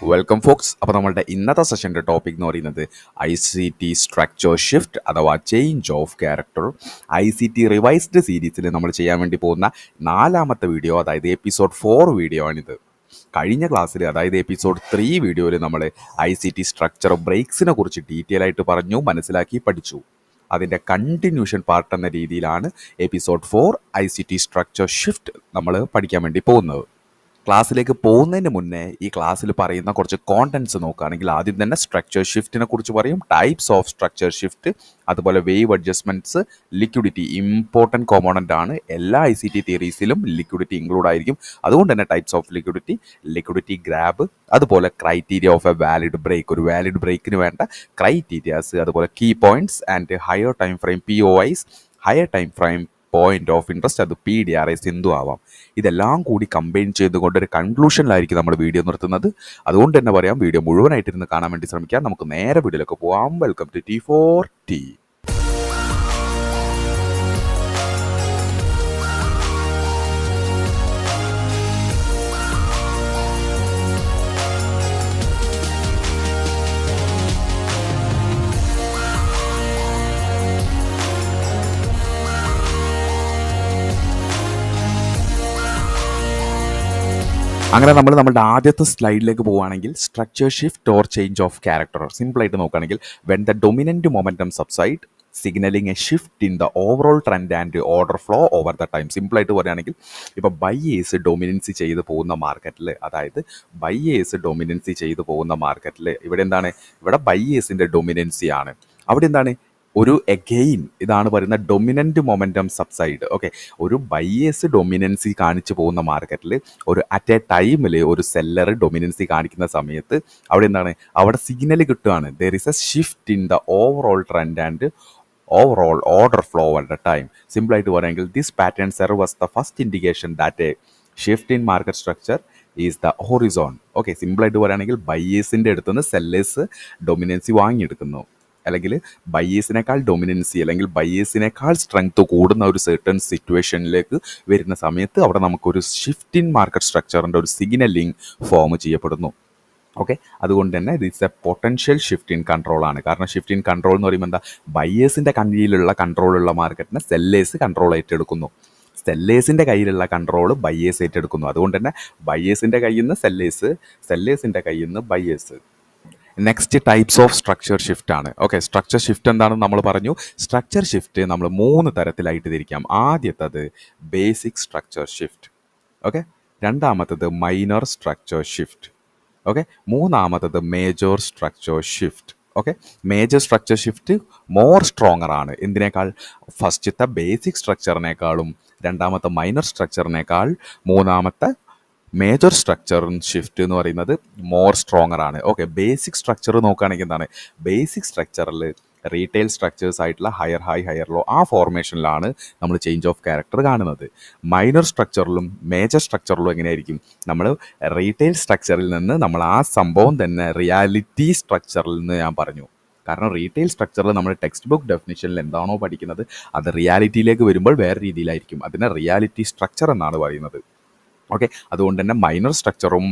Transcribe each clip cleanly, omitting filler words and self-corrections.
Welcome Fox. അപ്പോൾ നമ്മളുടെ ഇന്നത്തെ സെഷൻ്റെ ടോപ്പിക് എന്ന് പറയുന്നത് ICT സ്ട്രക്ചർ ഷിഫ്റ്റ് അഥവാ change of character. ICT revised സീരീസിൽ നമ്മൾ ചെയ്യാൻ വേണ്ടി പോകുന്ന 4ാമത്തെ വീഡിയോ, അതായത് എപ്പിസോഡ് 4 വീഡിയോ ആണിത്. കഴിഞ്ഞ ക്ലാസ്സിൽ, അതായത് എപ്പിസോഡ് 3 വീഡിയോയിൽ നമ്മൾ ICT സ്ട്രക്ചർ ബ്രേക്സിനെ കുറിച്ച് ഡീറ്റെയിൽ ആയിട്ട് പറഞ്ഞു, മനസ്സിലാക്കി, പഠിച്ചു. അതിൻ്റെ കണ്ടിന്യൂഷൻ പാർട്ട് എന്ന രീതിയിലാണ് എപ്പിസോഡ് 4 ICT സ്ട്രക്ചർ ഷിഫ്റ്റ് നമ്മൾ പഠിക്കാൻ വേണ്ടി പോകുന്നത്. ക്ലാസ്സിലേക്ക് പോകുന്നതിന് മുന്നേ ഈ ക്ലാസ്സിൽ പറയുന്ന കുറച്ച് കോണ്ടൻറ്റ്സ് നോക്കുകയാണെങ്കിൽ, ആദ്യം തന്നെ സ്ട്രക്ചർ ഷിഫ്റ്റിനെ കുറിച്ച് പറയും, ടൈപ്സ് ഓഫ് സ്ട്രക്ചർ ഷിഫ്റ്റ്, അതുപോലെ wave adjustments, liquidity important component ആണ്. എല്ലാ ICT തിയറീസിലും ലിക്വിഡിറ്റി ഇൻക്ലൂഡ് ആയിരിക്കും. അതുകൊണ്ട് തന്നെ ടൈപ്സ് ഓഫ് ലിക്വിഡിറ്റി ഗ്രാബ്, അതുപോലെ criteria of a valid break, ഒരു വാലിഡ് ബ്രേക്കിന് വേണ്ട ക്രൈറ്റീരിയാസ്, അതുപോലെ key points and higher time frame POIs, higher time frame point of interest, അത് PDRS എന്തും ആവാം. ഇതെല്ലാം കൂടി കമ്പൈൻ ചെയ്തുകൊണ്ട് ഒരു കൺക്ലൂഷനിലായിരിക്കും നമ്മൾ വീഡിയോ നിർത്തുന്നത്. അതുകൊണ്ട് തന്നെ പറയാം, വീഡിയോ മുഴുവനായിട്ടിരുന്ന് കാണാൻ വേണ്ടി ശ്രമിക്കാം. നമുക്ക് നേരെ വീഡിയോയിലേക്ക് പോവാം. Welcome to T4T. അങ്ങനെ നമ്മൾ നമ്മുടെ ആദ്യത്തെ സ്ലൈഡിലേക്ക് പോവുകയാണെങ്കിൽ, structure shift or change of character സിമ്പിളായിട്ട് നോക്കുകയാണെങ്കിൽ, when the dominant momentum subside signalling a shift in the overall trend and order flow over the time. സിമ്പിളായിട്ട് പറയുകയാണെങ്കിൽ, ഇപ്പോൾ ബൈയേഴ്സ് ഡൊമിനൻസി ചെയ്ത് പോകുന്ന മാർക്കറ്റിൽ, അതായത് ബൈയേഴ്സ് ഡൊമിനൻസി ചെയ്ത് പോകുന്ന മാർക്കറ്റിൽ ഇവിടെ എന്താണ്, ഇവിടെ ബൈയേഴ്സിൻ്റെ ഡൊമിനൻസിയാണ്. അവിടെ എന്താണ്, ഒരു എഗെയിൻ ഇതാണ് പറയുന്ന ഡൊമിനൻ്റ് മൊമെൻറ്റം സബ്സൈഡ്. ഓക്കെ, ഒരു ബൈയേഴ്സ് ഡൊമിനൻസി കാണിച്ചു പോകുന്ന മാർക്കറ്റിൽ ഒരു അറ്റ് എ ടൈമിൽ ഒരു സെല്ലർ ഡൊമിനൻസി കാണിക്കുന്ന സമയത്ത് അവിടെ എന്താണ്, അവിടെ സിഗ്നൽ കിട്ടുകയാണ്. There is a shift in the overall trend and overall order flow at the time. സിമ്പിളായിട്ട് പറയുമെങ്കിൽ, this pattern serve as the first indication that a shift in market structure is the horizon. Okay, സിമ്പിളായിട്ട് പറയുകയാണെങ്കിൽ, ബൈയേഴ്സിൻ്റെ അടുത്ത് നിന്ന് sellers ഡൊമിനൻസി വാങ്ങിയെടുക്കുന്നു, അല്ലെങ്കിൽ ബൈയേഴ്സിനേക്കാൾ ഡൊമിനൻസി അല്ലെങ്കിൽ ബൈയേഴ്സിനേക്കാൾ strength കൂടുന്ന ഒരു സെർട്ടൺ സിറ്റുവേഷനിലേക്ക് വരുന്ന സമയത്ത് അവിടെ നമുക്കൊരു ഷിഫ്റ്റ് ഇൻ മാർക്കറ്റ് സ്ട്രക്ചറിൻ്റെ ഒരു സിഗ്നലിംഗ് ഫോം ചെയ്യപ്പെടുന്നു. ഓക്കെ, അതുകൊണ്ട് തന്നെ this A potential shift in control ആണ്. കാരണം ഷിഫ്റ്റ് ഇൻ കൺട്രോൾ എന്ന് പറയുമ്പോൾ എന്താ, ബൈയേഴ്സിൻ്റെ കയ്യിലുള്ള കൺട്രോളുള്ള മാർക്കറ്റിനെ സെല്ലേഴ്സ് കൺട്രോൾ ഏറ്റെടുക്കുന്നു, സെല്ലേഴ്സിൻ്റെ കയ്യിലുള്ള കൺട്രോൾ ബൈയേഴ്സ് ഏറ്റെടുക്കുന്നു. അതുകൊണ്ട് തന്നെ ബൈയേഴ്സിൻ്റെ കയ്യിൽ നിന്ന് സെല്ലേഴ്സ്, സെല്ലേഴ്സിൻ്റെ കയ്യിൽ നിന്ന് buyers. Next types of structure shift ആണ്. ഓക്കെ, സ്ട്രക്ചർ ഷിഫ്റ്റ് എന്താണെന്ന് നമ്മൾ പറഞ്ഞു. സ്ട്രക്ചർ ഷിഫ്റ്റ് നമ്മൾ 3 തരത്തിലായിട്ട് തിരിക്കാം. ആദ്യത്തത് ബേസിക് സ്ട്രക്ചർ ഷിഫ്റ്റ്. ഓക്കെ, രണ്ടാമത്തത് മൈനർ സ്ട്രക്ചർ ഷിഫ്റ്റ്. ഓക്കെ, മൂന്നാമത്തത് major structure shift. Okay, major structure shift more stronger ആണ്. എന്തിനേക്കാൾ, ഫസ്റ്റത്തെ ബേസിക് സ്ട്രക്ചറിനേക്കാളും രണ്ടാമത്തെ മൈനർ സ്ട്രക്ചറിനേക്കാൾ മൂന്നാമത്തെ മേജർ സ്ട്രക്ചർ ഷിഫ്റ്റ് എന്ന് പറയുന്നത് മോർ സ്ട്രോങ്ങർ ആണ്. ഓക്കെ, ബേസിക് സ്ട്രക്ചർ നോക്കുകയാണെങ്കിൽ എന്താണ്, ബേസിക് സ്ട്രക്ചറിൽ റീറ്റെയിൽ സ്ട്രക്ചേഴ്സ് ആയിട്ടുള്ള ഹയർ ഹൈ ഹയർ ലോ ആ ഫോർമേഷനിലാണ് നമ്മൾ ചേഞ്ച് ഓഫ് ക്യാരക്ടർ കാണുന്നത്. മൈനർ സ്ട്രക്ചറിലും മേജർ സ്ട്രക്ചറിലും എങ്ങനെയായിരിക്കും, നമ്മൾ റീറ്റെയിൽ സ്ട്രക്ചറിൽ നിന്ന് നമ്മൾ ആ സംഭവം തന്നെ റിയാലിറ്റി സ്ട്രക്ചറിൽ നിന്ന് ഞാൻ പറഞ്ഞു. കാരണം റീറ്റെയിൽ സ്ട്രക്ചറിൽ നമ്മൾ ടെക്സ്റ്റ് ബുക്ക് ഡെഫിനിഷനിൽ എന്താണോ പഠിക്കുന്നത് അത് റിയാലിറ്റിയിലേക്ക് വരുമ്പോൾ വേറെ രീതിയിലായിരിക്കും. അതിനെ റിയാലിറ്റി സ്ട്രക്ചർ എന്നാണ് പറയുന്നത്. ഓക്കെ, അതുകൊണ്ട് തന്നെ മൈനർ സ്ട്രക്ചറും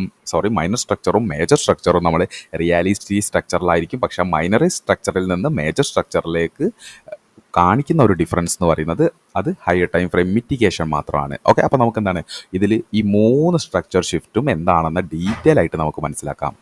മേജർ സ്ട്രക്ചറും നമ്മൾ റിയാലിറ്റി സ്ട്രക്ചറിലായിരിക്കും. പക്ഷേ മൈനർ സ്ട്രക്ചറിൽ നിന്ന് മേജർ സ്ട്രക്ചറിലേക്ക് കാണിക്കുന്ന ഒരു ഡിഫറൻസ് എന്ന് പറയുന്നത് അത് ഹയർ ടൈം ഫ്രെയിം മിറ്റിഗേഷൻ മാത്രമാണ്. ഓക്കെ, അപ്പോൾ നമുക്ക് എന്താണ്, ഇതിൽ ഈ 3 സ്ട്രക്ചർ ഷിഫ്റ്റും എന്താണെന്ന് ഡീറ്റെയിൽ ആയിട്ട് നമുക്ക് മനസ്സിലാക്കാം.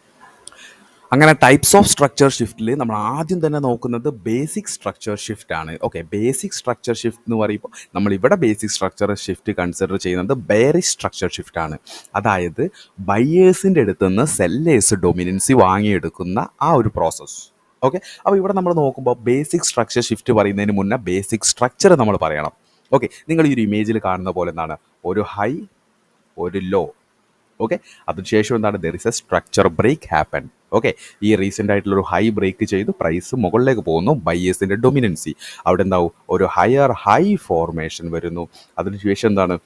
അങ്ങനെ ടൈപ്സ് ഓഫ് സ്ട്രക്ചർ ഷിഫ്റ്റിൽ നമ്മൾ ആദ്യം തന്നെ നോക്കുന്നത് ബേസിക് സ്ട്രക്ചർ ഷിഫ്റ്റ് ആണ്. ഓക്കെ, ബേസിക് സ്ട്രക്ചർ ഷിഫ്റ്റ് എന്ന് പറയുമ്പോൾ നമ്മളിവിടെ ബേസിക് സ്ട്രക്ചർ ഷിഫ്റ്റ് കൺസിഡർ ചെയ്യുന്നത് ബെയറിഷ് സ്ട്രക്ചർ ഷിഫ്റ്റ് ആണ്. അതായത് ബയ്യേഴ്സിൻ്റെ അടുത്ത് നിന്ന് സെല്ലേഴ്സ് ഡൊമിനൻസി വാങ്ങിയെടുക്കുന്ന ആ ഒരു പ്രോസസ്സ്. ഓക്കെ, അപ്പോൾ ഇവിടെ നമ്മൾ നോക്കുമ്പോൾ ബേസിക് സ്ട്രക്ചർ ഷിഫ്റ്റ് പറയുന്നതിന് മുന്നേ ബേസിക് സ്ട്രക്ചർ നമ്മൾ പറയണം. ഓക്കെ, നിങ്ങൾ ഈ ഒരു ഇമേജിൽ കാണുന്ന പോലെ എന്താണ്, ഒരു ഹൈ, ഒരു ലോ. ഓക്കെ, അതിനുശേഷം എന്താണ്, there is a structure break happen. Okay, ഈ റീസെൻ്റ് ആയിട്ടുള്ളൊരു ഹൈ ബ്രേക്ക് ചെയ്ത് പ്രൈസ് മുകളിലേക്ക് പോകുന്നു, ബയ്യേഴ്സിൻ്റെ ഡൊമിനൻസി. അവിടെ എന്താവും, ഒരു ഹയർ ഹൈ ഫോർമേഷൻ വരുന്നു. അതിനുശേഷം എന്താണ്,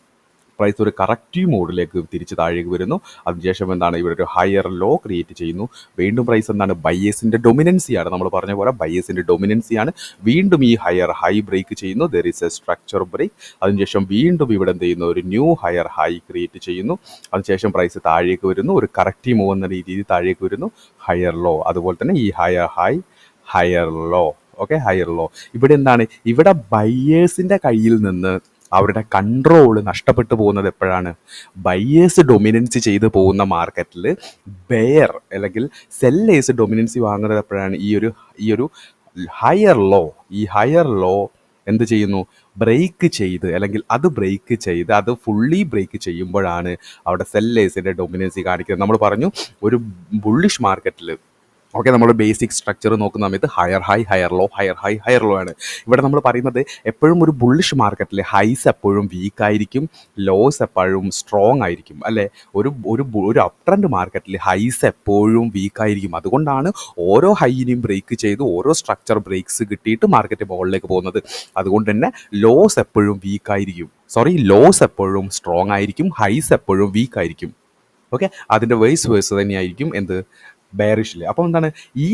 പ്രൈസ് ഒരു കറക്റ്റീവ് മോഡിലേക്ക് തിരിച്ച് താഴേക്ക് വരുന്നു. അതിനുശേഷം എന്താണ് ഇവിടെ ഒരു ഹയർ ലോ ക്രിയേറ്റ് ചെയ്യുന്നു. വീണ്ടും പ്രൈസ് എന്താണ് ബയേഴ്സിൻ്റെ ഡൊമിനൻസിയാണ്, നമ്മൾ പറഞ്ഞ പോലെ ബയേഴ്സിൻ്റെ ഡൊമിനൻസിയാണ്. വീണ്ടും ഈ ഹയർ ഹൈ ബ്രേക്ക് ചെയ്യുന്നു. There is a structure break. അതിനുശേഷം വീണ്ടും ഇവിടെ എന്ത് ചെയ്യുന്നു, ഒരു ന്യൂ ഹയർ ഹൈ ക്രിയേറ്റ് ചെയ്യുന്നു. അതിനുശേഷം പ്രൈസ് താഴേക്ക് വരുന്നു, ഒരു കറക്റ്റീവ് മൂവ് എന്ന രീതിയിൽ താഴേക്ക് വരുന്നു. ഹയർ ലോ, അതുപോലെ തന്നെ ഈ higher high higher low. Okay, higher low. ഇവിടെ എന്താണ്, ഇവിടെ ബയേഴ്സിൻ്റെ കയ്യിൽ നിന്ന് അവരുടെ കൺട്രോൾ നഷ്ടപ്പെട്ടു പോകുന്നത് എപ്പോഴാണ്? ബയേഴ്സ് ഡൊമിനൻസി ചെയ്ത് പോകുന്ന മാർക്കറ്റിൽ ബെയർ അല്ലെങ്കിൽ സെല്ലേഴ്സ് ഡൊമിനൻസി വാങ്ങുന്നത് എപ്പോഴാണ്? ഈ ഒരു ഹയർ ലോ. ഈ ഹയർ ലോ എന്ത് ചെയ്യുന്നു? ബ്രേക്ക് ചെയ്ത്, അല്ലെങ്കിൽ അത് ബ്രേക്ക് ചെയ്ത് അത് ഫുള്ളി ബ്രേക്ക് ചെയ്യുമ്പോഴാണ് അവിടെ സെല്ലേഴ്സിൻ്റെ ഡൊമിനൻസി കാണിക്കുന്നത്. നമ്മൾ പറഞ്ഞു ഒരു ബുള്ളിഷ് മാർക്കറ്റിൽ ഓക്കെ നമ്മൾ ബേസിക് സ്ട്രക്ചർ നോക്കുന്ന സമയത്ത് higher high higher low higher high higher low ആണ്. ഇവിടെ നമ്മൾ പറയുന്നത് എപ്പോഴും ഒരു ബുള്ളിഷ് മാർക്കറ്റിൽ ഹൈസ് എപ്പോഴും വീക്കായിരിക്കും, ലോസ് എപ്പോഴും സ്ട്രോങ് ആയിരിക്കും അല്ലേ. ഒരു അപ് ട്രെൻഡ് മാർക്കറ്റിൽ ഹൈസ് എപ്പോഴും വീക്കായിരിക്കും. അതുകൊണ്ടാണ് ഓരോ ഹൈനെയും ബ്രേക്ക് ചെയ്ത് ഓരോ സ്ട്രക്ചർ ബ്രേക്സ് കിട്ടിയിട്ട് മാർക്കറ്റ് മുകളിലേക്ക് പോകുന്നത്. അതുകൊണ്ട് തന്നെ ലോസ് എപ്പോഴും വീക്കായിരിക്കും, ലോസ് എപ്പോഴും സ്ട്രോങ് ആയിരിക്കും, ഹൈസ് എപ്പോഴും വീക്കായിരിക്കും. ഓക്കെ, അതിൻ്റെ വൈസ് വേഴ്സ് തന്നെയായിരിക്കും എന്ത്, ബെയറിഷിൽ. അപ്പോൾ എന്താണ്, ഈ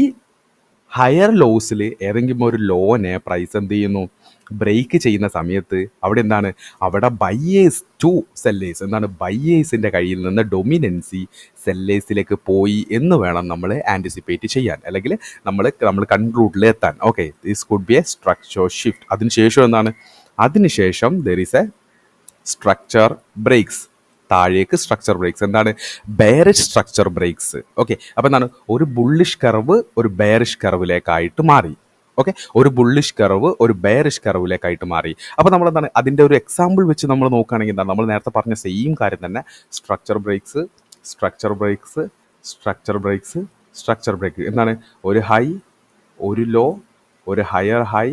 ഹയർ ലോസിൽ ഏതെങ്കിലും ഒരു ലോനെ പ്രൈസ് എന്ത് ചെയ്യുന്നു, ബ്രേക്ക് ചെയ്യുന്ന സമയത്ത് അവിടെ എന്താണ്, അവിടെ ബയേഴ്സ് ടു സെല്ലേഴ്സ് എന്താണ്, ബയേഴ്സിൻ്റെ കയ്യിൽ നിന്ന് ഡൊമിനൻസി സെല്ലേഴ്സിലേക്ക് പോയി എന്ന് വേണം നമ്മൾ ആൻറ്റിസിപ്പേറ്റ് ചെയ്യാൻ, അല്ലെങ്കിൽ നമ്മൾ കൺക്ലൂഡിൽ എത്താൻ. Okay, this could be a structure shift. അതിനുശേഷം എന്താണ്, അതിനുശേഷം there is a structure breaks. താഴേക്ക് സ്ട്രക്ചർ ബ്രേക്സ്. എന്താണ്, ബെയറിഷ് സ്ട്രക്ചർ ബ്രേക്സ്. ഓക്കെ, അപ്പോൾ എന്താണ്, ഒരു ബുള്ളിഷ് കർവ് ഒരു ബെയറിഷ് കർവിലേക്കായിട്ട് മാറി. ഓക്കെ, ഒരു ബുള്ളിഷ് കർവ് ഒരു ബെയറിഷ് കർവിലേക്കായിട്ട് മാറി. അപ്പോൾ നമ്മൾ എന്താണ്, അതിൻ്റെ ഒരു എക്സാമ്പിൾ വെച്ച് നമ്മൾ നോക്കുകയാണെങ്കിൽ എന്താണ്, നമ്മൾ നേരത്തെ പറഞ്ഞ സെയിം കാര്യം തന്നെ, structure breaks structure breaks structure breaks structure break. എന്താണ്, ഒരു ഹൈ, ഒരു ലോ, ഒരു ഹയർ ഹൈ,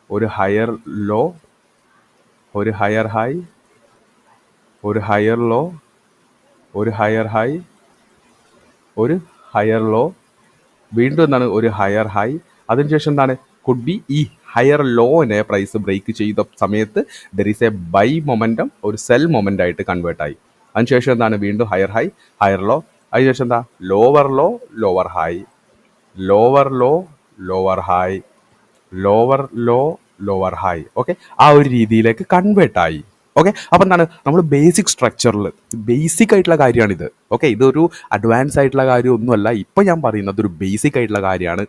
ഒരു ഹയർ ലോ, ഒരു ഹയർ ഹൈ, ഒരു ഹയർ ലോ, ഒരു ഹയർ ഹൈ, ഒരു ഹയർ ലോ, വീണ്ടും എന്താണ്, ഒരു ഹയർ ഹൈ. അതിനുശേഷം എന്താണ്, കുഡ് ബി ഈ ഹയർ ലോനെ പ്രൈസ് ബ്രേക്ക് ചെയ്ത സമയത്ത് there is a buy momentum ഒരു സെൽ മൊമെൻ്റ് ആയിട്ട് കൺവേർട്ട് ആയി. അതിനുശേഷം എന്താണ്, വീണ്ടും ഹയർ ഹൈ ഹയർ ലോ. അതിനുശേഷം എന്താ, lower low lower high, lower low lower high, lower low lower high. Okay, ആ ഒരു രീതിയിലേക്ക് കൺവേർട്ട് ആയി. ഓക്കെ, അപ്പം എന്താണ്, നമ്മൾ ബേസിക് സ്ട്രക്ചറിൽ ബേസിക് ആയിട്ടുള്ള കാര്യമാണിത്. ഓക്കെ, ഇതൊരു അഡ്വാൻസ് ആയിട്ടുള്ള കാര്യമൊന്നുമല്ല, ഇപ്പം ഞാൻ പറയുന്നത് ഒരു ബേസിക് ആയിട്ടുള്ള കാര്യമാണ്.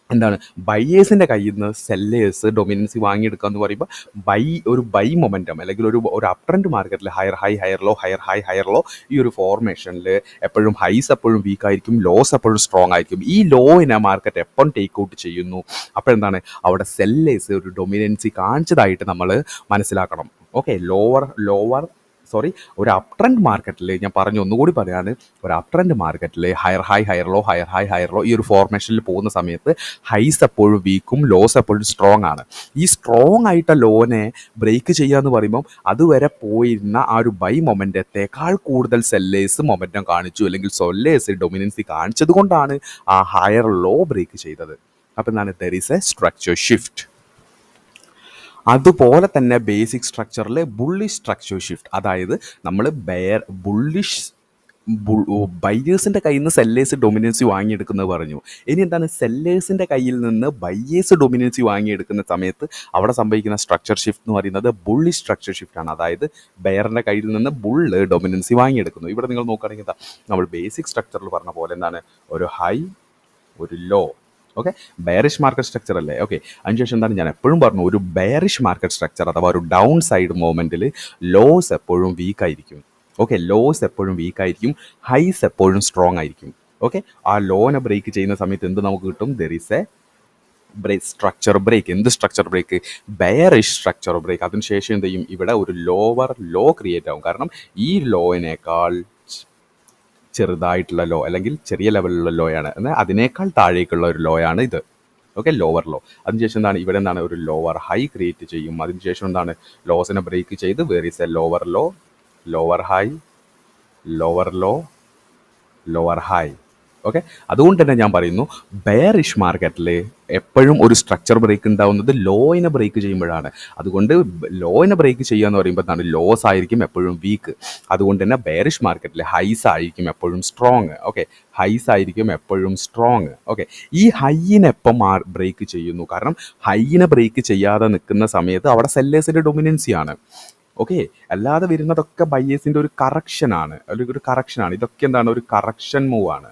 എന്താണ്, ബയേഴ്സിൻ്റെ കയ്യിൽ നിന്ന് സെല്ലേഴ്സ് ഡൊമിനൻസി വാങ്ങിയെടുക്കുക എന്ന് പറയുമ്പോൾ ഒരു ബൈ മൊമെൻറ്റം അല്ലെങ്കിൽ ഒരു അപ് ട്രെൻഡ് മാർക്കറ്റിൽ higher high higher low higher high higher low, ഈ ഒരു ഫോർമേഷനിൽ എപ്പോഴും ഹൈസ് എപ്പോഴും വീക്ക് ആയിരിക്കും, ലോസ് എപ്പോഴും സ്ട്രോങ് ആയിരിക്കും. ഈ ലോയിനെ മാർക്കറ്റ് എപ്പം ടേക്ക് ഔട്ട് ചെയ്യുന്നു, അപ്പോൾ എന്താണ്, അവിടെ സെല്ലേഴ്സ് ഒരു ഡൊമിനൻസി കാണിച്ചതായിട്ട് നമ്മൾ മനസ്സിലാക്കണം. ഓക്കെ, ഒരു അപ് ട്രെൻഡ് മാർക്കറ്റിൽ ഞാൻ പറഞ്ഞു, ഒന്നുകൂടി പറയാണ്, ഒരു അപ് ട്രെൻഡ് മാർക്കറ്റിൽ higher high higher low higher high higher low ഈ ഒരു ഫോർമേഷനിൽ പോകുന്ന സമയത്ത് ഹൈസ് എപ്പോഴും വീക്കും, ലോസ് എപ്പോഴും സ്ട്രോങ് ആണ്. ഈ സ്ട്രോങ് ആയിട്ട ലോനെ ബ്രേക്ക് ചെയ്യുക എന്ന് പറയുമ്പം അതുവരെ പോയിരുന്ന ആ ഒരു ബൈ മൊമെൻറ്റത്തേക്കാൾ കൂടുതൽ സെല്ലേഴ്സ് മൊമെൻറ്റം കാണിച്ചു, അല്ലെങ്കിൽ സെല്ലേഴ്സ് ഡൊമിനൻസി കാണിച്ചത് കൊണ്ടാണ് ആ ഹയർ ലോ ബ്രേക്ക് ചെയ്തത്. അപ്പം എന്താണ്, there is a structure shift. അതുപോലെ തന്നെ ബേസിക് സ്ട്രക്ചറിലെ ബുള്ളിഷ് സ്ട്രക്ചർ ഷിഫ്റ്റ്, അതായത് നമ്മൾ ബയേഴ്സിൻ്റെ കയ്യിൽ നിന്ന് സെല്ലേഴ്സ് ഡൊമിനൻസി വാങ്ങിയെടുക്കുന്നത് പറഞ്ഞു. ഇനി എന്താണ്, സെല്ലേഴ്സിൻ്റെ കയ്യിൽ നിന്ന് ബയേഴ്സ് ഡൊമിനൻസി വാങ്ങിയെടുക്കുന്ന സമയത്ത് അവിടെ സംഭവിക്കുന്ന സ്ട്രക്ചർ ഷിഫ്റ്റ് എന്ന് പറയുന്നത് ബുള്ളിഷ് സ്ട്രക്ചർ ഷിഫ്റ്റ് ആണ്. അതായത് ബെയറിൻ്റെ കയ്യിൽ നിന്ന് ബുള്ള് ഡൊമിനൻസി വാങ്ങിയെടുക്കുന്നു. ഇവിടെ നിങ്ങൾ നോക്കുകയാണെങ്കിൽ നമ്മൾ ബേസിക് സ്ട്രക്ചറിൽ പറഞ്ഞ പോലെ എന്താണ്, ഒരു ഹൈ ഒരു low. Okay, bearish market structure അല്ലേ. ഓക്കെ, അതിനുശേഷം എന്താണ്, ഞാൻ എപ്പോഴും പറഞ്ഞു, ഒരു ബെയറിഷ് മാർക്കറ്റ് സ്ട്രക്ചർ അഥവാ ഒരു ഡൗൺ സൈഡ് മൂവ്മെൻറ്റിൽ ലോസ് എപ്പോഴും വീക്കായിരിക്കും. ഓക്കെ, ലോസ് എപ്പോഴും വീക്കായിരിക്കും, ഹൈസ് എപ്പോഴും സ്ട്രോങ് ആയിരിക്കും. ഓക്കെ, ആ ലോനെ ബ്രേക്ക് ചെയ്യുന്ന സമയത്ത് എന്ത് നമുക്ക് കിട്ടും, there is a structure break. എന്ത് structure break, bearish structure break. അതിനുശേഷം എന്ത് ചെയ്യും, ഇവിടെ ഒരു ലോവർ ലോ ക്രിയേറ്റ് ആവും. കാരണം ഈ ലോയിനേക്കാൾ ചെറുതായിട്ടുള്ള ലോ അല്ലെങ്കിൽ ചെറിയ ലെവലിലുള്ള ലോയാണ്, എന്നാൽ അതിനേക്കാൾ താഴേക്കുള്ള ഒരു ലോയാണ് ഇത്. Okay, lower low. അതിനുശേഷം എന്താണ്, ഇവിടെ എന്താണ്, ഒരു ലോവർ ഹൈ ക്രിയേറ്റ് ചെയ്യും. അതിനുശേഷം എന്താണ്, ലോസിനെ ബ്രേക്ക് ചെയ്ത് where is a lower low lower high lower low lower high. Okay, അതുകൊണ്ട് തന്നെ ഞാൻ പറയുന്നു ബെയറിഷ് മാർക്കറ്റിൽ എപ്പോഴും ഒരു സ്ട്രക്ചർ ബ്രേക്ക് ഉണ്ടാവുന്നത് ലോയിനെ ബ്രേക്ക് ചെയ്യുമ്പോഴാണ്. അതുകൊണ്ട് ലോയിനെ ബ്രേക്ക് ചെയ്യുക എന്ന് പറയുമ്പോൾ എന്താണ്, ലോസ് ആയിരിക്കും എപ്പോഴും വീക്ക്. അതുകൊണ്ട് തന്നെ ബെയറിഷ് മാർക്കറ്റിൽ ഹൈസ് ആയിരിക്കും എപ്പോഴും സ്ട്രോങ്. ഓക്കെ, ഹൈസ് ആയിരിക്കും എപ്പോഴും സ്ട്രോങ്. ഓക്കെ, ഈ ഹൈയിനെ എപ്പം ബ്രേക്ക് ചെയ്യുന്നു? കാരണം ഹൈയിനെ ബ്രേക്ക് ചെയ്യാതെ നിൽക്കുന്ന സമയത്ത് അവിടെ സെല്ലേഴ്സിന്റെ ഡൊമിനൻസിയാണ്. ഓക്കെ, അല്ലാതെ വരുന്നതൊക്കെ ബയേഴ്സിന്റെ ഒരു കറക്ഷനാണ്, അല്ലെങ്കിൽ ഒരു കറക്ഷനാണ്. ഇതൊക്കെ എന്താണ്, ഒരു കറക്ഷൻ മൂവ് ആണ്.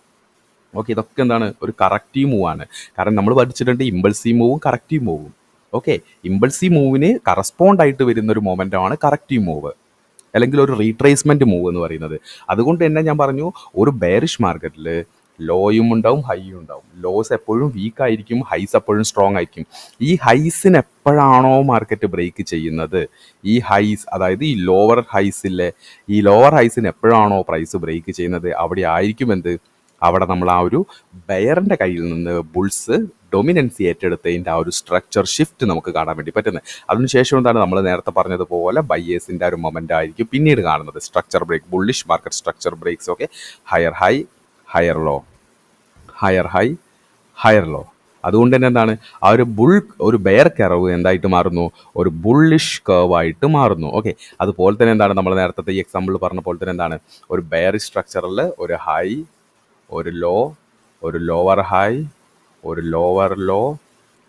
ഓക്കെ, ഇതൊക്കെ എന്താണ്, ഒരു കറക്റ്റീവ് മൂവ് ആണ്. കാരണം നമ്മൾ പഠിച്ചിട്ടുണ്ട് ഇമ്പൾസീവ് മൂവും കറക്റ്റീവ് മൂവും. ഓക്കെ, ഇമ്പൾസീവ് മൂവിന് കറസ്പോണ്ട് ആയിട്ട് വരുന്ന ഒരു മൊമെൻ്റാണ് കറക്റ്റീവ് മൂവ്, അല്ലെങ്കിൽ ഒരു റീട്രേസ്മെൻറ്റ് മൂവ് എന്ന് പറയുന്നത്. അതുകൊണ്ട് തന്നെ ഞാൻ പറഞ്ഞു, ഒരു ബെയറിഷ് മാർക്കറ്റിൽ ലോയും ഉണ്ടാവും ഹൈയും ഉണ്ടാവും. ലോസ് എപ്പോഴും വീക്ക് ആയിരിക്കും, ഹൈസ് എപ്പോഴും സ്ട്രോങ് ആയിരിക്കും. ഈ ഹൈസിന് എപ്പോഴാണോ മാർക്കറ്റ് ബ്രേക്ക് ചെയ്യുന്നത്, ഈ ഹൈസ്, അതായത് ഈ ലോവർ ഹൈസിലെ ഈ ലോവർ ഹൈസിന് എപ്പോഴാണോ പ്രൈസ് ബ്രേക്ക് ചെയ്യുന്നത്, അവിടെ ആയിരിക്കും എന്ത്, അവിടെ നമ്മൾ ആ ഒരു ബെയറിൻ്റെ കയ്യിൽ നിന്ന് ബുൾസ് ഡൊമിനൻസി ഏറ്റെടുത്തതിൻ്റെ ആ ഒരു സ്ട്രക്ചർ ഷിഫ്റ്റ് നമുക്ക് കാണാൻ വേണ്ടി പറ്റുന്നത്. അതിനുശേഷം എന്താണ്, നമ്മൾ നേരത്തെ പറഞ്ഞതുപോലെ ബയേഴ്സിൻ്റെ ആ ഒരു മൊമെൻ്റ് ആയിരിക്കും പിന്നീട് കാണുന്നത്. Structure break, bullish market structure breaks. Okay, higher high, higher low, higher high, higher low. അതുകൊണ്ട് തന്നെ എന്താണ്, ആ ഒരു ബെയർ കർവ് എന്തായിട്ട് മാറുന്നു, ഒരു ബുള്ളിഷ് കർവ് ആയിട്ട് മാറുന്നു. ഓക്കെ, അതുപോലെ തന്നെ എന്താണ്, നമ്മൾ നേരത്തെ ഈ എക്സാമ്പിൾ പറഞ്ഞ പോലെ തന്നെ എന്താണ്, ഒരു ബെയർ സ്ട്രക്ചറിൽ ഒരു ഹൈ, ഒരു ലോ, ഒരു ലോവർ ഹൈ, ഒരു lower low,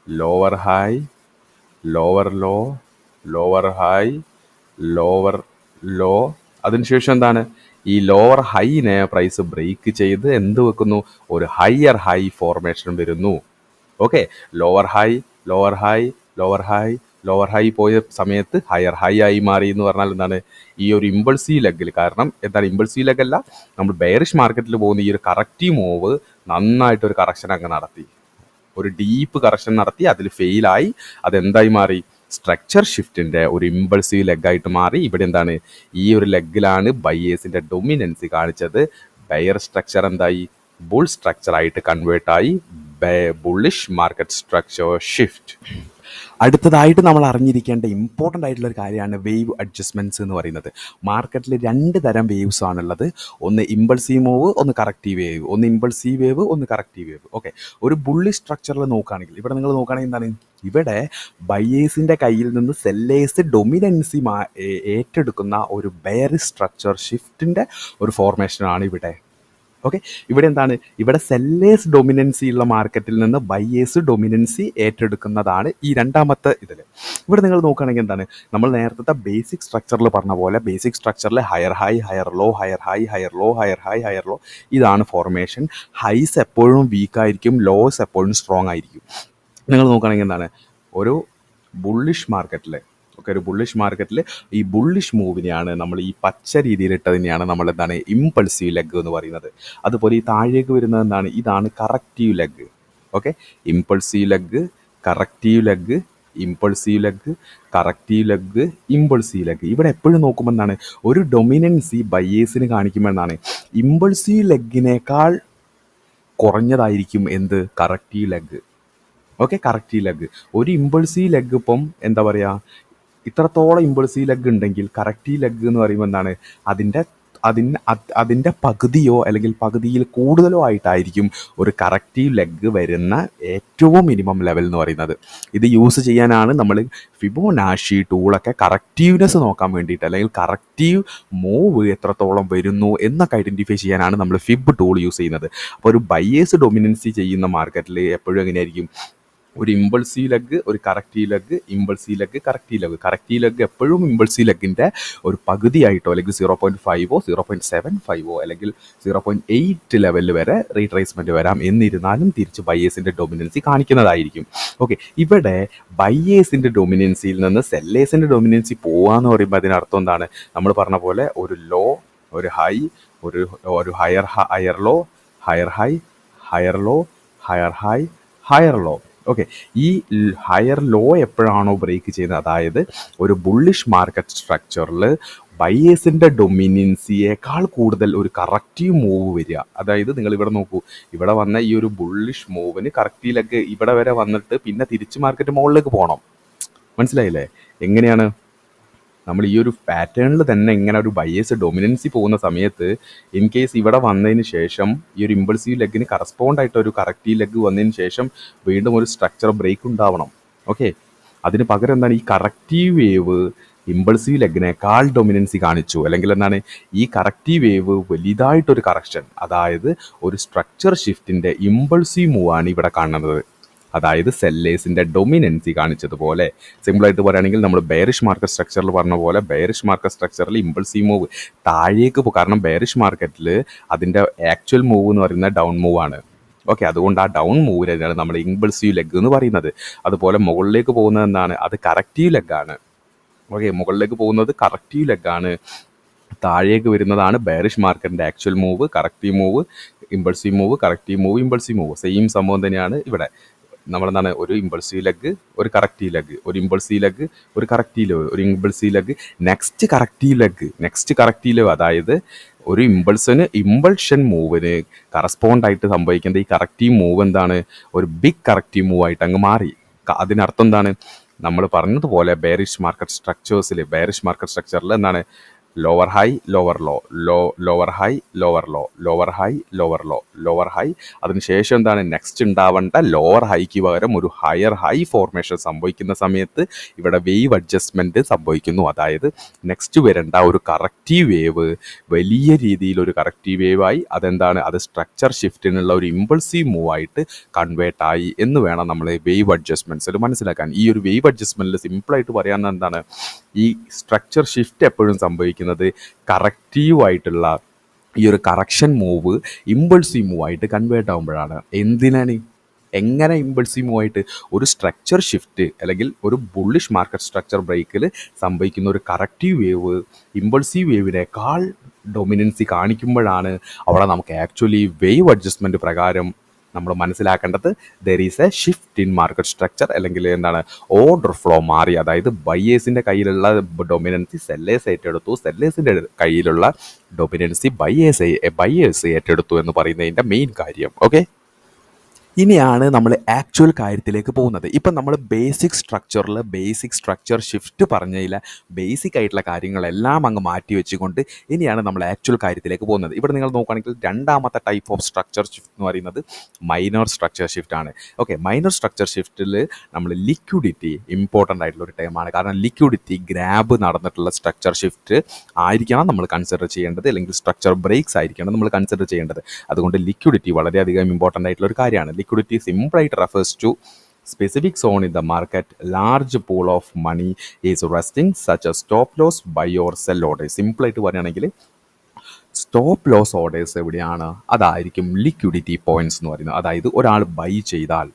lower high, lower low, lower high, lower low. അതിനുശേഷം എന്താണ്, ഈ ലോവർ ഹൈനെ പ്രൈസ് ബ്രേക്ക് ചെയ്ത് എന്ത് വെക്കുന്നു, ഒരു ഹയർ ഹൈ ഫോർമേഷൻ വരുന്നു. Okay, lower high, lower high, lower high, lower high പോയ സമയത്ത് ഹയർ ഹൈ ആയി മാറി എന്ന് പറഞ്ഞാൽ എന്താണ്, ഈ ഒരു ഇമ്പൾസീവ് ലെഗിൽ, കാരണം എന്താണ്, ഇമ്പൾസീവ് ലെഗ് അല്ല, നമ്മൾ ബെയറിഷ് മാർക്കറ്റിൽ പോകുന്ന ഈ ഒരു കറക്റ്റീവ് മൂവ് നന്നായിട്ടൊരു കറക്ഷൻ അങ്ങ് നടത്തി, ഒരു ഡീപ്പ് കറക്ഷൻ നടത്തി, അതിൽ ഫെയിലായി, അതെന്തായി മാറി, സ്ട്രക്ചർ ഷിഫ്റ്റിൻ്റെ ഒരു ഇമ്പൾസീവ് ലെഗായിട്ട് മാറി. ഇവിടെ എന്താണ്, ഈ ഒരു ലെഗിലാണ് ബയേഴ്സിൻ്റെ ഡൊമിനൻസി കാണിച്ചത്. ബയർ സ്ട്രക്ചർ എന്തായി, ബുൾ സ്ട്രക്ചറായിട്ട് കൺവേർട്ടായി, ബുള്ളിഷ് മാർക്കറ്റ് സ്ട്രക്ചർ ഷിഫ്റ്റ്. അടുത്തതായിട്ട് നമ്മൾ അറിഞ്ഞിരിക്കേണ്ട ഇമ്പോർട്ടൻ്റ് ആയിട്ടുള്ള ഒരു കാര്യമാണ് വേവ് അഡ്ജസ്റ്റ്മെൻറ്റ്സ് എന്ന് പറയുന്നത്. മാർക്കറ്റിൽ 2 തരം വേവ്സ് ആണുള്ളത്. ഒന്ന് ഇമ്പൾസീവ് മൂവ്, ഒന്ന് കറക്റ്റീവ് വേവ്. ഒന്ന് ഇമ്പൾസീവ് വേവ്, ഒന്ന് കറക്റ്റീവ് വേവ്. ഓക്കെ, ഒരു ബുള്ളി സ്ട്രക്ചറിൽ നോക്കുകയാണെങ്കിൽ, ഇവിടെ നിങ്ങൾ നോക്കുകയാണെങ്കിൽ എന്താണ്, ഇവിടെ ബയേഴ്സിൻ്റെ കയ്യിൽ നിന്ന് സെല്ലേഴ്സ് ഡൊമിനൻസി ഏറ്റെടുക്കുന്ന ഒരു ബെയർ സ്ട്രക്ചർ ഷിഫ്റ്റിൻ്റെ ഒരു ഫോർമേഷനാണ് ഇവിടെ. ഓക്കെ, ഇവിടെ എന്താണ്, ഇവിടെ സെല്ലേഴ്സ് ഡൊമിനൻസി ഉള്ള മാർക്കറ്റിൽ നിന്ന് ബയേഴ്സ് ഡൊമിനൻസി ഏറ്റെടുക്കുന്നതാണ് ഈ രണ്ടാമത്തെ ഇതിൽ. ഇവിടെ നിങ്ങൾ നോക്കുകയാണെങ്കിൽ എന്താണ്, നമ്മൾ നേരത്തെ ബേസിക് സ്ട്രക്ചറിൽ പറഞ്ഞ പോലെ, ബേസിക് സ്ട്രക്ചറിൽ higher high, higher low, higher high, higher low, higher high, higher low, ഇതാണ് ഫോർമേഷൻ. ഹൈസ് എപ്പോഴും വീക്കായിരിക്കും, ലോസ് എപ്പോഴും സ്ട്രോങ് ആയിരിക്കും. നിങ്ങൾ നോക്കുകയാണെങ്കിൽ എന്താണ്, ഒരു ബുള്ളിഷ് മാർക്കറ്റിൽ, ഓക്കെ, ഒരു ബുള്ളിഷ് മാർക്കറ്റിൽ ഈ ബുള്ളിഷ് മൂവിനെയാണ് നമ്മൾ ഈ പച്ച രീതിയിലിട്ടതിനെയാണ് നമ്മൾ എന്താണ്, ഇമ്പൾസീവ് ലെഗ് എന്ന് പറയുന്നത്. അതുപോലെ ഈ താഴേക്ക് വരുന്നത് എന്താണ്, ഇതാണ് corrective leg. Okay, impulsive leg, corrective leg, impulsive leg, corrective leg, impulsive leg. ഇവിടെ എപ്പോഴും നോക്കുമ്പോൾ എന്താണ്, ഒരു ഡൊമിനൻസി ബയേഴ്സിന് കാണിക്കുമ്പോൾ എന്താണ്, ഇമ്പൾസീവ് ലെഗിനേക്കാൾ കുറഞ്ഞതായിരിക്കും എന്ത്, corrective leg. Okay, corrective leg. ഒരു ഇമ്പൾസീവ് ലെഗ് ഇപ്പം എന്താ പറയുക, ഇത്രത്തോളം ഇമ്പൾസീവ് ലെഗ് ഉണ്ടെങ്കിൽ കറക്റ്റീവ് ലെഗ് എന്ന് പറയുമ്പോൾ എന്താണ്, അതിൻ്റെ പകുതിയോ അല്ലെങ്കിൽ പകുതിയിൽ കൂടുതലോ ആയിട്ടായിരിക്കും ഒരു കറക്റ്റീവ് ലെഗ് വരുന്ന ഏറ്റവും മിനിമം ലെവൽ എന്ന് പറയുന്നത്. ഇത് യൂസ് ചെയ്യാനാണ് നമ്മൾ ഫിബോനാച്ചി ടൂളൊക്കെ കറക്റ്റീവ്നെസ് നോക്കാൻ വേണ്ടിയിട്ട്, അല്ലെങ്കിൽ കറക്റ്റീവ് മൂവ് എത്രത്തോളം വരുന്നു എന്നൊക്കെ ഐഡൻറ്റിഫൈ ചെയ്യാനാണ് നമ്മൾ ഫിബ് ടൂൾ യൂസ് ചെയ്യുന്നത്. അപ്പോൾ ഒരു ബയേഴ്സ് ഡൊമിനൻസി ചെയ്യുന്ന മാർക്കറ്റിൽ എപ്പോഴും എങ്ങനെയായിരിക്കും, ഒരു ഇമ്പൾസീവ് ലെഗ്, ഒരു corrective leg, impulsive leg, corrective leg. Corrective leg എപ്പോഴും ഇമ്പൾസീവ് ലെഗിൻ്റെ ഒരു പകുതിയായിട്ടോ, അല്ലെങ്കിൽ 0.5 0.75 അല്ലെങ്കിൽ 0.8 ലെവലിൽ വരെ റീട്രേസ്മെൻറ്റ് വരാം. എന്നിരുന്നാലും തിരിച്ച് ബയേഴ്സിൻ്റെ ഡൊമിനൻസി കാണിക്കുന്നതായിരിക്കും. ഓക്കെ, ഇവിടെ ബയേഴ്സിൻ്റെ ഡൊമിനൻസിയിൽ നിന്ന് സെല്ലേഴ്സിൻ്റെ ഡൊമിനൻസി പോവാന്ന് പറയുമ്പോൾ അതിനർത്ഥം എന്താണ്, നമ്മൾ പറഞ്ഞ പോലെ ഒരു ലോ, ഒരു ഹൈ, ഒരു higher low, higher high, higher low, higher high, higher low. Okay, ഈ ഹയർ ലോ എപ്പോഴാണോ ബ്രേക്ക് ചെയ്യുന്നത്, അതായത് ഒരു ബുള്ളിഷ് മാർക്കറ്റ് സ്ട്രക്ചറിൽ ബയേഴ്സിൻ്റെ ഡൊമിനൻസിയേക്കാൾ കൂടുതൽ ഒരു കറക്റ്റീവ് മൂവ് വരിക. അതായത് നിങ്ങൾ ഇവിടെ നോക്കൂ, ഇവിടെ വന്ന ഈ ഒരു ബുള്ളിഷ് മൂവിന് കറക്റ്റീവ് ലെഗ് ഇവിടെ വരെ വന്നിട്ട് പിന്നെ തിരിച്ച് മാർക്കറ്റ് മുകളിലേക്ക് പോകണം. മനസ്സിലായില്ലേ എങ്ങനെയാണ്? നമ്മൾ ഈ ഒരു പാറ്റേണിൽ തന്നെ ഇങ്ങനെ ഒരു ബയേഴ്സ് ഡൊമിനൻസി പോകുന്ന സമയത്ത് ഇൻ കേസ് ഇവിടെ വന്നതിന് ശേഷം ഈ ഒരു ഇമ്പൾസീവ് ലെഗിന് കറസ്പോണ്ട് ആയിട്ട് ഒരു കറക്റ്റീവ് ലെഗ് വന്നതിന് ശേഷം വീണ്ടും ഒരു സ്ട്രക്ചർ ബ്രേക്ക് ഉണ്ടാവണം. ഓക്കെ, അതിന് പകരം എന്താണ് ഈ കറക്റ്റീവ് വേവ് ഇമ്പൾസീവ് ലെഗിനേക്കാൾ ഡൊമിനൻസി കാണിച്ചു, അല്ലെങ്കിൽ എന്താണ് ഈ കറക്റ്റീവ് വേവ് വലുതായിട്ടൊരു കറക്ഷൻ, അതായത് ഒരു സ്ട്രക്ചർ ഷിഫ്റ്റിൻ്റെ ഇമ്പൾസീവ് മൂവാണ് ഇവിടെ കാണുന്നത്. അതായത് സെല്ലേഴ്സിൻ്റെ ഡൊമിനൻസി കാണിച്ചതുപോലെ. സിമ്പിളായിട്ട് പറയുകയാണെങ്കിൽ നമ്മൾ ബെയറിഷ് മാർക്കറ്റ് സ്ട്രക്ചറിൽ പറഞ്ഞ പോലെ ബെയറിഷ് മാർക്കറ്റ് സ്ട്രക്ചറിൽ ഇമ്പൾസീവ് മൂവ് താഴേക്ക് പോകും. കാരണം ബെയറിഷ് മാർക്കറ്റിൽ അതിൻ്റെ ആക്ച്വൽ മൂവ് എന്ന് പറയുന്നത് ഡൗൺ മൂവ് ആണ്. ഓക്കെ, അതുകൊണ്ട് ആ ഡൗൺ മൂവിനാണ് നമ്മൾ ഇമ്പൾസീവ് ലെഗ് എന്ന് പറയുന്നത്. അതുപോലെ മുകളിലേക്ക് പോകുന്നത് എന്താണ്, അത് കറക്റ്റീവ് ലെഗാണ്. ഓക്കെ, മുകളിലേക്ക് പോകുന്നത് കറക്റ്റീവ് ലെഗാണ്, താഴേക്ക് വരുന്നതാണ് ബെയറിഷ് മാർക്കറ്റിൻ്റെ actual move, corrective move, impulsive move, corrective move, impulsive move. Same സംഭവം തന്നെയാണ് ഇവിടെ. നമ്മളെന്താണ് ഒരു ഇമ്പൾസീവ് ലെഗ്, ഒരു കറക്റ്റീവ് ലെഗ്, ഒരു ഇമ്പൾസീവ് ലെഗ്, ഒരു കറക്റ്റീവ് ലെഗ്, ഒരു impulsive leg, next corrective leg, next corrective leg. അതായത് ഒരു ഇമ്പൾഷൻ മൂവിന് കറസ്പോണ്ടായിട്ട് സംഭവിക്കുന്നത് ഈ കറക്റ്റീവ് മൂവ് എന്താണ്, ഒരു ബിഗ് കറക്റ്റീവ് മൂവ് ആയിട്ട് അങ്ങ് മാറി. അതിനർത്ഥം എന്താണ്, നമ്മൾ പറഞ്ഞതുപോലെ ബെയറിഷ് മാർക്കറ്റ് സ്ട്രക്ചറിൽ എന്താണ് lower high lower low, lower high lower low, lower high lower low, lower high. അതിനുശേഷം എന്താണ് നെക്സ്റ്റ് ഉണ്ടാവേണ്ട ലോവർ ഹൈക്ക് പകരം ഒരു ഹയർ ഹൈ ഫോർമേഷൻ സംഭവിക്കുന്ന സമയത്ത് ഇവിടെ വേവ് അഡ്ജസ്റ്റ്മെൻറ്റ് സംഭവിക്കുന്നു. അതായത് നെക്സ്റ്റ് വരേണ്ട ഒരു കറക്റ്റീവ് വേവ് വലിയ രീതിയിലൊരു കറക്റ്റീവ് വേവായി അതെന്താണ്, അത് സ്ട്രക്ചർ ഷിഫ്റ്റിനുള്ള ഒരു ഇമ്പൾസീവ് മൂവായിട്ട് കൺവേർട്ടായി എന്ന് വേണം നമ്മൾ വേവ് അഡ്ജസ്റ്റ്മെൻറ്റ്സിൽ മനസ്സിലാക്കാൻ. ഈ ഒരു വേവ് അഡ്ജസ്റ്റ്മെൻറ്റിൽ സിമ്പിളായിട്ട് പറയാൻ എന്താണ്, ഈ സ്ട്രക്ചർ ഷിഫ്റ്റ് എപ്പോഴും സംഭവിക്കുന്നത് കറക്റ്റീവായിട്ടുള്ള ഈ ഒരു കറക്ഷൻ മൂവ് ഇമ്പൾസീവ് മൂവായിട്ട് കൺവേർട്ട് ആകുമ്പോഴാണ്. എങ്ങനെ ഇമ്പൾസീവ് മൂവായിട്ട് ഒരു സ്ട്രക്ചർ ഷിഫ്റ്റ് അല്ലെങ്കിൽ ഒരു ബുള്ളിഷ് മാർക്കറ്റ് സ്ട്രക്ചർ ബ്രേക്കിൽ സംഭവിക്കുന്ന ഒരു കറക്റ്റീവ് വേവ് ഇമ്പൾസീവ് വേവിനേക്കാൾ ഡൊമിനൻസി കാണിക്കുമ്പോഴാണ് അവിടെ നമുക്ക് ആക്ച്വലി വേവ് അഡ്ജസ്റ്റ്മെൻറ്റ് പ്രകാരം നമ്മൾ മനസ്സിലാക്കേണ്ടത് there is A shift in market structure, അല്ലെങ്കിൽ എന്താണ് ഓർഡർ ഫ്ലോ മാറി. അതായത് ബയേഴ്സിൻ്റെ കയ്യിലുള്ള ഡൊമിനൻസി സെല്ലേഴ്സ് ഏറ്റെടുത്തു, സെല്ലേഴ്സിൻ്റെ കയ്യിലുള്ള ഡൊമിനൻസി ബയേഴ്സ് ഏറ്റെടുത്തു എന്ന് പറയുന്നതിൻ്റെ മെയിൻ കാര്യം. ഓക്കെ, ഇനിയാണ് നമ്മൾ ആക്ച്വൽ കാര്യത്തിലേക്ക് പോകുന്നത്. ഇപ്പം നമ്മൾ ബേസിക് സ്ട്രക്ചർ ഷിഫ്റ്റ് പറഞ്ഞതിൽ ബേസിക് ആയിട്ടുള്ള കാര്യങ്ങളെല്ലാം അങ്ങ് മാറ്റി വെച്ചുകൊണ്ട് ഇനിയാണ് നമ്മൾ ആക്ച്വൽ കാര്യത്തിലേക്ക് പോകുന്നത്. ഇവിടെ നിങ്ങൾ നോക്കുകയാണെങ്കിൽ രണ്ടാമത്തെ ടൈപ്പ് ഓഫ് സ്ട്രക്ചർ ഷിഫ്റ്റ് എന്ന് പറയുന്നത് മൈനർ സ്ട്രക്ചർ ഷിഫ്റ്റ് ആണ്. ഓക്കെ, മൈനർ സ്ട്രക്ചർ ഷിഫ്റ്റിൽ നമ്മൾ ലിക്വിഡിറ്റി ഇമ്പോർട്ടൻ്റ് ആയിട്ടുള്ള ഒരു ടൈമാണ്. കാരണം ലിക്വിഡിറ്റി ഗ്രാബ് നടന്നിട്ടുള്ള സ്ട്രക്ചർ ഷിഫ്റ്റ് ആയിരിക്കണം നമ്മൾ കൺസിഡർ ചെയ്യേണ്ടത്, അല്ലെങ്കിൽ സ്ട്രക്ചർ ബ്രേക്സ് ആയിരിക്കണം നമ്മൾ കൺസിഡർ ചെയ്യേണ്ടത്. അതുകൊണ്ട് ലിക്വിഡിറ്റി വളരെയധികം ഇമ്പോർട്ടൻ്റ് ആയിട്ടുള്ള ഒരു കാര്യമാണ്. Liquidity simply refers to specific zone in the market, large pool of money is resting, such as stop loss, buy or sell orders. Simple ആയിട്ട് പറയുകയാണെങ്കിൽ സ്റ്റോപ്പ് ലോസ് ഓർഡേഴ്സ് എവിടെയാണ്, അതായിരിക്കും ലിക്വിഡിറ്റി പോയിന്റ്സ് എന്ന് പറയുന്നത്. അതായത് ഒരാൾ ബൈ ചെയ്താൽ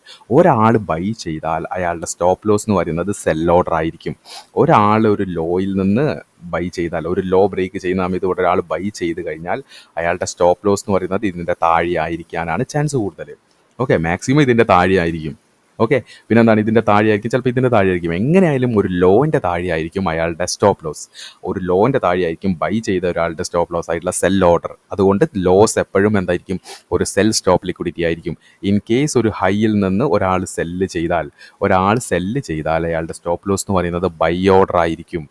അയാളുടെ സ്റ്റോപ്പ് ലോസ് എന്ന് പറയുന്നത് സെൽ ഓർഡർ ആയിരിക്കും. ഒരാൾ ഒരു ലോയിൽ നിന്ന് ബൈ ചെയ്താൽ, ഒരു ലോ ബ്രേക്ക് ചെയ്യുന്ന സമയത്ത് ഒരാൾ ബൈ ചെയ്ത് കഴിഞ്ഞാൽ അയാളുടെ സ്റ്റോപ്പ് ലോസ് എന്ന് പറയുന്നത് ഇതിൻ്റെ താഴെ ആയിരിക്കാനാണ് ചാൻസ് കൂടുതൽ. ഓക്കെ, മാക്സിമം ഇതിൻ്റെ താഴെ ആയിരിക്കും. ഓക്കെ, പിന്നെ എന്താണ് ഇതിൻ്റെ താഴെയായിരിക്കും, ചിലപ്പോൾ ഇതിൻ്റെ താഴെയായിരിക്കും. എങ്ങനെയായാലും ഒരു ലോൻ്റെ താഴെയായിരിക്കും അയാളുടെ സ്റ്റോപ്പ് ലോസ്. ഒരു ലോൻ്റെ താഴെയായിരിക്കും ബൈ ചെയ്ത ഒരാളുടെ സ്റ്റോപ്പ് ലോസ് ആയിട്ടുള്ള സെൽ ഓർഡർ. അതുകൊണ്ട് ലോസ് എപ്പോഴും എന്തായിരിക്കും, ഒരു സെൽ സ്റ്റോപ്പ് ലിക്വിഡിറ്റി ആയിരിക്കും. ഇൻ കേസ് ഒരു ഹൈയിൽ നിന്ന് ഒരാൾ സെല്ല് ചെയ്താൽ അയാളുടെ സ്റ്റോപ്പ് ലോസ് എന്ന് പറയുന്നത് ബൈ ഓർഡർ ആയിരിക്കും.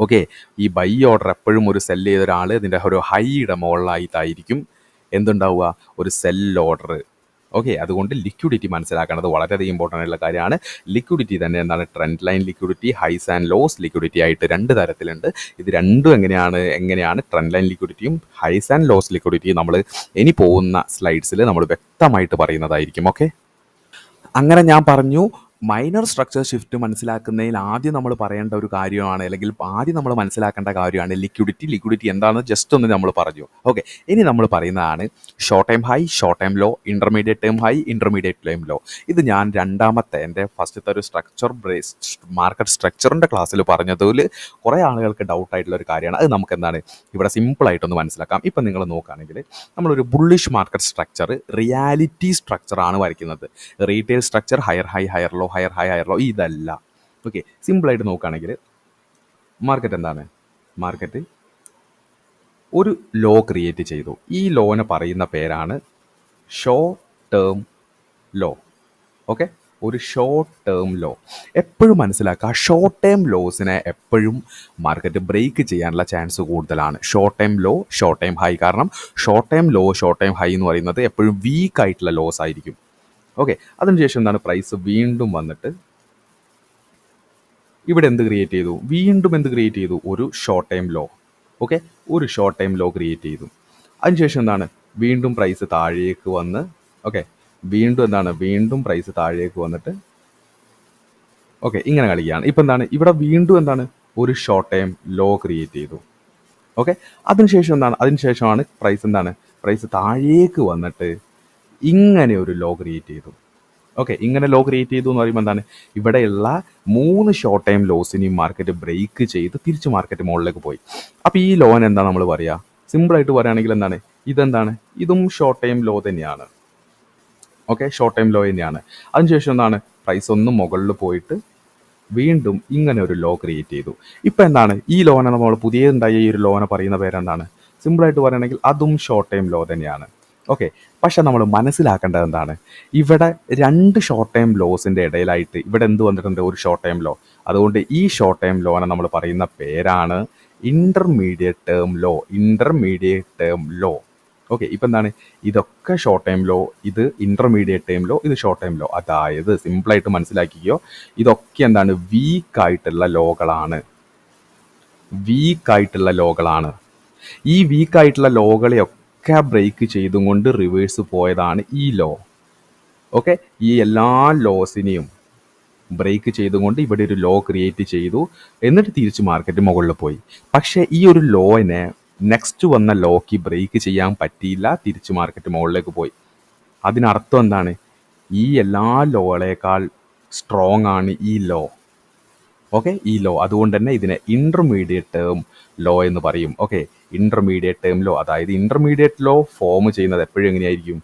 ഓക്കെ, ഈ ബൈ ഓർഡർ എപ്പോഴും ഒരു സെല്ല് ചെയ്ത ഒരാൾ ഇതിൻ്റെ ഒരു ഹൈയുടെ മുകളിലായിട്ടായിരിക്കും എന്തുണ്ടാവുക, ഒരു സെൽ ഓർഡർ. ഓക്കെ, അതുകൊണ്ട് ലിക്വിഡിറ്റി മനസ്സിലാക്കേണ്ടത് വളരെയധികം ഇമ്പോർട്ടൻ്റ് ആയിട്ടുള്ള കാര്യമാണ്. ലിക്വിഡിറ്റി തന്നെ എന്താണ്, trend line liquidity, highs and lows liquidity ആയിട്ട് രണ്ട് തരത്തിലുണ്ട്. ഇത് രണ്ടും എങ്ങനെയാണ് ട്രെൻഡ് ലൈൻ ലിക്വിഡിറ്റിയും ഹൈസ് ആൻഡ് ലോസ് ലിക്വിഡിറ്റിയും നമ്മൾ ഇനി പോകുന്ന സ്ലൈഡ്സിൽ നമ്മൾ വ്യക്തമായിട്ട് പറയുന്നതായിരിക്കും. ഓക്കെ, അങ്ങനെ ഞാൻ പറഞ്ഞു മൈനർ സ്ട്രക്ചർ ഷിഫ്റ്റ് മനസ്സിലാക്കുന്നതിൽ ആദ്യം നമ്മൾ പറയേണ്ട ഒരു കാര്യമാണ്, അല്ലെങ്കിൽ ആദ്യം നമ്മൾ മനസ്സിലാക്കേണ്ട കാര്യമാണ് ലിക്വിഡിറ്റി എന്താണെന്ന് ജസ്റ്റ് ഒന്ന് നമ്മൾ പറഞ്ഞു. ഓക്കെ, ഇനി നമ്മൾ പറയുന്നതാണ് short time high, short time low, intermediate time high, intermediate time low. ഇത് ഞാൻ എൻ്റെ ഫസ്റ്റത്തെ ഒരു മാർക്കറ്റ് സ്ട്രക്ചറിൻ്റെ ക്ലാസ്സിൽ പറഞ്ഞതിൽ കുറേ ആളുകൾക്ക് ഡൗട്ടായിട്ടുള്ള ഒരു കാര്യമാണ്. അത് നമുക്ക് എന്താണ് ഇവിടെ സിമ്പിളായിട്ടൊന്ന് മനസ്സിലാക്കാം. ഇപ്പം നിങ്ങൾ നോക്കുകയാണെങ്കിൽ നമ്മളൊരു ബുള്ളിഷ് മാർക്കറ്റ് സ്ട്രക്ചർ റിയാലിറ്റി സ്ട്രക്ചറാണ് വരയ്ക്കുന്നത്. Retail structure higher high higher low, higher high higher low, ഇതല്ല. ഓക്കെ, സിമ്പിളായിട്ട് നോക്കുകയാണെങ്കിൽ മാർക്കറ്റ് ഒരു ലോ ക്രിയേറ്റ് ചെയ്തു. ഈ ലോനെ പറയുന്ന പേരാണ് ഷോർട്ട് ടേം ലോ. ഓക്കെ, ഒരു ഷോർട്ട് ടേം ലോ. എപ്പോഴും മനസ്സിലാക്കുക, ഷോർട്ട് ടേം ലോസിനെ എപ്പോഴും മാർക്കറ്റ് ബ്രേക്ക് ചെയ്യാനുള്ള ചാൻസ് കൂടുതലാണ്. Short time low, short time high. കാരണം short time low, short time high എന്ന് പറയുന്നത് എപ്പോഴും വീക്ക് ആയിട്ടുള്ള ലോസ് ആയിരിക്കും. ഓക്കെ, അതിനുശേഷം എന്താണ്, പ്രൈസ് വീണ്ടും വന്നിട്ട് ഇവിടെ എന്ത് ക്രിയേറ്റ് ചെയ്തു, വീണ്ടും എന്ത് ക്രിയേറ്റ് ചെയ്തു, ഒരു ഷോർട്ട് ടൈം ലോ. ഓക്കെ, ഒരു ഷോർട്ട് ടൈം ലോ ക്രിയേറ്റ് ചെയ്തു. അതിനുശേഷം എന്താണ്, വീണ്ടും പ്രൈസ് താഴേക്ക് വന്ന്, ഓക്കെ, വീണ്ടും എന്താണ്, വീണ്ടും പ്രൈസ് താഴേക്ക് വന്നിട്ട്, ഓക്കെ, ഇങ്ങനെ കളിക്കുകയാണ്. ഇപ്പം എന്താണ്, ഇവിടെ വീണ്ടും എന്താണ്, ഒരു ഷോർട്ട് ടൈം ലോ ക്രിയേറ്റ് ചെയ്തു. ഓക്കെ, അതിനുശേഷം എന്താണ്, അതിനുശേഷമാണ് പ്രൈസ് എന്താണ്, പ്രൈസ് താഴേക്ക് വന്നിട്ട് ഇങ്ങനെ ഒരു ലോ ക്രിയേറ്റ് ചെയ്തു. ഓക്കെ, ഇങ്ങനെ ലോ ക്രിയേറ്റ് ചെയ്തു എന്ന് പറയുമ്പോൾ എന്താണ്, ഇവിടെയുള്ള 3 ഷോർട്ട് ടൈം ലോസിനെയും മാർക്കറ്റ് ബ്രേക്ക് ചെയ്ത് തിരിച്ച് മാർക്കറ്റ് മുകളിലേക്ക് പോയി. അപ്പോൾ ഈ ലോന് എന്താ നമ്മൾ പറയുക, സിമ്പിളായിട്ട് പറയുകയാണെങ്കിൽ എന്താണ്, ഇതെന്താണ്, ഇതും ഷോർട്ട് ടൈം ലോ തന്നെയാണ്. ഓക്കെ, ഷോർട്ട് ടൈം ലോ തന്നെയാണ്. അതിനുശേഷം എന്താണ്, പ്രൈസ് ഒന്ന് മുകളിൽ പോയിട്ട് വീണ്ടും ഇങ്ങനെ ഒരു ലോ ക്രിയേറ്റ് ചെയ്തു. ഇപ്പം എന്താണ്, ഈ ലോനെ നമ്മൾ പുതിയതുണ്ടായ ഈ ഒരു ലോനെ പറയുന്ന പേരെന്താണ്, സിമ്പിളായിട്ട് പറയുകയാണെങ്കിൽ അതും ഷോർട്ട് ടൈം ലോ തന്നെയാണ്. ഓക്കെ, പക്ഷെ നമ്മൾ മനസ്സിലാക്കേണ്ടത് എന്താണ്, ഇവിടെ 2 ഷോർട്ട് ടൈം ലോസിൻ്റെ ഇടയിലായിട്ട് ഇവിടെ എന്ത് വന്നിട്ടുണ്ട്, ഒരു ഷോർട്ട് ടൈം ലോ. അതുകൊണ്ട് ഈ ഷോർട്ട് ടൈം ലോനെ നമ്മൾ പറയുന്ന പേരാണ് intermediate term low. Intermediate term low. Okay, ഇപ്പം എന്താണ്, ഇതൊക്കെ ഷോർട്ട് ടൈം ലോ, ഇത് ഇൻ്റർമീഡിയറ്റ് ടൈം ലോ, ഇത് ഷോർട്ട് ടൈം ലോ. അതായത് സിമ്പിളായിട്ട് മനസ്സിലാക്കിക്കോ, ഇതൊക്കെ എന്താണ്, വീക്കായിട്ടുള്ള ലോകളാണ്. വീക്കായിട്ടുള്ള ലോകളാണ്. ഈ വീക്കായിട്ടുള്ള ലോകളെയൊക്കെ ബ്രേക്ക് ചെയ്തും കൊണ്ട് റിവേഴ്സ് പോയതാണ് ഈ ലോ. ഓക്കെ, ഈ എല്ലാ ലോസിനെയും ബ്രേക്ക് ചെയ്തുകൊണ്ട് ഇവിടെ ഒരു ലോ ക്രിയേറ്റ് ചെയ്തു, എന്നിട്ട് തിരിച്ച് മാർക്കറ്റ് മുകളിൽ പോയി. പക്ഷേ ഈ ഒരു ലോയിനെ നെക്സ്റ്റ് വന്ന ലോക്ക് ബ്രേക്ക് ചെയ്യാൻ പറ്റിയില്ല, തിരിച്ച് മാർക്കറ്റ് മുകളിലേക്ക് പോയി. അതിനർത്ഥം എന്താണ്, ഈ എല്ലാ ലോകളേക്കാൾ സ്ട്രോങ് ആണ് ഈ ലോ. ഓക്കെ, ഈ ലോ. അതുകൊണ്ട് തന്നെ ഇതിനെ ഇൻ്റർമീഡിയറ്റ് ടേം ലോ എന്ന് പറയും. Okay, intermediate term low. അതായത് ഇൻ്റർമീഡിയറ്റ് ലോ ഫോം ചെയ്യുന്നത് എപ്പോഴും എങ്ങനെയായിരിക്കും,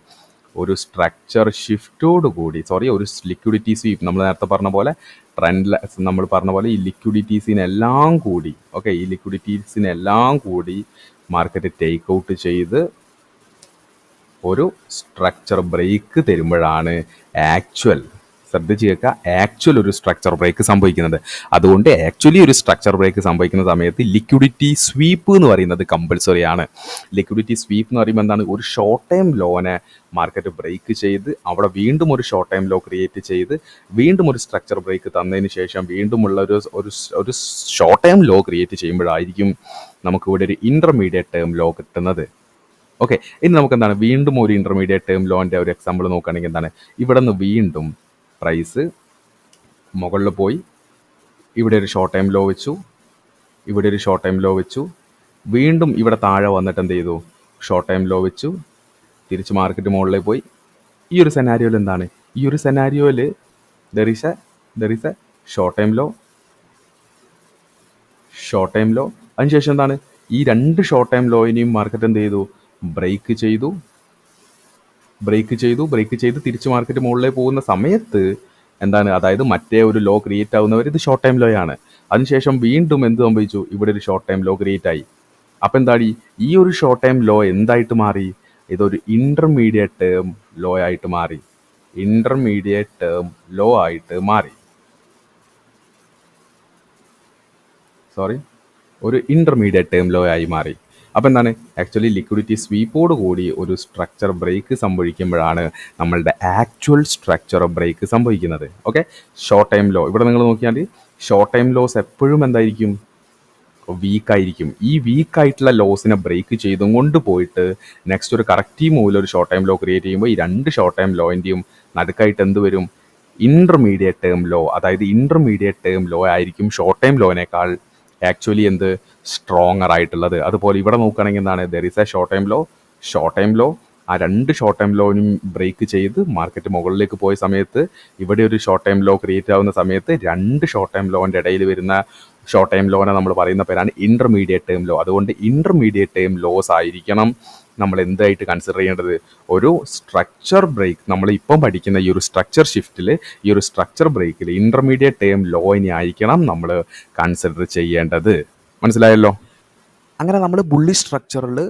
ഒരു സ്ട്രക്ചർ ഷിഫ്റ്റോട് കൂടി, ഒരു ലിക്വിഡിറ്റി സ്വീപ്പ്. നമ്മൾ നേരത്തെ പറഞ്ഞ പോലെ നമ്മൾ പറഞ്ഞ പോലെ ഈ ലിക്വിഡിറ്റീസിനെല്ലാം കൂടി, ഓക്കെ, ഈ ലിക്വിഡിറ്റീസിനെല്ലാം കൂടി മാർക്കറ്റ് ടേക്ക് ഔട്ട് ചെയ്ത് ഒരു സ്ട്രക്ചർ ബ്രേക്ക് തരുമ്പോഴാണ് ശ്രദ്ധിച്ച് കേൾക്കുക, ഒരു സ്ട്രക്ചർ ബ്രേക്ക് സംഭവിക്കുന്നത്. അതുകൊണ്ട് ഒരു സ്ട്രക്ചർ ബ്രേക്ക് സംഭവിക്കുന്ന സമയത്ത് ലിക്വിഡിറ്റി സ്വീപ്പ് എന്ന് പറയുന്നത് കമ്പൽസറി ആണ്. ലിക്വിഡിറ്റി സ്വീപ്പ് എന്ന് പറയുമ്പോൾ എന്താണ്, ഒരു ഷോർട്ട് ടൈം ലോനെ മാർക്കറ്റ് ബ്രേക്ക് ചെയ്ത് അവിടെ വീണ്ടും ഒരു ഷോർട്ട് ടൈം ലോ ക്രിയേറ്റ് ചെയ്ത് വീണ്ടും ഒരു സ്ട്രക്ചർ ബ്രേക്ക് തന്നതിന് ശേഷം വീണ്ടുമുള്ള ഒരു ഷോർട്ട് ടൈം ലോ ക്രിയേറ്റ് ചെയ്യുമ്പോഴായിരിക്കും നമുക്കിവിടെ ഒരു ഇൻ്റർമീഡിയറ്റ് ടേം ലോ കിട്ടുന്നത്. ഓക്കെ, ഇനി നമുക്ക് എന്താണ്, വീണ്ടും ഒരു ഇൻ്റർമീഡിയറ്റ് ടേം ലോൻ്റെ ഒരു എക്സാമ്പിൾ നോക്കുകയാണെങ്കിൽ എന്താണ്, ഇവിടെ നിന്ന് വീണ്ടും പ്രൈസ് മുകളിൽ പോയി, ഇവിടെ ഒരു ഷോർട്ട് ടൈം ലോ വെച്ചു, ഇവിടെ ഒരു ഷോർട്ട് ടൈം ലോ വെച്ചു, വീണ്ടും ഇവിടെ താഴെ വന്നിട്ട് എന്ത് ചെയ്തു, ഷോർട്ട് ടൈം ലോ വെച്ചു, തിരിച്ച് മാർക്കറ്റ് മുകളിലേക്ക് പോയി. ഈ ഒരു സെനാരിയോയിൽ എന്താണ്, ഈ ഒരു സെനാരിയോയിൽ there is a short time low, short time low. അതിനുശേഷം എന്താണ്, ഈ 2 ഷോർട്ട് ടൈം ലോയിനെയും മാർക്കറ്റ് എന്ത് ചെയ്തു, ബ്രേക്ക് ചെയ്ത് തിരിച്ച് മാർക്കറ്റ് മുകളിലേക്ക് പോകുന്ന സമയത്ത് എന്താണ്, അതായത് മറ്റേ ഒരു ലോ ക്രിയേറ്റ് ആവുന്നവർ ഇത് ഷോർട്ട് ടൈം ലോ ആണ്. അതിനുശേഷം വീണ്ടും എന്ത് സംഭവിച്ചു, ഇവിടെ ഒരു ഷോർട്ട് ടൈം ലോ ക്രിയേറ്റ് ആയി. അപ്പം എന്താണ്, ഈ ഒരു ഷോർട്ട് ടൈം ലോ എന്തായിട്ട് മാറി, ഇതൊരു ഇൻ്റർമീഡിയറ്റ് ടേം ലോ ആയിട്ട് മാറി. ഇൻ്റർമീഡിയറ്റ് ടേം ലോ ആയിട്ട് മാറി. ഒരു ഇൻ്റർമീഡിയറ്റ് ടേം ലോ ആയി മാറി. അപ്പോൾ എന്താണ്, ലിക്വിഡിറ്റി സ്വീപ്പോട് കൂടി ഒരു സ്ട്രക്ചർ ബ്രേക്ക് സംഭവിക്കുമ്പോഴാണ് നമ്മളുടെ സ്ട്രക്ചർ ബ്രേക്ക് സംഭവിക്കുന്നത്. ഓക്കെ, ഷോർട്ട് ടൈം ലോ ഇവിടെ നിങ്ങൾ നോക്കിയാൽ ഷോർട്ട് ടൈം ലോസ് എപ്പോഴും എന്തായിരിക്കും, വീക്കായിരിക്കും. ഈ വീക്കായിട്ടുള്ള ലോസിനെ ബ്രേക്ക് ചെയ്തും കൊണ്ട് പോയിട്ട് നെക്സ്റ്റ് ഒരു കറക്റ്റീവ് മൂവിൽ ഒരു ഷോർട്ട് ടൈം ലോ ക്രിയേറ്റ് ചെയ്യുമ്പോൾ ഈ 2 ഷോർട്ട് ടൈം ലോയിൻ്റെയും നടുക്കായിട്ട് എന്ത് വരും, ഇൻ്റർമീഡിയറ്റ് ടേം ലോ. അതായത് ഇൻ്റർമീഡിയറ്റ് ടേം ലോ ആയിരിക്കും ഷോർട്ട് ടൈം ലോനേക്കാൾ എന്ത് സ്ട്രോങ്ങർ ആയിട്ടുള്ളത്. അതുപോലെ ഇവിടെ നോക്കുകയാണെങ്കിൽ എന്താണ്, there is a short time low. ആ 2 ഷോർട്ട് ടൈം ലോനും ബ്രേക്ക് ചെയ്ത് മാർക്കറ്റ് മുകളിലേക്ക് പോയ സമയത്ത് ഇവിടെ ഒരു ഷോർട്ട് ടൈം ലോ ക്രിയേറ്റ് ആവുന്ന സമയത്ത് 2 ഷോർട്ട് ടൈം ലോൻ്റെ ഇടയിൽ വരുന്ന ഷോർട്ട് ടൈം ലോനെ നമ്മൾ പറയുന്ന പേരാണ് ഇൻ്റർമീഡിയറ്റ് ടേം ലോ. അതുകൊണ്ട് ഇൻ്റർമീഡിയറ്റ് ടേം ലോസ് ആയിരിക്കണം നമ്മൾ എന്തായിട്ട് കൺസിഡർ ചെയ്യേണ്ടത്, ഒരു സ്ട്രക്ചർ ബ്രേക്ക്. നമ്മൾ ഇപ്പം പഠിക്കുന്ന ഈ ഒരു സ്ട്രക്ചർ ഷിഫ്റ്റിൽ, ഈ ഒരു സ്ട്രക്ചർ ബ്രേക്കിൽ ഇൻ്റർമീഡിയറ്റ് ടേം ലോയിനെ ആയിരിക്കണം നമ്മൾ കൺസിഡർ ചെയ്യേണ്ടത്. മനസ്സിലായല്ലോ? അങ്ങനെ നമ്മൾ ബുള്ളി സ്ട്രക്ചറിൽ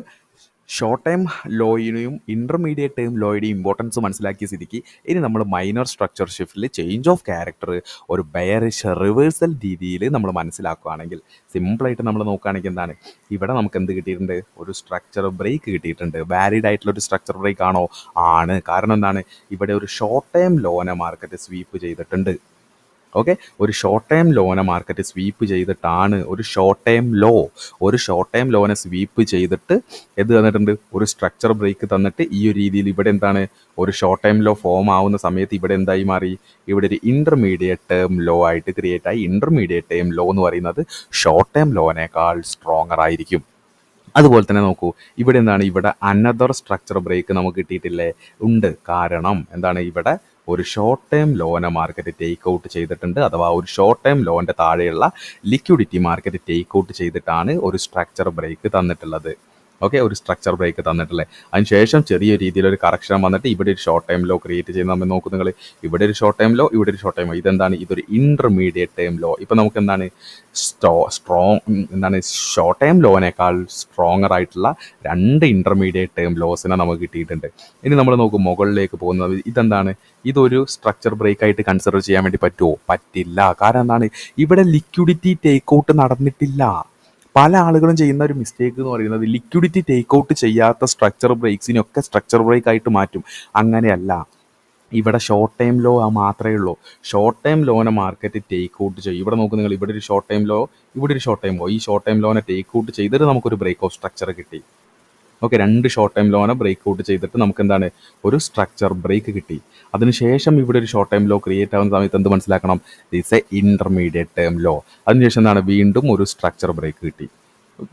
ഷോർട്ട് ടൈം ലോയിനെയും ഇൻ്റർമീഡിയറ്റ് ടൈം ലോയുടെയും ഇമ്പോർട്ടൻസ് മനസ്സിലാക്കിയ സ്ഥിതിക്ക് ഇനി നമ്മൾ മൈനർ സ്ട്രക്ചർ ഷിഫ്റ്റിൽ ചേഞ്ച് ഓഫ് ക്യാരക്ടർ ഒരു ബെയറിഷ് റിവേഴ്സൽ രീതിയിൽ നമ്മൾ മനസ്സിലാക്കുകയാണെങ്കിൽ സിമ്പിളായിട്ട് നമ്മൾ നോക്കുകയാണെങ്കിൽ എന്താണ് ഇവിടെ നമുക്ക് എന്ത് കിട്ടിയിട്ടുണ്ട്, ഒരു സ്ട്രക്ചർ ബ്രേക്ക് കിട്ടിയിട്ടുണ്ട്. വാലിഡ് ആയിട്ടുള്ള ഒരു സ്ട്രക്ചർ ബ്രേക്ക് ആണോ? ആണ്. കാരണം എന്താണ്, ഇവിടെ ഒരു ഷോർട്ട് ടൈം ലോനെ മാർക്കറ്റ് സ്വീപ്പ് ചെയ്തിട്ടുണ്ട്. ഓക്കെ, ഒരു ഷോർട്ട് ടൈം ലോനെ മാർക്കറ്റ് സ്വീപ്പ് ചെയ്തിട്ടാണ് ഒരു ഷോർട്ട് ടൈം ലോനെ സ്വീപ്പ് ചെയ്തിട്ട് എന്ത് തന്നിട്ടുണ്ട്, ഒരു സ്ട്രക്ചർ ബ്രേക്ക് തന്നിട്ട് ഈ ഒരു രീതിയിൽ ഇവിടെ എന്താണ് ഒരു ഷോർട്ട് ടൈം ലോ ഫോം ആവുന്ന സമയത്ത് ഇവിടെ എന്തായി മാറി, ഇവിടെ ഒരു ഇൻ്റർമീഡിയറ്റ് ടേം ലോ ആയിട്ട് ക്രിയേറ്റ് ആയി. ഇൻ്റർമീഡിയറ്റ് ടേം ലോ എന്ന് പറയുന്നത് ഷോർട്ട് ടൈം ലോനേക്കാൾ സ്ട്രോങ്ങർ ആയിരിക്കും. അതുപോലെ തന്നെ നോക്കൂ, ഇവിടെ എന്താണ്, ഇവിടെ അനദർ സ്ട്രക്ചർ ബ്രേക്ക് നമുക്ക് കിട്ടിയിട്ടില്ലേ? ഉണ്ട്. കാരണം എന്താണ്, ഇവിടെ ഒരു ഷോർട്ട് ടൈം ലോനെ മാർക്കറ്റ് ടേക്ക് ഔട്ട് ചെയ്തിട്ടുണ്ട്. അഥവാ ഒരു ഷോർട്ട് ടൈം ലോൻ്റെ താഴെയുള്ള ലിക്വിഡിറ്റി മാർക്കറ്റ് ടേക്ക് ഔട്ട് ചെയ്തിട്ടാണ് ഒരു സ്ട്രക്ചർ ബ്രേക്ക് തന്നിട്ടുള്ളത്. ഓക്കെ, ഒരു സ്ട്രക്ചർ ബ്രേക്ക് തന്നിട്ടില്ലേ? അതിനുശേഷം ചെറിയ രീതിയിലൊരു കറക്ഷൻ വന്നിട്ട് ഇവിടെ ഒരു ഷോർട്ട് ടൈം ലോ ക്രിയേറ്റ് ചെയ്യുന്ന നമ്മൾ നോക്കും. നിങ്ങൾ ഇവിടെ ഒരു ഷോർട്ട് ടൈം ലോ, ഇവിടെ ഒരു ഷോർട്ട് ടൈം ലോ. ഇതെന്താണ്, ഇതൊരു ഇൻ്റർമീഡിയറ്റ് ടൈം ലോ. ഇപ്പം നമുക്ക് എന്താണ് ഷോർട്ട് ടൈം ലോനേക്കാൾ സ്ട്രോങ്ങർ ആയിട്ടുള്ള രണ്ട് ഇൻ്റർമീഡിയറ്റ് ടൈം ലോസിനെ നമുക്ക് കിട്ടിയിട്ടുണ്ട്. ഇനി നമ്മൾ നോക്കും മുകളിലേക്ക് പോകുന്നത്, ഇതെന്താണ്, ഇതൊരു സ്ട്രക്ചർ ബ്രേക്ക് ആയിട്ട് കൺസിഡർ ചെയ്യാൻ വേണ്ടി പറ്റുമോ? പറ്റില്ല. കാരണം എന്താണ്, ഇവിടെ ലിക്വിഡിറ്റി ടേക്ക് ഔട്ട് നടന്നിട്ടില്ല. പല ആളുകളും ചെയ്യുന്ന ഒരു മിസ്റ്റേക്ക് എന്ന് പറയുന്നത് ലിക്വിഡിറ്റി ടേക്ക് ഔട്ട് ചെയ്യാത്ത സ്ട്രക്ചർ ബ്രേക്സിനൊക്കെ സ്ട്രക്ചർ ബ്രേക്ക് ആയിട്ട് മാറ്റും. അങ്ങനെയല്ല. ഇവിടെ ഷോർട്ട് ടൈം ലോ മാത്രമേ ഉള്ളൂ. ഷോർട്ട് ടൈം ലോനെ മാർക്കറ്റ് ടേക്ക് ഔട്ട് ചെയ്യും. ഇവിടെ നോക്കും നിങ്ങൾ, ഇവിടെ ഒരു ഷോർട്ട് ടൈം ലോ, ഇവിടെ ഒരു ഷോർട്ട് ടൈം ലോ. ഈ ഷോർട്ട് ടൈം ലോനെ ടേക്ക് ഔട്ട് ചെയ്തിട്ട് നമുക്കൊരു ബ്രേക്ക് ഓഫ് സ്ട്രക്ചർ കിട്ടി. ഓക്കെ, രണ്ട് ഷോർട്ട് ടൈം ലോനെ ബ്രേക്ക് ഔട്ട് ചെയ്തിട്ട് നമുക്ക് എന്താണ് ഒരു സ്ട്രക്ചർ ബ്രേക്ക് കിട്ടി. അതിനുശേഷം ഇവിടെ ഒരു ഷോർട്ട് ടൈം ലോ ക്രിയേറ്റ് ആവുന്ന സമയത്ത് എന്ത് മനസ്സിലാക്കണം, this a intermediate time low. അതിനുശേഷം എന്താണ്, വീണ്ടും ഒരു സ്ട്രക്ചർ ബ്രേക്ക് കിട്ടി.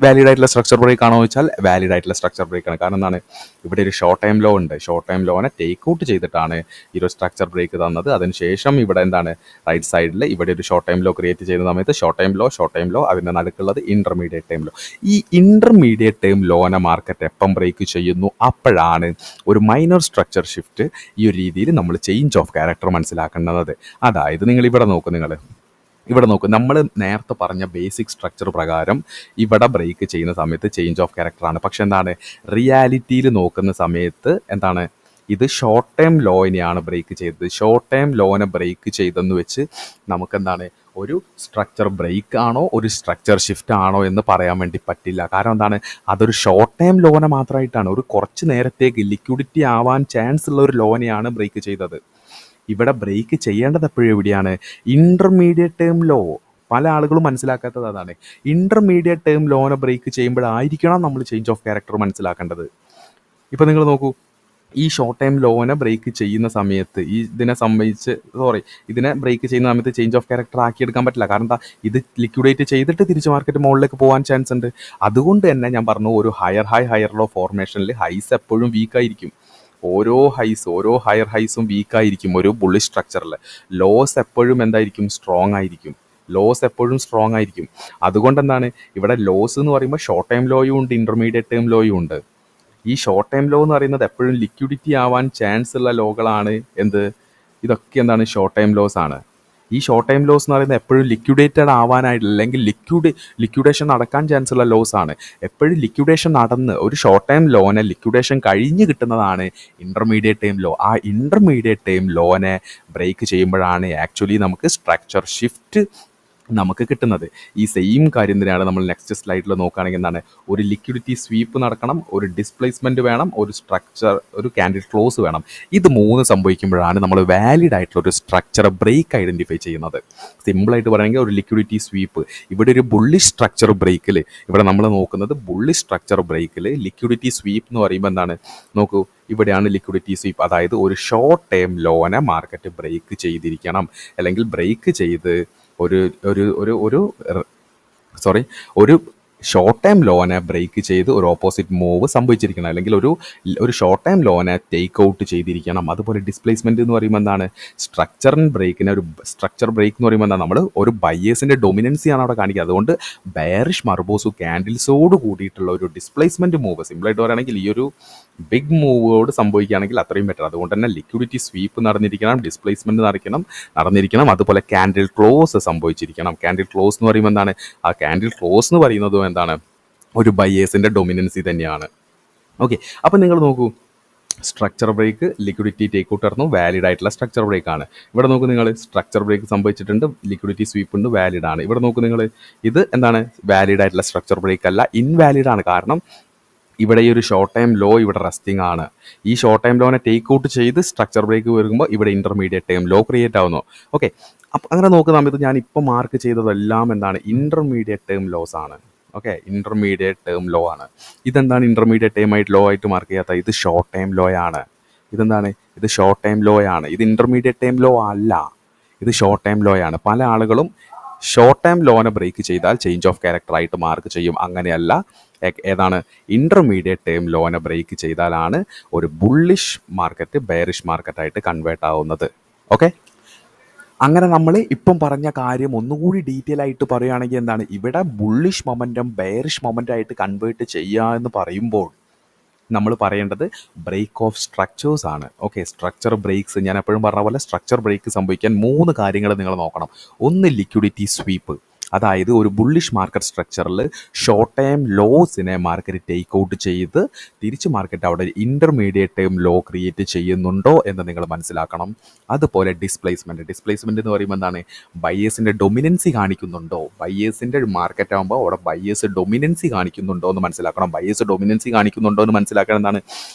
വാലിഡ് ആയിട്ടുള്ള സ്ട്രക്ചർ ബ്രേക്ക് ആണോ ചോദിച്ചാൽ വാലിഡ് ആയിട്ടുള്ള സ്ട്രക്ചർ ബ്രേക്ക് ആണ്. കാരണം എന്താണ്, ഇവിടെ ഒരു ഷോർട്ട് ടൈം ലോ ഉണ്ട്. ഷോർട്ട് ടൈം ലോനെ ടേക്ക് ഔട്ട് ചെയ്തിട്ടാണ് ഈ ഒരു സ്ട്രക്ചർ ബ്രേക്ക് തന്നത്. അതിനുശേഷം ഇവിടെ എന്താണ്, റൈറ്റ് സൈഡിൽ ഇവിടെ ഒരു ഷോർട്ട് ടൈം ലോ ക്രിയേറ്റ് ചെയ്യുന്ന സമയത്ത് ഷോർട്ട് ടൈം ലോ അതിൻ്റെ നടുക്കുള്ളത് ഇൻ്റർമീഡിയറ്റ് ടൈം ലോ. ഈ ഇൻ്റർമീഡിയറ്റ് ടൈം ലോനെ മാർക്കറ്റ് എപ്പം ബ്രേക്ക് ചെയ്യുന്നു, അപ്പോഴാണ് ഒരു മൈനർ സ്ട്രക്ചർ ഷിഫ്റ്റ് ഈ ഒരു രീതിയിൽ നമ്മൾ ചേഞ്ച് ഓഫ് ക്യാരക്ടർ മനസ്സിലാക്കുന്നത്. അതായത് നിങ്ങൾ ഇവിടെ നോക്കും, നമ്മൾ നേരത്തെ പറഞ്ഞ ബേസിക് സ്ട്രക്ചർ പ്രകാരം ഇവിടെ ബ്രേക്ക് ചെയ്യുന്ന സമയത്ത് ചേഞ്ച് ഓഫ് ക്യാരക്ടറാണ്. പക്ഷെ എന്താണ്, റിയാലിറ്റിയിൽ നോക്കുന്ന സമയത്ത് എന്താണ്, ഇത് ഷോർട്ട് ടൈം ലോയിനെയാണ് ബ്രേക്ക് ചെയ്തത്. ഷോർട്ട് ടൈം ലോനെ ബ്രേക്ക് ചെയ്തെന്ന് വെച്ച് നമുക്കെന്താണ് ഒരു സ്ട്രക്ചർ ബ്രേക്ക് ആണോ ഒരു സ്ട്രക്ചർ ഷിഫ്റ്റ് ആണോ എന്ന് പറയാൻ വേണ്ടി പറ്റില്ല. കാരണം എന്താണ്, അതൊരു ഷോർട്ട് ടൈം ലോനെ മാത്രമായിട്ടാണ്, ഒരു കുറച്ച് നേരത്തേക്ക് ലിക്വിഡിറ്റി ആവാൻ ചാൻസ് ഉള്ള ഒരു ലോനെയാണ് ബ്രേക്ക് ചെയ്തത്. ഇവിടെ ബ്രേക്ക് ചെയ്യേണ്ടത് എപ്പോഴും എവിടെയാണ്, ഇൻ്റർമീഡിയറ്റ് ടേം ലോ. പല ആളുകളും മനസ്സിലാക്കാത്തത് അതാണ്. ഇൻ്റർമീഡിയറ്റ് ടേം ലോനെ ബ്രേക്ക് ചെയ്യുമ്പോഴായിരിക്കണം നമ്മൾ ചേഞ്ച് ഓഫ് ക്യാരക്ടർ മനസ്സിലാക്കേണ്ടത്. ഇപ്പോൾ നിങ്ങൾ നോക്കൂ, ഈ ഷോർട്ട് ടൈം ലോനെ ബ്രേക്ക് ചെയ്യുന്ന സമയത്ത് ഇതിനെ ബ്രേക്ക് ചെയ്യുന്ന സമയത്ത് ചേഞ്ച് ഓഫ് ക്യാരക്ടർ ആക്കിയെടുക്കാൻ പറ്റില്ല. കാരണം എന്താ, ഇത് ലിക്വിഡേറ്റ് ചെയ്തിട്ട് തിരിച്ച് മാർക്കറ്റ് മുകളിലേക്ക് പോകാൻ ചാൻസ് ഉണ്ട്. അതുകൊണ്ട് തന്നെ ഞാൻ പറഞ്ഞു, ഒരു ഹയർ ലോ ഫോർമേഷനിൽ ഹൈസ് എപ്പോഴും വീക്കായിരിക്കും. ഓരോ ഹയർ ഹൈസും വീക്കായിരിക്കും ഒരു ബുള്ളിഷ് സ്ട്രക്ചറിൽ. ലോസ് എപ്പോഴും സ്ട്രോങ് ആയിരിക്കും. അതുകൊണ്ട് എന്താണ്, ഇവിടെ ലോസ് എന്ന് പറയുമ്പോൾ ഷോർട്ട് ടൈം ലോയും ഉണ്ട്, ഇൻ്റർമീഡിയറ്റ് ടൈം ലോയും ഉണ്ട്. ഈ ഷോർട്ട് ടൈം ലോ എന്ന് പറയുന്നത് എപ്പോഴും ലിക്വിഡിറ്റി ആവാൻ ചാൻസ് ഉള്ള ലോകളാണ്. ഇതൊക്കെ എന്താണ്, ഷോർട്ട് ടൈം ലോസ് ആണ്. ഈ ഷോർട്ട് ടൈം ലോസ് എന്ന് പറയുന്നത് എപ്പോഴും ലിക്വിഡേറ്റഡ് ആവാനായിട്ടില്ല, അല്ലെങ്കിൽ ലിക്വിഡേഷൻ നടക്കാൻ ചാൻസ് ഉള്ള ലോസ് ആണ്. എപ്പോഴും ലിക്വിഡേഷൻ നടന്ന് ഒരു ഷോർട്ട് ടൈം ലോനെ ലിക്വിഡേഷൻ കഴിഞ്ഞ് കിട്ടുന്നതാണ് ഇൻ്റർമീഡിയറ്റ് ടൈം ലോ. ആ ഇൻ്റർമീഡിയറ്റ് ടൈം ലോനെ ബ്രേക്ക് ചെയ്യുമ്പോഴാണ് ആക്ച്വലി നമുക്ക് സ്ട്രക്ചർ ഷിഫ്റ്റ് നമുക്ക് കിട്ടുന്നത്. ഈ സെയിം കാര്യം തന്നെയാണ് നമ്മൾ നെക്സ്റ്റ് സ്ലൈഡിൽ നോക്കുകയാണെങ്കിൽ എന്താണ്, ഒരു ലിക്വിഡിറ്റി സ്വീപ്പ് നടക്കണം, ഒരു ഡിസ്പ്ലേസ്മെൻറ്റ് വേണം, ഒരു ക്യാൻഡിൽ ക്ലോസ് വേണം. ഇത് മൂന്ന് സംഭവിക്കുമ്പോഴാണ് നമ്മൾ വാലിഡ് ആയിട്ടുള്ള ഒരു സ്ട്രക്ചർ ബ്രേക്ക് ഐഡൻറ്റിഫൈ ചെയ്യുന്നത്. സിമ്പിളായിട്ട് പറയുകയാണെങ്കിൽ ഒരു ലിക്വിഡിറ്റി സ്വീപ്പ്, ഇവിടെ ഒരു ബുള്ളിഷ് സ്ട്രക്ചർ ബ്രേക്കിൽ, ഇവിടെ നമ്മൾ നോക്കുന്നത് ബുള്ളിഷ് സ്ട്രക്ചർ ബ്രേക്കിൽ ലിക്വിഡിറ്റി സ്വീപ്പ് എന്ന് പറയുമ്പോൾ എന്താണ്, നോക്കൂ, ഇവിടെയാണ് ലിക്വിഡിറ്റി സ്വീപ്പ്. അതായത് ഒരു ഷോർട്ട് ടൈം ലോനെ മാർക്കറ്റ് ബ്രേക്ക് ചെയ്തിരിക്കണം, അല്ലെങ്കിൽ ബ്രേക്ക് ചെയ്ത് ഒരു ഷോർട്ട് ടൈം ലോനെ ബ്രേക്ക് ചെയ്ത് ഒരു ഓപ്പോസിറ്റ് മൂവ് സംഭവിച്ചിരിക്കണം, അല്ലെങ്കിൽ ഒരു ഷോർട്ട് ടൈം ലോനെ ടേക്ക് ഔട്ട് ചെയ്തിരിക്കണം. അതുപോലെ ഡിസ്പ്ലേസ്മെൻറ്റ് എന്ന് പറയുമ്പോൾ എന്താണ്, സ്ട്രക്ചർ ബ്രേക്ക് എന്ന് പറയുമ്പോൾ എന്താണ്, നമ്മൾ ഒരു ബയേഴ്സിൻ്റെ ഡൊമിനൻസിയാണ് അവിടെ കാണിക്കുക. അതുകൊണ്ട് ബെയറിഷ് മർബോസു ക്യാൻഡിൽസോട് കൂടിയിട്ടുള്ള ഒരു ഡിസ്പ്ലേസ്മെൻറ്റ് മൂവ്, സിമ്പിളായിട്ട് പറയുകയാണെങ്കിൽ ഈ ഒരു ബിഗ് മൂവോട് സംഭവിക്കുകയാണെങ്കിൽ അത്രയും ബെറ്റർ. അതുകൊണ്ട് തന്നെ ലിക്വിഡിറ്റി സ്വീപ്പ് നടന്നിരിക്കണം, ഡിസ്പ്ലേസ്മെൻറ്റ് നടന്നിരിക്കണം, അതുപോലെ ക്യാൻഡിൽ ക്ലോസ് സംഭവിച്ചിരിക്കണം. ക്യാൻഡിൽ ക്ലോസ് എന്ന് പറയുമ്പോൾ എന്താണ്, ആ ക്യാൻഡിൽ ക്ലോസ് എന്ന് പറയുന്നതും എന്താണ്, ഒരു ബയേഴ്സിൻ്റെ ഡൊമിനൻസി തന്നെയാണ്. ഓക്കെ. അപ്പോൾ നിങ്ങൾ നോക്കൂ, structure break, liquidity take out ആയിരുന്നു, വാലിഡ് ആയിട്ടുള്ള സ്ട്രക്ചർ ബ്രേക്ക് ആണ്. ഇവിടെ നോക്കൂ നിങ്ങൾ, സ്ട്രക്ചർ ബ്രേക്ക് സംഭവിച്ചിട്ടുണ്ട്, ലിക്വിഡിറ്റി സ്വീപ്പ് ഉണ്ട്, വാലിഡ് ആണ്. ഇവിടെ നോക്കൂ നിങ്ങൾ, ഇത് എന്താണ്, വാലിഡ് ആയിട്ടുള്ള സ്ട്രക്ചർ ബ്രേക്ക് അല്ല, ഇൻവാലിഡ് ആണ്. കാരണം ഇവിടെ ഈ ഒരു ഷോർട്ട് ടൈം ലോ ഇവിടെ റെസ്റ്റിംഗ് ആണ്. ഈ ഷോർട്ട് ടൈം ലോനെ ടേക്ക് ഔട്ട് ചെയ്ത് സ്ട്രക്ചർ ബ്രേക്ക് വരുമ്പോൾ ഇവിടെ ഇന്റർമീഡിയറ്റ് ടൈം ലോ ക്രിയേറ്റ് ആവുന്നു. ഓക്കെ. അപ്പം അങ്ങനെ നോക്കുന്ന സമയത്ത് ഞാൻ ഇപ്പോൾ മാർക്ക് ചെയ്തതെല്ലാം എന്താണ്, ഇന്റർമീഡിയറ്റ് ടേം ലോസ് ആണ്. ഓക്കെ, ഇന്റർമീഡിയറ്റ് ടേം ലോ ആണ്. ഇതെന്താണ് ഇന്റർമീഡിയറ്റ് ടൈം ആയിട്ട് ലോ ആയിട്ട് മാർക്ക് ചെയ്യാത്ത? ഇത് ഷോർട്ട് ടൈം ലോ ആണ്. ഇതെന്താണ്, ഇത് ഷോർട്ട് ടൈം ലോ ആണ്. ഇത് ഇന്റർമീഡിയറ്റ് ടൈം ലോ അല്ല, ഇത് ഷോർട്ട് ടൈം ലോ ആണ്. പല ആളുകളും ഷോർട്ട് ടൈം ലോനെ ബ്രേക്ക് ചെയ്താൽ ചേഞ്ച് ഓഫ് ക്യാരക്ടർ ആയിട്ട് മാർക്ക് ചെയ്യും. അങ്ങനെയല്ല, ഏതാണ്, ഇന്റർമീഡിയറ്റ് ടൈം ലോനെ ബ്രേക്ക് ചെയ്താലാണ് ഒരു ബുള്ളിഷ് മാർക്കറ്റ് ബെയറിഷ് മാർക്കറ്റായിട്ട് കൺവേർട്ട് ആവുന്നത്. ഓക്കെ. അങ്ങനെ നമ്മൾ ഇപ്പം പറഞ്ഞ കാര്യം ഒന്നുകൂടി ഡീറ്റെയിൽ ആയിട്ട് പറയുകയാണെങ്കിൽ എന്താണ്, ഇവിടെ ബുള്ളിഷ് മൊമെൻറ്റം ബെയറിഷ് മൊമെൻ്റ് ആയിട്ട് കൺവേർട്ട് ചെയ്യുക എന്ന് പറയുമ്പോൾ നമ്മൾ പറയേണ്ടത് ബ്രേക്ക് ഓഫ് സ്ട്രക്ചേഴ്സ് ആണ്. ഓക്കെ, സ്ട്രക്ചർ ബ്രേക്സ്, ഞാൻ എപ്പോഴും പറഞ്ഞ പോലെ സ്ട്രക്ചർ ബ്രേക്ക് സംഭവിക്കാൻ 3 കാര്യങ്ങൾ നിങ്ങൾ നോക്കണം. ഒന്ന്, ലിക്വിഡിറ്റി സ്വീപ്പ്. അതായത് ഒരു ബുള്ളിഷ് മാർക്കറ്റ് സ്ട്രക്ചറിൽ ഷോർട്ട് ടൈം ലോസിനെ മാർക്കറ്റ് ടേക്ക് ഔട്ട് ചെയ്ത് തിരിച്ച് മാർക്കറ്റ് അവിടെ ഇൻ്റർമീഡിയറ്റ് ടൈം ലോ ക്രിയേറ്റ് ചെയ്യുന്നുണ്ടോ എന്ന് നിങ്ങൾ മനസ്സിലാക്കണം. അതുപോലെ ഡിസ്പ്ലേസ്മെൻറ്റ് എന്ന് പറയുമ്പോൾ എന്താണ്, ബയേഴ്സിൻ്റെ ഡൊമിനൻസി കാണിക്കുന്നുണ്ടോ, ബയേഴ്സിൻ്റെ മാർക്കറ്റ് ആകുമ്പോൾ അവിടെ ബയേഴ്സ് ഡൊമിനൻസി കാണിക്കുന്നുണ്ടോ എന്ന് മനസ്സിലാക്കണം. ബയേഴ്സ് ഡൊമിനൻസി കാണിക്കുന്നുണ്ടോ എന്ന് മനസ്സിലാക്കാൻ എന്താണ്,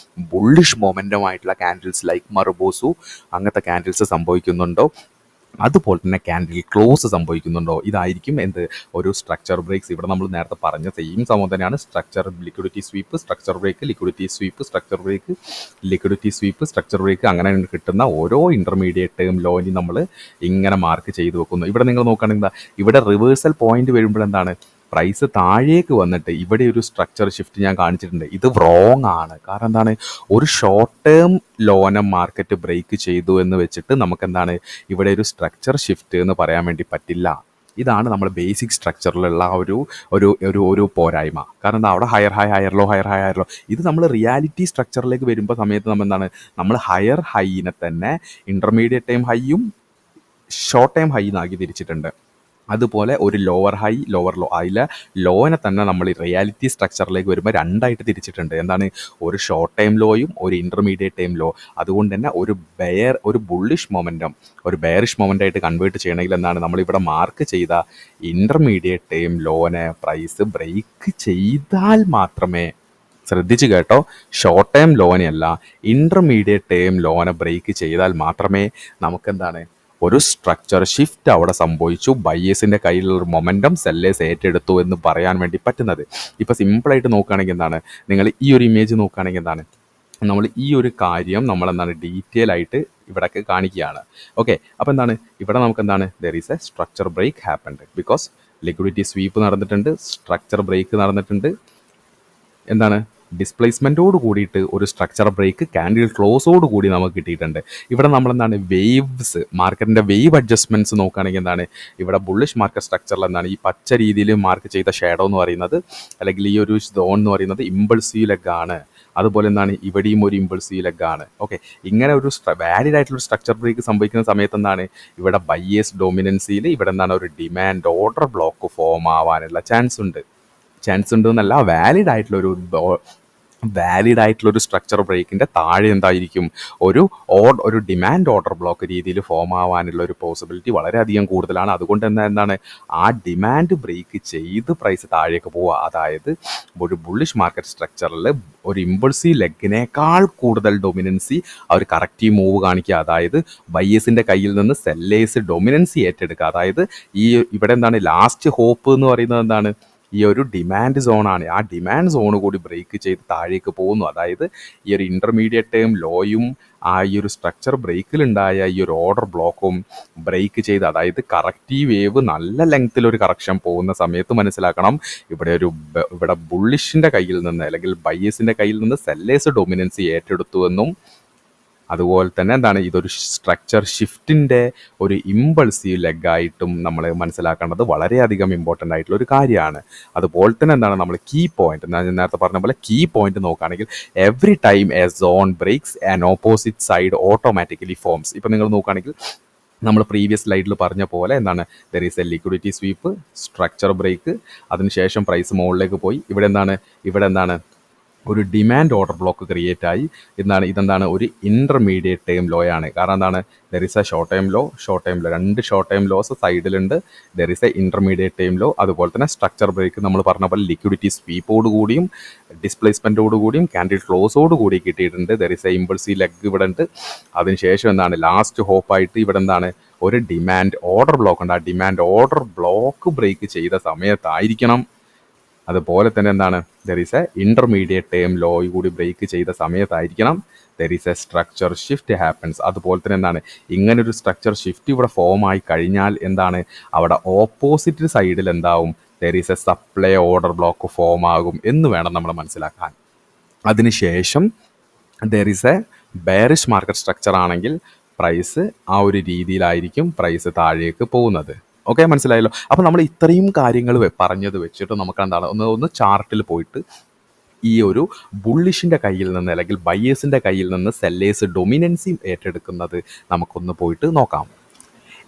ബുള്ളിഷ് മൊമെൻറ്റമായിട്ടുള്ള ക്യാൻഡിൽസ് ലൈക്ക് മർബോസു അങ്ങനത്തെ ക്യാൻഡിൽസ് സംഭവിക്കുന്നുണ്ടോ, അതുപോലെ തന്നെ ക്യാൻഡിൽ ക്ലോസ് സംഭവിക്കുന്നുണ്ടോ. ഇതായിരിക്കും എന്ത്, ഒരു സ്ട്രക്ചർ ബ്രേക്സ്. ഇവിടെ നമ്മൾ നേരത്തെ പറഞ്ഞ സെയിം സംഭവം തന്നെയാണ്. Structure liquidity sweep, structure break, liquidity sweep, structure break, liquidity sweep, structure break, അങ്ങനെ കിട്ടുന്ന ഓരോ ഇന്റർമീഡിയറ്റ് ടേം ലോയിന് നമ്മൾ ഇങ്ങനെ മാർക്ക് ചെയ്ത് വെക്കുന്നു. ഇവിടെ നിങ്ങൾ നോക്കുകയാണെങ്കിൽ ഇവിടെ റിവേഴ്സൽ പോയിന്റ് വരുമ്പോൾ എന്താണ്, പ്രൈസ് താഴേക്ക് വന്നിട്ട് ഇവിടെ ഒരു സ്ട്രക്ചർ ഷിഫ്റ്റ് ഞാൻ കാണിച്ചിട്ടുണ്ട്. ഇത് റോങ് ആണ്. കാരണം എന്താണ്, ഒരു ഷോർട്ട് ടേം ലോനെ മാർക്കറ്റ് ബ്രേക്ക് ചെയ്തു എന്ന് വെച്ചിട്ട് നമുക്ക് എന്താണ് ഇവിടെ ഒരു സ്ട്രക്ചർ ഷിഫ്റ്റ് എന്ന് പറയാൻ വേണ്ടി പറ്റില്ല. ഇതാണ് നമ്മൾ ബേസിക് സ്ട്രക്ചറിലുള്ള ഒരു ഒരു ഒരു ഒരു പോരായ്മ. കാരണം എന്താ, അവിടെ higher high higher low, higher high higher low. ഇത് നമ്മൾ റിയാലിറ്റി സ്ട്രക്ചറിലേക്ക് വരുമ്പോൾ സമയത്ത് നമ്മൾ എന്താണ്, നമ്മൾ ഹയർ ഹൈനെ തന്നെ ഇന്റർമീഡിയറ്റ് ടൈം ഹൈയും ഷോർട്ട് ടൈം ഹൈ എന്നാക്കി തിരിച്ചിട്ടുണ്ട്. അതുപോലെ ഒരു ലോവർ ഹൈ ലോവർ ലോ, അതിലെ ലോനെ തന്നെ നമ്മൾ ഈ റിയാലിറ്റി സ്ട്രക്ചറിലേക്ക് വരുമ്പോൾ രണ്ടായിട്ട് തിരിച്ചിട്ടുണ്ട്. എന്താണ്, ഒരു ഷോർട്ട് ടൈം ലോയും ഒരു ഇൻ്റർമീഡിയറ്റ് ടൈം ലോ. അതുകൊണ്ട് തന്നെ ഒരു ബുള്ളിഷ് മൊമെൻറ്റം ഒരു ബെയറിഷ് മൊമെൻ്റ് ആയിട്ട് കൺവേർട്ട് ചെയ്യണമെങ്കിൽ എന്താണ്, നമ്മളിവിടെ മാർക്ക് ചെയ്ത ഇൻ്റർമീഡിയറ്റ് ടൈം ലോനെ പ്രൈസ് ബ്രേക്ക് ചെയ്താൽ മാത്രമേ, ശ്രദ്ധിച്ച് കേട്ടോ, ഷോർട്ട് ടൈം ലോനെയല്ല, ഇൻ്റർമീഡിയറ്റ് ടൈം ലോനെ ബ്രേക്ക് ചെയ്താൽ മാത്രമേ നമുക്കെന്താണ് ഒരു സ്ട്രക്ചർ ഷിഫ്റ്റ് അവിടെ സംഭവിച്ചു, ബയേഴ്സിൻ്റെ കയ്യിലുള്ള മൊമെൻറ്റം സെല്ലേഴ്സ് ഏറ്റെടുത്തു എന്ന് പറയാൻ വേണ്ടി പറ്റുന്നത്. ഇപ്പോൾ സിമ്പിളായിട്ട് നോക്കുകയാണെങ്കിൽ എന്താണ്, നിങ്ങൾ ഈ ഒരു ഇമേജ് നോക്കുകയാണെങ്കിൽ എന്താണ്, നമ്മൾ ഈ ഒരു കാര്യം നമ്മളെന്താണ് ഡീറ്റെയിൽ ആയിട്ട് ഇവിടേക്ക് കാണിക്കുകയാണ്. ഓക്കെ. അപ്പോൾ എന്താണ്, ഇവിടെ നമുക്ക് എന്താണ്, there is a structure break happened because liquidity sweep നടന്നിട്ടുണ്ട്, സ്ട്രക്ചർ ബ്രേക്ക് നടന്നിട്ടുണ്ട്, എന്താണ്, ഡിസ്പ്ലേസ്മെൻറ്റോട് കൂടിയിട്ട് ഒരു സ്ട്രക്ചർ ബ്രേക്ക് ക്യാൻഡിൽ ക്ലോസോട് കൂടി നമുക്ക് കിട്ടിയിട്ടുണ്ട്. ഇവിടെ നമ്മളെന്താണ് വേവ്സ്, മാർക്കറ്റിൻ്റെ വേവ് അഡ്ജസ്റ്റ്മെൻറ്റ്സ് നോക്കുകയാണെങ്കിൽ എന്താണ്, ഇവിടെ ബുള്ളിഷ് മാർക്കറ്റ് സ്ട്രക്ചറിൽ എന്താണ് ഈ പച്ച രീതിയിൽ മാർക്ക് ചെയ്ത ഷാഡോ എന്ന് പറയുന്നത്, അല്ലെങ്കിൽ ഈ ഒരു സോൺ എന്ന് പറയുന്നത് ഇമ്പൾസീവ് ലെഗാണ്. അതുപോലെ എന്താണ്, ഇവിടെയും ഒരു ഇമ്പൾസീവ് ലെഗാണ്. ഓക്കെ. ഇങ്ങനെ ഒരു വാലിഡ് ആയിട്ടുള്ള സ്ട്രക്ചർ ബ്രേക്ക് സംഭവിക്കുന്ന സമയത്ത് എന്താണ്, ഇവിടെ ബയേഴ്സ് ഡോമിനൻസിയിൽ ഇവിടെ എന്താണ് ഒരു ഡിമാൻഡ് ഓർഡർ ബ്ലോക്ക് ഫോം ആവാനുള്ള ചാൻസ് ഉണ്ട് എന്നല്ല, വാലിഡ് ആയിട്ടുള്ള ഒരു സ്ട്രക്ചർ ബ്രേക്കിൻ്റെ താഴെ എന്തായിരിക്കും, ഒരു ഡിമാൻഡ് ഓർഡർ ബ്ലോക്ക് രീതിയിൽ ഫോം ആവാനുള്ള ഒരു പോസിബിലിറ്റി വളരെയധികം കൂടുതലാണ്. അതുകൊണ്ട് തന്നെ എന്താണ്, ആ ഡിമാൻഡ് ബ്രേക്ക് ചെയ്ത് പ്രൈസ് താഴേക്ക് പോവുക. അതായത് ഒരു ബുള്ളിഷ് മാർക്കറ്റ് സ്ട്രക്ചറിൽ ഒരു ഇമ്പൾസീവ് ലെഗിനേക്കാൾ കൂടുതൽ ഡൊമിനൻസി ഒരു കറക്റ്റീവ് മൂവ് കാണിക്കുക. അതായത് ബയേഴ്സിൻ്റെ കയ്യിൽ നിന്ന് സെല്ലേഴ്സ് ഡൊമിനൻസി ഏറ്റെടുക്കുക. അതായത് ഇവിടെ എന്താണ് ലാസ്റ്റ് ഹോപ്പ് എന്ന് പറയുന്നത് എന്താണ്, ഈ ഒരു ഡിമാൻഡ് സോണാണ്. ആ ഡിമാൻഡ് സോൺ കൂടി ബ്രേക്ക് ചെയ്ത് താഴേക്ക് പോകുന്നു. അതായത് ഈ ഒരു ഇൻ്റർമീഡിയറ്റ് ടൈം ലോയും ഈ ഒരു സ്ട്രക്ചർ ബ്രേക്കിലുണ്ടായ ഈ ഒരു ഓർഡർ ബ്ലോക്കും ബ്രേക്ക് ചെയ്ത്, അതായത് കറക്റ്റീവ് വേവ് നല്ല ലെങ്ത്തിലൊരു കറക്ഷൻ പോകുന്ന സമയത്ത് മനസ്സിലാക്കണം, ഇവിടെ ബുള്ളിഷിൻ്റെ കയ്യിൽ നിന്ന് അല്ലെങ്കിൽ ബയേഴ്സിൻ്റെ കയ്യിൽ നിന്ന് സെല്ലേഴ്സ് ഡൊമിനൻസി ഏറ്റെടുത്തു എന്നും, അതുപോലെ തന്നെ എന്താണ്, ഇതൊരു സ്ട്രക്ചർ ഷിഫ്റ്റിൻ്റെ ഒരു ഇമ്പൾസീവ് ലെഗായിട്ടും നമ്മൾ മനസ്സിലാക്കേണ്ടത് വളരെയധികം ഇമ്പോർട്ടൻ്റ് ആയിട്ടുള്ള ഒരു കാര്യമാണ്. അതുപോലെ തന്നെ എന്താണ്, നമ്മൾ കീ പോയിന്റ്, ഞാൻ നേരത്തെ പറഞ്ഞ പോലെ കീ പോയിന്റ് നോക്കുകയാണെങ്കിൽ every time a zone breaks an opposite side automatically forms. ഇപ്പം നിങ്ങൾ നോക്കുകയാണെങ്കിൽ നമ്മൾ പ്രീവിയസ് സ്ലൈഡിൽ പറഞ്ഞ പോലെ എന്താണ്, there is a liquidity sweep, structure break, അതിനുശേഷം പ്രൈസ് മുകളിലേക്ക് പോയി. ഇവിടെ എന്താണ് ഒരു ഡിമാൻഡ് ഓർഡർ ബ്ലോക്ക് ക്രിയേറ്റ് ആയി. ഇതെന്താണ് ഒരു ഇൻ്റർമീഡിയറ്റ് ടൈം ലോ ആണ്. കാരണം എന്താണ്, there is a short time low, രണ്ട് ഷോർട്ട് ടൈം ലോസ് സൈഡിലുണ്ട്. There is a intermediate time low. അതുപോലെ തന്നെ സ്ട്രക്ചർ ബ്രേക്ക് നമ്മൾ പറഞ്ഞ പോലെ ലിക്വിഡിറ്റി സ്വീപ്പോട് കൂടിയും ഡിസ്പ്ലേസ്മെൻറ്റോട് കൂടിയും ക്യാൻഡിൽ ക്ലോസോട് കൂടി കിട്ടിയിട്ടുണ്ട്. There is A impulsive leg ഇവിടെ ഉണ്ട്. അതിനുശേഷം എന്താണ് ലാസ്റ്റ് ഹോപ്പായിട്ട് ഇവിടെ എന്താണ് ഒരു ഡിമാൻഡ് ഓർഡർ ബ്ലോക്ക് ഉണ്ട്. ആ ഡിമാൻഡ് ഓർഡർ ബ്ലോക്ക് ബ്രേക്ക് ചെയ്ത സമയത്തായിരിക്കണം. അതുപോലെ തന്നെ എന്താണ് there is a intermediate term low കൂടി ബ്രേക്ക് ചെയ്ത സമയത്തായിരിക്കണം there is a structure shift happens. അതുപോലെ തന്നെ എന്താണ് ഇങ്ങനൊരു സ്ട്രക്ചർ ഷിഫ്റ്റ് ഇവിടെ ഫോം ആയി കഴിഞ്ഞാൽ എന്താണ് അവിടെ ഓപ്പോസിറ്റ് സൈഡിൽ എന്താവും, there is A supply order block form ആകും എന്ന് വേണം നമ്മൾ മനസ്സിലാക്കാൻ. അതിനുശേഷം there is A bearish market structure ആണെങ്കിൽ പ്രൈസ് ആ ഒരു രീതിയിലായിരിക്കും പ്രൈസ് താഴേക്ക് പോകുന്നത്. ഓക്കെ, മനസ്സിലായല്ലോ. അപ്പോൾ നമ്മൾ ഇത്രയും കാര്യങ്ങൾ പറഞ്ഞത് വെച്ചിട്ട് നമുക്ക് എന്താണ് ഒന്ന് ചാർട്ടിൽ പോയിട്ട് ഈ ഒരു ബുള്ളിഷിൻ്റെ കയ്യിൽ നിന്ന് അല്ലെങ്കിൽ ബയേഴ്സിൻ്റെ കയ്യിൽ നിന്ന് സെല്ലേഴ്സ് ഡൊമിനൻസി ഏറ്റെടുക്കുന്നത് നമുക്കൊന്ന് പോയിട്ട് നോക്കാം.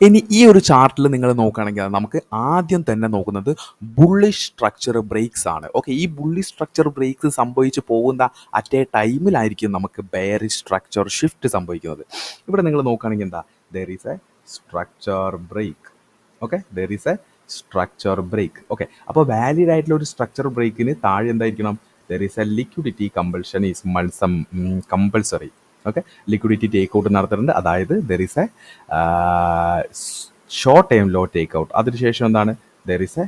ഇനി ഈ ഒരു ചാർട്ടിൽ നിങ്ങൾ നോക്കുകയാണെങ്കിൽ നമുക്ക് ആദ്യം തന്നെ നോക്കുന്നത് ബുള്ളിഷ് സ്ട്രക്ചർ ബ്രേക്സ് ആണ്. ഓക്കെ, ഈ ബുള്ളിഷ് സ്ട്രക്ചർ ബ്രേക്സ് സംഭവിച്ച് പോകുന്ന അറ്റ് എ ടൈമിലായിരിക്കും നമുക്ക് ബെയറിഷ് സ്ട്രക്ചർ ഷിഫ്റ്റ് സംഭവിക്കുന്നത്. ഇവിടെ നിങ്ങൾ നോക്കുകയാണെങ്കിൽ എന്താ, there is a structure break. Okay, there is a structure break. Okay, അപ്പോൾ വാലിഡ് ആയിട്ടുള്ള ഒരു സ്ട്രക്ചർ ബ്രേക്കിന് താഴെ എന്തായിരിക്കണം, there is a liquidity compulsion is compulsory. Okay, liquidity take out നടത്തുന്നുണ്ട്. അതായത് there is a short time low take out. അതിനുശേഷം എന്താണ്, there is a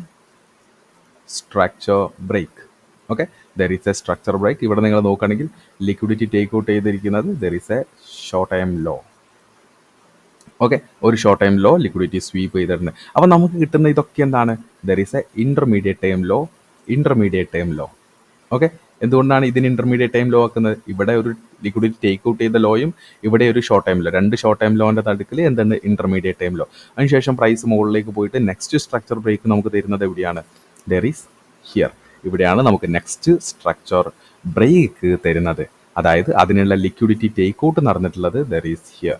structure break. Okay, there is a structure break. ഇവിടെ നിങ്ങൾ നോക്കുകയാണെങ്കിൽ ലിക്വിഡിറ്റി ടേക്ക് ഔട്ട് ചെയ്തിരിക്കുന്നത് there is a short time low. Okay, ഒരു short time low liquidity sweep ചെയ്തിട്ടുണ്ട്. അപ്പോൾ നമുക്ക് കിട്ടുന്ന ഇതൊക്കെ എന്താണ്, there is a intermediate time low. Okay, എന്തുകൊണ്ടാണ് ഇതിന് ഇൻ്റർമീഡിയറ്റ് ടൈം ലോ ആക്കുന്നത്, ഇവിടെ ഒരു ലിക്വിഡിറ്റി ടേക്ക് ഔട്ട് ചെയ്ത ലോയും ഇവിടെ ഒരു ഷോർട്ട് ടൈം ലോ, രണ്ട് ഷോർട്ട് ടൈം ലോൻ്റെ നടുക്കിൽ എന്താണ് ഇൻ്റർമീഡിയറ്റ് ടൈം ലോ. അതിനുശേഷം പ്രൈസ് മുകളിലേക്ക് പോയിട്ട് നെക്സ്റ്റ് സ്ട്രക്ചർ ബ്രേക്ക് നമുക്ക് തരുന്നത് എവിടെയാണ്, ദർ ഈസ് ഹിയർ. ഇവിടെയാണ് നമുക്ക് നെക്സ്റ്റ് സ്ട്രക്ചർ ബ്രേക്ക് തരുന്നത്. അതായത് അതിനുള്ള ലിക്വിഡിറ്റി ടേക്ക് ഔട്ട് നടന്നിട്ടുള്ളത് there is here.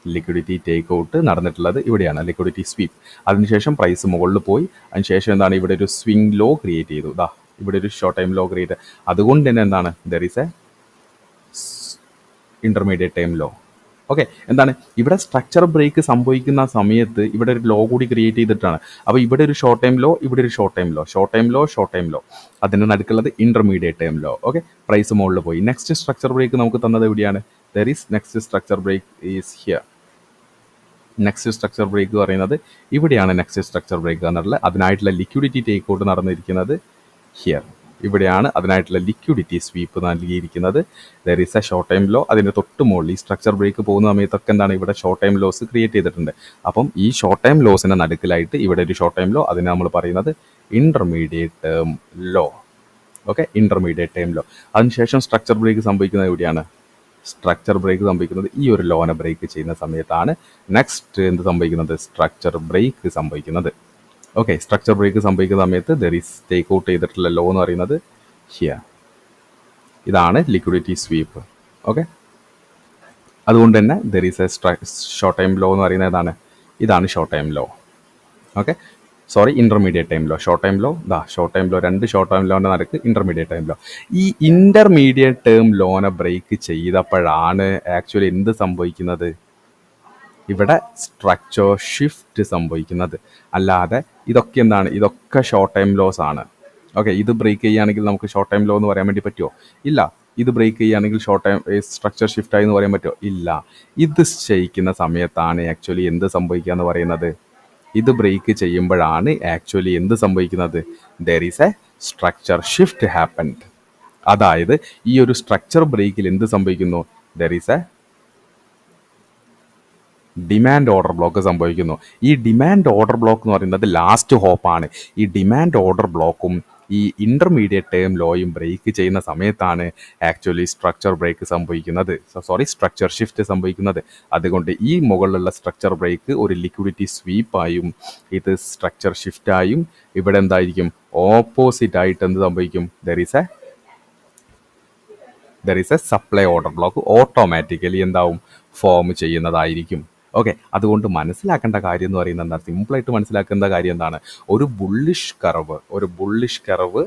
Liquidity take out നടന്നിട്ടുള്ളത് ഇവിടെയാണ്, ലിക്വിഡിറ്റി സ്വീപ്പ്. അതിനുശേഷം പ്രൈസ് മുകളിൽ പോയി. അതിനുശേഷം എന്താണ് ഇവിടെ ഒരു സ്വിംഗ് ലോ ക്രിയേറ്റ് ചെയ്തു. ഇവിടെ ഒരു ഷോർട്ട് ടൈം ലോ ക്രിയേറ്റ്. അതുകൊണ്ട് തന്നെ എന്താണ്, there is a intermediate time low. Okay, എന്താണ് ഇവിടെ സ്ട്രക്ചർ ബ്രേക്ക് സംഭവിക്കുന്ന സമയത്ത് ഇവിടെ ഒരു ലോ കൂടി ക്രിയേറ്റ് ചെയ്തിട്ടാണ്. അപ്പോൾ ഇവിടെ ഒരു ഷോർട്ട് ടൈം ലോ, ഇവിടെ ഒരു ഷോർട്ട് ടൈം ലോ, അതിൻ്റെ നടുക്കുള്ളത് intermediate time low. Okay, price മുകളിൽ പോയി. നെക്സ്റ്റ് സ്ട്രക്ചർ ബ്രേക്ക് നമുക്ക് തന്നത് എവിടെയാണ്, there is next structure break is here. Next structure break പറയുന്നത് ഇവിടെയാണ്. നെക്സ്റ്റ് സ്ട്രക്ചർ ബ്രേക്ക് എന്നുള്ളത് അതിനായിട്ടുള്ള ലിക്വിഡിറ്റി ടേക്ക് ഔട്ട് നടന്നിരിക്കുന്നത് ഹിയർ. ഇവിടെയാണ് അതിനായിട്ടുള്ള ലിക്വിഡിറ്റി സ്വീപ്പ് നൽകിയിരിക്കുന്നത്. There is a short time low. അതിൻ്റെ തൊട്ട് മുകളിൽ ഈ സ്ട്രക്ചർ ബ്രേക്ക് പോകുന്ന സമയത്തൊക്കെ എന്താണ് ഇവിടെ ഷോർട്ട് ടൈം ലോസ് ക്രിയേറ്റ് ചെയ്തിട്ടുണ്ട്. അപ്പം ഈ ഷോർട്ട് ടൈം ലോസിൻ്റെ നടുക്കിലായിട്ട് ഇവിടെ ഒരു ഷോർട്ട് ടൈം ലോ, അതിനെ നമ്മൾ പറയുന്നത് intermediate term low. Okay, intermediate time low. അതിനുശേഷം സ്ട്രക്ചർ ബ്രേക്ക് സംഭവിക്കുന്നത് എവിടെയാണ്, സ്ട്രക്ചർ ബ്രേക്ക് സംഭവിക്കുന്നത് ഈ ഒരു ലോനെ ബ്രേക്ക് ചെയ്യുന്ന സമയത്താണ്. നെക്സ്റ്റ് എന്ത് സംഭവിക്കുന്നത്, സ്ട്രക്ചർ ബ്രേക്ക് സംഭവിക്കുന്നത്. ഓക്കെ, സ്ട്രക്ചർ ബ്രേക്ക് സംഭവിക്കുന്ന സമയത്ത് ദർ ഈസ് ടേക്ക് ഔട്ട് ചെയ്തിട്ടുള്ള ലോ എന്ന് പറയുന്നത് ഹിയർ. ഇതാണ് ലിക്വിഡിറ്റി സ്വീപ്പ്. ഓക്കെ, അതുകൊണ്ട് തന്നെ there is a short time low എന്ന് പറയുന്നത് ഇതാണ് short time low. Okay, intermediate time low. Short time low, രണ്ട് ഷോർട്ട് ടൈം ലോൻ്റെ നടുക്ക് ഇൻ്റർമീഡിയറ്റ് ടൈം ലോ. ഈ ഇൻ്റർമീഡിയറ്റ് ടേം ലോനെ ബ്രേക്ക് ചെയ്തപ്പോഴാണ് ആക്ച്വലി എന്ത് സംഭവിക്കുന്നത്, ഇവിടെ സ്ട്രക്ചർ ഷിഫ്റ്റ് സംഭവിക്കുന്നത്. അല്ലാതെ ഇതൊക്കെ എന്താണ്, ഇതൊക്കെ ഷോർട്ട് ടൈം ലോസ് ആണ്. ഓക്കെ, ഇത് ബ്രേക്ക് ചെയ്യുകയാണെങ്കിൽ നമുക്ക് ഷോർട്ട് ടൈം ലോ എന്ന് പറയാൻ വേണ്ടി പറ്റുമോ, ഇല്ല. ഇത് ബ്രേക്ക് ചെയ്യുകയാണെങ്കിൽ ഷോർട്ട് ടൈം സ്ട്രക്ചർ ഷിഫ്റ്റ് ആയി എന്ന് പറയാൻ പറ്റുമോ, ഇല്ല. ഇത് ചെയ്യിക്കുന്ന സമയത്താണ് ആക്ച്വലി എന്ത് സംഭവിക്കുക എന്ന് പറയുന്നത്, ഇത് ബ്രേക്ക് ചെയ്യുമ്പോഴാണ് ആക്ച്വലി എന്ത് സംഭവിക്കുന്നത്, there is a structure shift happened. അതായത് ഈ ഒരു സ്ട്രക്ചർ ബ്രേക്കിൽ എന്ത് സംഭവിക്കുന്നു, there is A demand order block സംഭവിക്കുന്നു. ഈ ഡിമാൻഡ് ഓർഡർ ബ്ലോക്ക് എന്ന് പറയുന്നത് ലാസ്റ്റ് ഹോപ്പാണ്. ഈ ഡിമാൻഡ് ഓർഡർ ബ്ലോക്കും ഈ ഇൻ്റർമീഡിയറ്റ് ടേം ലോയും ബ്രേക്ക് ചെയ്യുന്ന സമയത്താണ് ആക്ച്വലി സ്ട്രക്ചർ ബ്രേക്ക് സംഭവിക്കുന്നത്, സ്ട്രക്ചർ ഷിഫ്റ്റ് സംഭവിക്കുന്നത്. അതുകൊണ്ട് ഈ മുകളിലുള്ള സ്ട്രക്ചർ ബ്രേക്ക് ഒരു ലിക്വിഡിറ്റി സ്വീപ്പായും ഇത് സ്ട്രക്ചർ ഷിഫ്റ്റായും ഇവിടെ എന്തായിരിക്കും, ഓപ്പോസിറ്റ് ആയിട്ട് എന്ത് സംഭവിക്കും, there is A supply order block automatically എന്താവും, ഫോം ചെയ്യുന്നതായിരിക്കും. ഓക്കെ, അതുകൊണ്ട് മനസ്സിലാക്കേണ്ട കാര്യം എന്ന് പറയുന്നത് എന്താ, സിമ്പിളായിട്ട് മനസ്സിലാക്കേണ്ട കാര്യം എന്താണ്, ഒരു ബുള്ളിഷ് കർവ്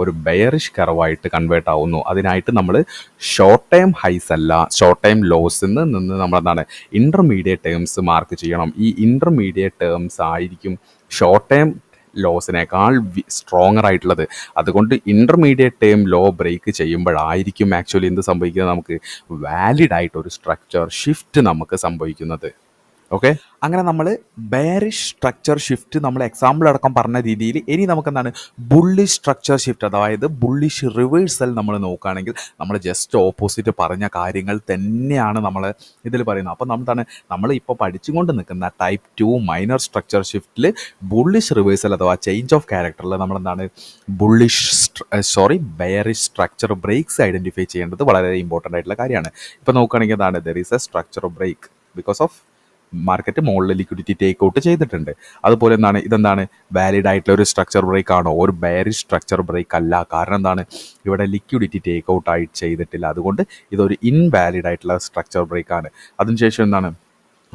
ഒരു ബെയറിഷ് കർവായിട്ട് കൺവേർട്ട് ആവുന്നു. അതിനായിട്ട് നമ്മൾ ഷോർട്ട് ടൈം ഹൈസ് അല്ല, ഷോർട്ട് ടൈം ലോസിൽ നിന്ന് നമ്മളെന്താണ് ഇൻ്റർമീഡിയറ്റ് ടേംസ് മാർക്ക് ചെയ്യണം. ഈ ഇൻ്റർമീഡിയറ്റ് ടേംസ് ആയിരിക്കും ഷോർട്ട് ടൈം ലോസിനേക്കാൾ സ്ട്രോങ്ങർ ആയിട്ടുള്ളത്. അതുകൊണ്ട് ഇൻ്റർമീഡിയറ്റ് ടേം ലോ ബ്രേക്ക് ചെയ്യുമ്പോഴായിരിക്കും ആക്ച്വലി എന്ത് സംഭവിക്കുന്നത്, നമുക്ക് വാലിഡ് ആയിട്ട് ഒരു സ്ട്രക്ചർ ഷിഫ്റ്റ് നമുക്ക് സംഭവിക്കുന്നത്. ഓക്കെ, അങ്ങനെ നമ്മൾ ബെയറിഷ് സ്ട്രക്ചർ ഷിഫ്റ്റ് നമ്മൾ എക്സാമ്പിൾ അടക്കം പറഞ്ഞ രീതിയിൽ ഇനി നമുക്ക് എന്താണ് ബുള്ളിഷ് സ്ട്രക്ചർ ഷിഫ്റ്റ്, അതായത് ബുള്ളിഷ് റിവേഴ്സൽ നമ്മൾ നോക്കുകയാണെങ്കിൽ നമ്മൾ ജസ്റ്റ് ഓപ്പോസിറ്റ് പറഞ്ഞ കാര്യങ്ങൾ തന്നെയാണ് നമ്മൾ ഇതിൽ പറയുന്നത്. അപ്പോൾ നമ്മൾ ഇപ്പോൾ പഠിച്ചുകൊണ്ട് നിൽക്കുന്ന ടൈപ്പ് 2 മൈനർ സ്ട്രക്ചർ ഷിഫ്റ്റിൽ ബുള്ളിഷ് റിവേഴ്സൽ അഥവാ ചേഞ്ച് ഓഫ് ക്യാരക്ടറിൽ നമ്മളെന്താണ് ബെയറിഷ് സ്ട്രക്ചർ ബ്രേക്സ് ഐഡൻറ്റിഫൈ ചെയ്യേണ്ടത് വളരെ ഇമ്പോർട്ടൻ്റ് ആയിട്ടുള്ള കാര്യമാണ്. ഇപ്പോൾ നോക്കുകയാണെങ്കിൽ എന്താണ് there is a structure break because of market മുകളിൽ ലിക്വിഡിറ്റി ടേക്ക് ഔട്ട് ചെയ്തിട്ടുണ്ട്. അതുപോലെ ഇതെന്താണ് വാലിഡ് ആയിട്ടുള്ള ഒരു സ്ട്രക്ചർ ബ്രേക്ക് ആണോ? ഒരു ബെയറിഷ് സ്ട്രക്ചർ ബ്രേക്ക് അല്ല. കാരണം എന്താണ്, ഇവിടെ ലിക്വിഡിറ്റി ടേക്ക് ഔട്ട് ആയിട്ട് ചെയ്തിട്ടില്ല. അതുകൊണ്ട് ഇതൊരു ഇൻവാലിഡ് ആയിട്ടുള്ള സ്ട്രക്ചർ ബ്രേക്ക് ആണ്.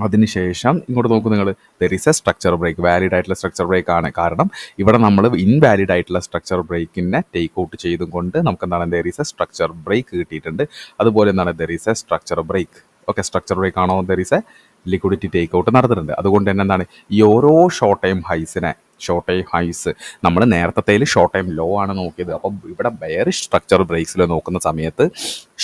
അതിനുശേഷം ഇങ്ങോട്ട് നോക്കൂ നിങ്ങൾ, there is a structure break, valid ആയിട്ടുള്ള സ്ട്രക്ചർ ബ്രേക്ക് ആണ്. കാരണം ഇവിടെ നമ്മൾ ഇൻവാലിഡ് ആയിട്ടുള്ള സ്ട്രക്ചർ ബ്രേക്കിനെ ടേക്ക് ഔട്ട് ചെയ്തുകൊണ്ട് നമുക്ക് there is a structure break കിട്ടിയിട്ടുണ്ട്. അതുപോലെ there is a structure break. Okay, structure break ആണോ? There is a liquidity take out നടന്നിട്ടുണ്ട്. അതുകൊണ്ട് തന്നെ ഈ ഓരോ ഷോർട്ട് ടൈം ഹൈസ് നമ്മൾ നേരത്തെ ഷോർട്ട് ടൈം ലോ ആണ് നോക്കിയത്. അപ്പം ഇവിടെ ബെയറിഷ് സ്ട്രക്ചർ ബ്രേക്സിൽ നോക്കുന്ന സമയത്ത്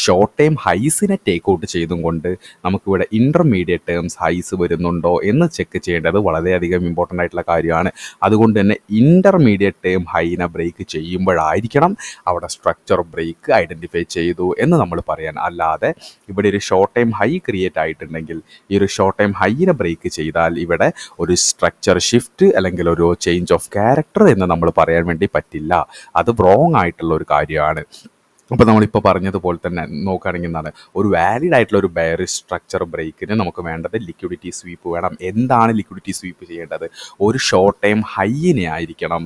ഷോർട്ട് ടൈം ഹൈസിനെ ടേക്ക് ഔട്ട് ചെയ്തും കൊണ്ട് നമുക്കിവിടെ ഇൻ്റർമീഡിയറ്റ് ടേംസ് ഹൈസ് വരുന്നുണ്ടോ എന്ന് ചെക്ക് ചെയ്യേണ്ടത് വളരെയധികം ഇമ്പോർട്ടൻ്റ് ആയിട്ടുള്ള കാര്യമാണ്. അതുകൊണ്ട് തന്നെ ഇൻ്റർമീഡിയറ്റ് ടേം ഹൈനെ ബ്രേക്ക് ചെയ്യുമ്പോഴായിരിക്കണം അവിടെ സ്ട്രക്ചർ ബ്രേക്ക് ഐഡൻറ്റിഫൈ ചെയ്തു എന്ന് നമ്മൾ പറയാൻ. അല്ലാതെ ഇവിടെ ഒരു ഷോർട്ട് ടൈം ഹൈ ക്രിയേറ്റ് ആയിട്ടുണ്ടെങ്കിൽ ഈ ഒരു ഷോർട്ട് ടൈം ഹൈനെ ബ്രേക്ക് ചെയ്താൽ ഇവിടെ ഒരു സ്ട്രക്ചർ ഷിഫ്റ്റ് അല്ലെങ്കിൽ ഒരു ചേഞ്ച് ഓഫ് ക്യാരക്ടർ എന്ന് നമ്മൾ പറയാൻ വേണ്ടി പറ്റില്ല. അത് റോങ് ആയിട്ടുള്ള ഒരു കാര്യമാണ്. അപ്പോൾ നമ്മളിപ്പോൾ പറഞ്ഞതുപോലെ തന്നെ നോക്കുകയാണെങ്കിൽ ഒരു വാലിഡ് ആയിട്ടുള്ള ഒരു ബെയറിഷ് സ്ട്രക്ചർ ബ്രേക്കിന് നമുക്ക് വേണ്ടത് ലിക്വിഡിറ്റി സ്വീപ്പ് വേണം. എന്താണ് ലിക്വിഡിറ്റി സ്വീപ്പ് ചെയ്യേണ്ടത്? ഒരു ഷോർട്ട് ടൈം ഹൈനെ ആയിരിക്കണം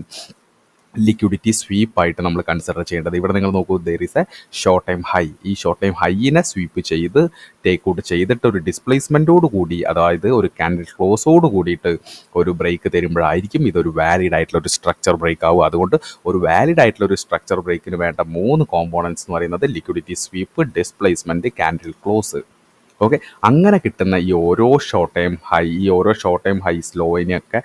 ലിക്വിഡിറ്റി സ്വീപ്പായിട്ട് നമ്മൾ കൺസിഡർ ചെയ്യേണ്ടത്. ഇവിടെ നിങ്ങൾ നോക്കൂ, there is a short time high. ഈ ഷോർട്ട് ടൈം ഹൈനെ സ്വീപ്പ് ചെയ്ത് ടേക്ക് ഔട്ട് ചെയ്തിട്ട് ഒരു ഡിസ്പ്ലേസ്മെൻറ്റോട് കൂടി, അതായത് ഒരു ക്യാൻഡിൽ ക്ലോസോട് കൂടിയിട്ട് ഒരു ബ്രേക്ക് തരുമ്പോഴായിരിക്കും ഇതൊരു വാലിഡ് ആയിട്ടുള്ള ഒരു സ്ട്രക്ചർ ബ്രേക്ക് ആവും. അതുകൊണ്ട് ഒരു വാലിഡ് ആയിട്ടുള്ള ഒരു സ്ട്രക്ചർ ബ്രേക്കിന് വേണ്ട 3 കോമ്പോണൻസ് എന്ന് പറയുന്നത് liquidity sweep, displacement, candle close. Okay, അങ്ങനെ കിട്ടുന്ന ഈ ഓരോ ഷോർട്ട് ടൈം ഹൈ സ്ലോയിനെയൊക്കെ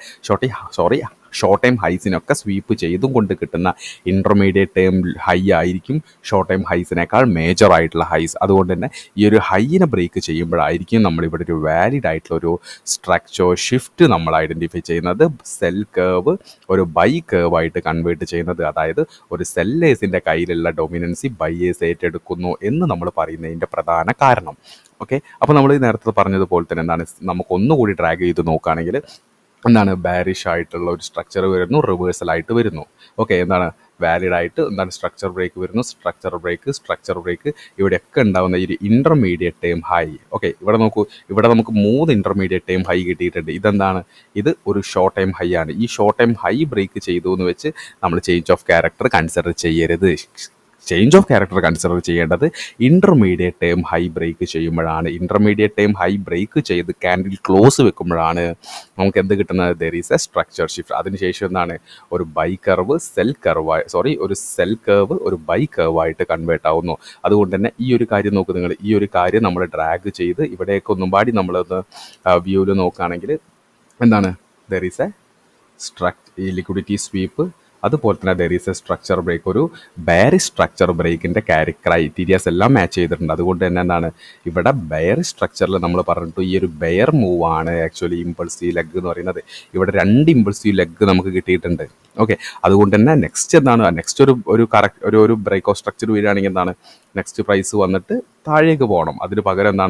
ഷോർട്ട് ടൈം ഹൈസിനൊക്കെ സ്വീപ്പ് ചെയ്തും കൊണ്ട് കിട്ടുന്ന ഇൻ്റർമീഡിയറ്റ് ടൈം ഹൈ ആയിരിക്കും ഷോർട്ട് ടൈം ഹൈസിനേക്കാൾ മേജർ ആയിട്ടുള്ള ഹൈസ്. അതുകൊണ്ട് തന്നെ ഈ ഒരു ഹൈനെ ബ്രേക്ക് ചെയ്യുമ്പോഴായിരിക്കും നമ്മളിവിടെ ഒരു വാലിഡ് ആയിട്ടുള്ള ഒരു സ്ട്രക്ചർ ഷിഫ്റ്റ് നമ്മൾ ഐഡൻറ്റിഫൈ ചെയ്യുന്നത്. സെൽ കേർവ് ഒരു ബൈ കേർവ് ആയിട്ട് കൺവേർട്ട് ചെയ്യുന്നത്, അതായത് ഒരു സെല്ലേഴ്സിൻ്റെ കയ്യിലുള്ള ഡൊമിനൻസി ബൈയേഴ്സ് ഏറ്റെടുക്കുന്നു എന്ന് നമ്മൾ പറയുന്നതിൻ്റെ പ്രധാന കാരണം. ഓക്കെ, അപ്പോൾ നമ്മൾ നേരത്തെ പറഞ്ഞതുപോലെ തന്നെ നമുക്കൊന്നുകൂടി ഡ്രാഗ് ചെയ്ത് നോക്കുകയാണെങ്കിൽ ബാരിഷ് ആയിട്ടുള്ള ഒരു സ്ട്രക്ചർ വരുന്നു, റിവേഴ്സലായിട്ട് വരുന്നു. ഓക്കെ, വാലിഡ് ആയിട്ട് സ്ട്രക്ചർ ബ്രേക്ക് വരുന്നു, സ്ട്രക്ചർ ബ്രേക്ക് ഇവിടെയൊക്കെ ഉണ്ടാകുന്ന ഈ ഇൻ്റർമീഡിയറ്റ് ടൈം ഹൈ. ഓക്കെ, ഇവിടെ നോക്കൂ, ഇവിടെ നമുക്ക് 3 ഇൻ്റർമീഡിയറ്റ് ടൈം ഹൈ കിട്ടിയിട്ടുണ്ട്. ഇത് ഒരു ഷോർട്ട് ടൈം ഹൈ ആണ്. ഈ ഷോർട്ട് ടൈം ഹൈ ബ്രേക്ക് ചെയ്തു എന്ന് വെച്ച് നമ്മൾ ചേഞ്ച് ഓഫ് ക്യാരക്ടർ കൺസിഡർ ചെയ്യരുത്. ചേഞ്ച് ഓഫ് ക്യാരക്ടർ കൺസിഡർ ചെയ്യേണ്ടത് ഇൻ്റർമീഡിയറ്റ് ടൈം ഹൈ ബ്രേക്ക് ചെയ്യുമ്പോഴാണ്. ഇൻ്റർമീഡിയറ്റ് ടൈം ഹൈ ബ്രേക്ക് ചെയ്ത് ക്യാൻഡിൽ ക്ലോസ് വെക്കുമ്പോഴാണ് നമുക്ക് എന്ത് കിട്ടുന്നത്? There is a structure shift. അതിനുശേഷം ഒരു ബൈ കർവ് സെൽ കർവ് ഒരു ബൈ കർവായിട്ട് കൺവേർട്ട് ആവുന്നു. അതുകൊണ്ട് തന്നെ ഈ ഒരു കാര്യം നോക്കൂ നിങ്ങൾ, ഈ ഒരു കാര്യം നമ്മൾ ഡ്രാഗ് ചെയ്ത് ഇവിടെയൊക്കെ ഒന്നും പാടി നമ്മളൊന്ന് വ്യൂവിൽ നോക്കുകയാണെങ്കിൽ ദർ ഈസ് എ ഈ ലിക്വിഡിറ്റി സ്വീപ്പ്, അതുപോലെ തന്നെ there is a structure break. ഒരു ബെയറിഷ് സ്ട്രക്ചർ ബ്രേക്കിൻ്റെ ക്രൈറ്റീരിയാസ് എല്ലാം മാച്ച് ചെയ്തിട്ടുണ്ട്. അതുകൊണ്ട് തന്നെ ഇവിടെ ബെയറിഷ് സ്ട്രക്ചറിൽ നമ്മൾ പറഞ്ഞിട്ട് ഈ ഒരു ബെയർ മൂവ് ആണ് ആക്ച്വലി ഇമ്പൾസീവ് ലെഗ് എന്ന് പറയുന്നത്. ഇവിടെ 2 ഇമ്പൾസീവ് ലെഗ് നമുക്ക് കിട്ടിയിട്ടുണ്ട്. ഓക്കെ, അതുകൊണ്ട് തന്നെ നെക്സ്റ്റ് ഒരു ബ്രേക്ക് ഓഫ് സ്ട്രക്ചർ വരികയാണെങ്കിൽ നെക്സ്റ്റ് പ്രൈസ് വന്നിട്ട് താഴേക്ക് പോകണം. അതിന് പകരം